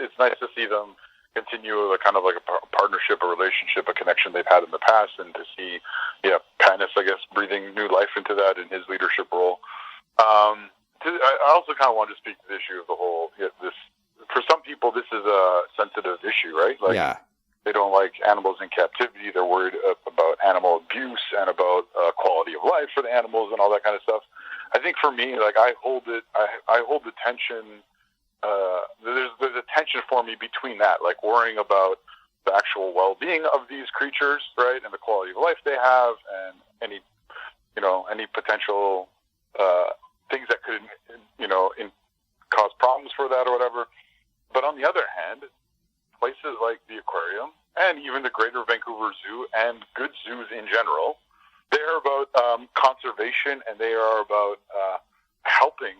It's nice to see them continue a kind of like a partnership, a relationship, a connection they've had in the past, and to see, Panis, I guess, breathing new life into that in his leadership role. I also kind of want to speak to the issue of the whole, this, for some people, this is a sensitive issue, right? They don't like animals in captivity. They're worried about animal abuse and about quality of life for the animals and all that kind of stuff. I think for me, I hold the tension. There's a tension for me between that, worrying about the actual well-being of these creatures, right, and the quality of life they have, and any potential things that could, cause problems for that or whatever. But on the other hand, places like the aquarium and even the Greater Vancouver Zoo and good zoos in general, they're about conservation, and they are about helping,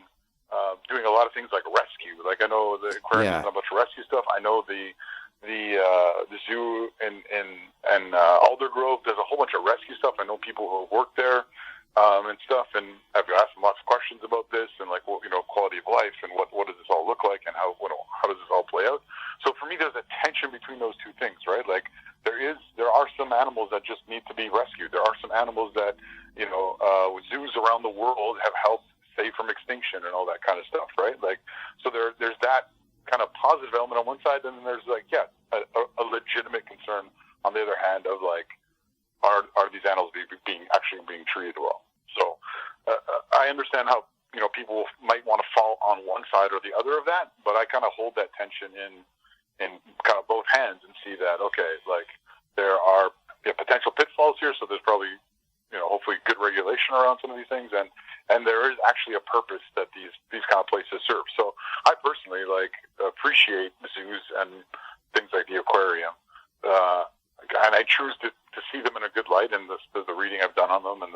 doing a lot of things like rescue. I know the aquarium has done a bunch of rescue stuff. I know the zoo in Aldergrove does a whole bunch of rescue stuff. I know people who have worked there and stuff, and I've asked them lots of questions about this and quality of life and what does this all look like and how does this all play out. So for me, there's a tension between those two things, right? There are some animals that just need to be rescued. There are some animals that zoos around the world have helped save from extinction and all that kind of stuff, right? So there's that kind of positive element on one side, and then there's a legitimate concern on the other hand of are these animals actually being treated well? So I understand how people might want to fall on one side or the other of that, but I kind of hold that tension in kind of both hands and see that there are potential pitfalls here. So there's probably hopefully good regulation around some of these things, and there is actually a purpose that these kind of places serve. So I personally appreciate zoos and things like the aquarium, and I choose to see them in a good light. And the reading I've done on them and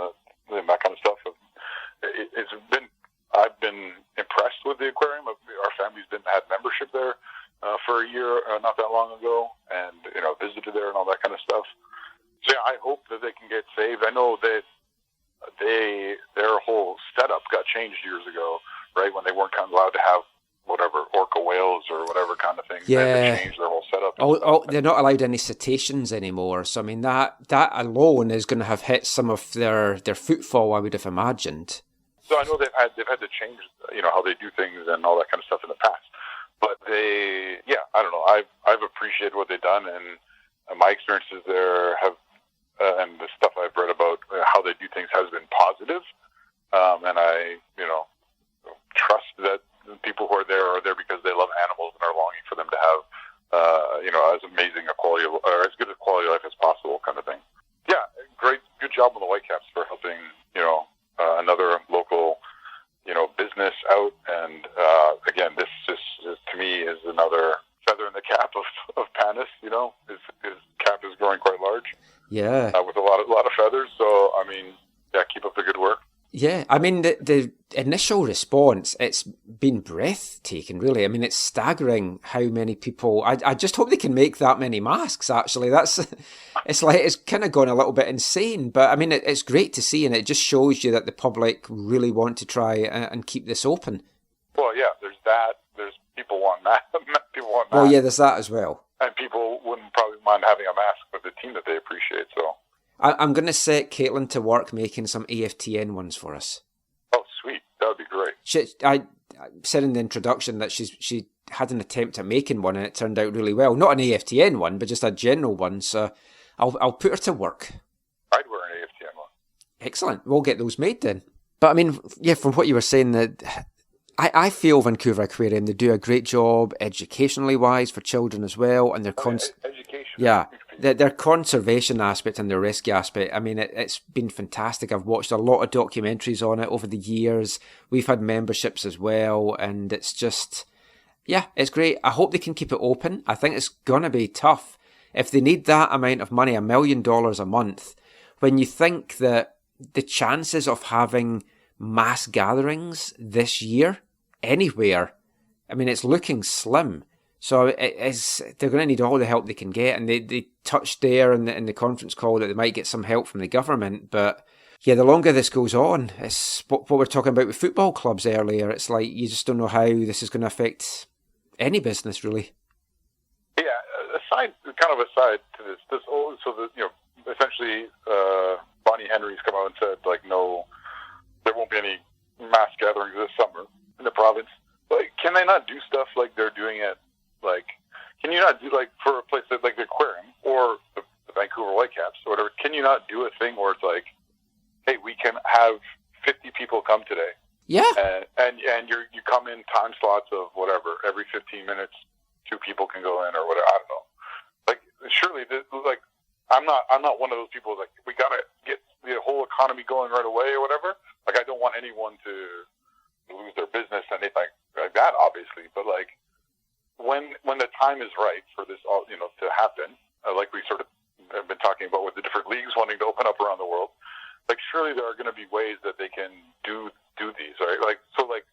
that kind of stuff, I've been impressed with the aquarium. Our family's had membership there for a year not that long ago, and visited there and all that kind of stuff. So I hope that they can get saved. I know that their whole setup got changed years ago, right, when they weren't kind of allowed to have whatever orca whales or whatever kind of thing. They changed their whole setup. They're not allowed any cetaceans anymore. So I mean that alone is going to have hit some of their footfall, I would have imagined. So I know they've had to change how they do things and all that kind of stuff in the past. But I don't know. I've appreciated what they've done, and my experiences there have. And the stuff I've read about how they do things has been positive, and I, trust that the people who are there because they love animals and are longing for them to have, as amazing a quality of, or as good a quality of life as possible, kind of thing. Yeah, good job on the Whitecaps for helping, another local, business out, and again, this to me is another feather in the cap of Panis. His cap is growing quite large. Yeah, with a lot of feathers. So I mean, keep up the good work. Yeah, I mean the initial response, it's been breathtaking, really. I mean, it's staggering how many people. I just hope they can make that many masks. Actually, it's kind of gone a little bit insane. But I mean, it's great to see, and it just shows you that the public really want to try and keep this open. Well, yeah, there's that. There's people want masks. Well, yeah, there's that as well. And people wouldn't probably mind having a mask, but the team that they appreciate. So I'm going to set Caitlin to work making some AFTN ones for us. Oh, sweet. That would be great. I said in the introduction that she had an attempt at making one and it turned out really well. Not an AFTN one, but just a general one. So I'll put her to work. I'd wear an AFTN one. Excellent. We'll get those made then. But I mean, yeah, from what you were saying, that I feel Vancouver Aquarium, they do a great job educationally wise for children as well, and their education. Yeah, their conservation aspect and their rescue aspect. I mean, it's been fantastic. I've watched a lot of documentaries on it over the years. We've had memberships as well, and it's just, yeah, it's great. I hope they can keep it open. I think it's gonna be tough if they need that amount of money, $1 million a month. When you think that the chances of having mass gatherings this year anywhere, I mean, it's looking slim. So they're going to need all the help they can get. And they touched there in the conference call that they might get some help from the government. But yeah, the longer this goes on, it's what we were talking about with football clubs earlier. It's like you just don't know how this is going to affect any business, really. Yeah, aside to this essentially Bonnie Henry's come out and said, like, no, there won't be any mass gatherings this summer in the province. Like, can they not do stuff like they're doing it? Like, can you not do, like, for a place like the Aquarium or the Vancouver Whitecaps or whatever, can you not do a thing where it's like, hey, we can have 50 people come today? Yeah. And you come in time slots of whatever, every 15 minutes, 2 people can go in or whatever. I don't know. Like, surely, I'm not one of those people like, we got to get the whole economy going right away or whatever. Like, I don't want anyone to lose their business and anything like that, obviously. But, like, when the time is right for this all, to happen, like we sort of have been talking about with the different leagues wanting to open up around the world, like, surely there are going to be ways that they can do these, right? Like, so, like,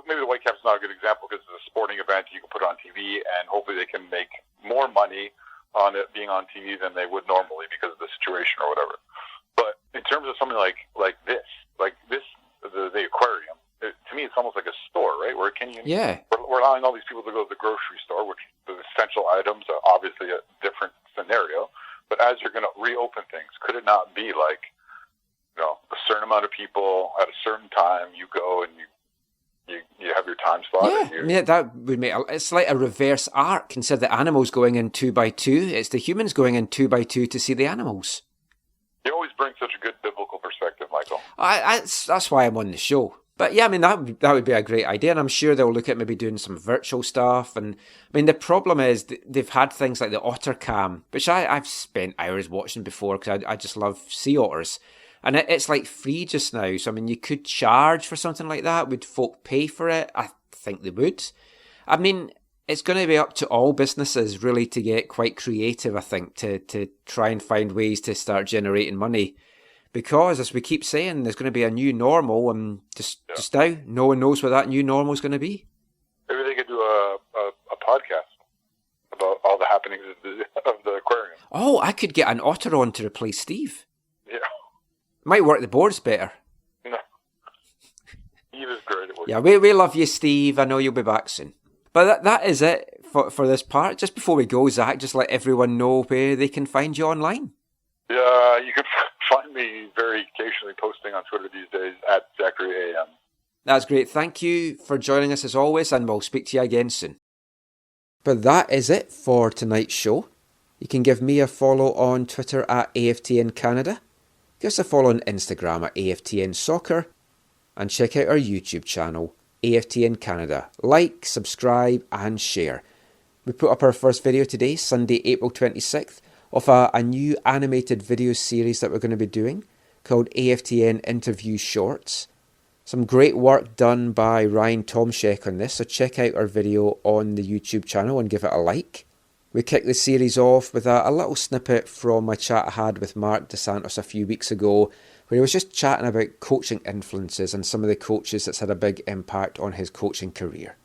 maybe the Whitecaps is not a good example because it's a sporting event you can put on TV, and hopefully they can make more money on it being on TV than they would normally because of the situation or whatever. But in terms of something like this, the aquarium, to me, it's almost like a store, right? Where we're allowing all these people to go to the grocery store, which the essential items are obviously a different scenario. But as you're going to reopen things, could it not be like, a certain amount of people at a certain time, you go and you have your time slot? Yeah, that would make it's like a reverse arc. Instead of the animals going in 2 by 2, it's the humans going in 2 by 2 to see the animals. You always bring such a good biblical perspective, Michael. That's why I'm on the show. But yeah, I mean, that would be a great idea, and I'm sure they'll look at maybe doing some virtual stuff. And I mean, the problem is they've had things like the otter cam, which I've spent hours watching before because I just love sea otters. And it's like free just now. So, I mean, you could charge for something like that. Would folk pay for it? I think they would. I mean, it's going to be up to all businesses really to get quite creative, I think, to try and find ways to start generating money. Because, as we keep saying, there's going to be a new normal, and just now, no one knows what that new normal is going to be. Maybe they could do a podcast about all the happenings of the aquarium. Oh, I could get an otter on to replace Steve. Yeah. Might work the boards better. No. Steve is great at work. Yeah, we love you, Steve. I know you'll be back soon. But that is it for this part. Just before we go, Zach, just let everyone know where they can find you online. Yeah, you can find me very occasionally posting on Twitter these days at Zachary AM. That's great. Thank you for joining us as always, and we'll speak to you again soon. But that is it for tonight's show. You can give me a follow on Twitter at AFTN Canada. Give us a follow on Instagram at AFTN Soccer, and check out our YouTube channel, AFTN Canada. Like, subscribe, and share. We put up our first video today, Sunday, April 26th, of a new animated video series that we're going to be doing called AFTN Interview Shorts. Some great work done by Ryan Tomshek on this, so check out our video on the YouTube channel and give it a like. We kicked the series off with a little snippet from my chat I had with Mark DeSantos a few weeks ago, where he was just chatting about coaching influences and some of the coaches that's had a big impact on his coaching career.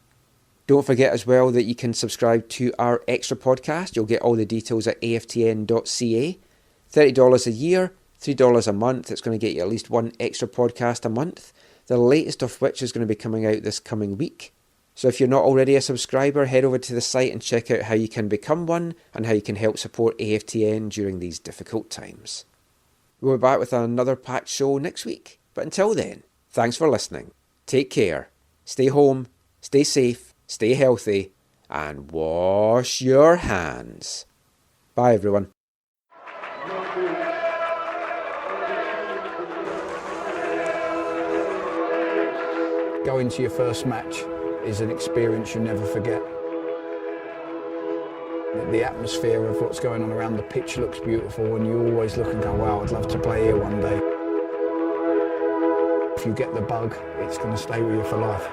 Don't forget as well that you can subscribe to our extra podcast. You'll get all the details at aftn.ca. $30 a year, $3 a month. It's going to get you at least one extra podcast a month, the latest of which is going to be coming out this coming week. So if you're not already a subscriber, head over to the site and check out how you can become one and how you can help support AFTN during these difficult times. We'll be back with another packed show next week. But until then, thanks for listening. Take care. Stay home, stay safe, stay healthy, and wash your hands. Bye everyone. Going to your first match is an experience you never forget. The atmosphere of what's going on around the pitch looks beautiful, and you always look and go, wow, I'd love to play here one day. If you get the bug, it's going to stay with you for life.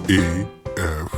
AFTN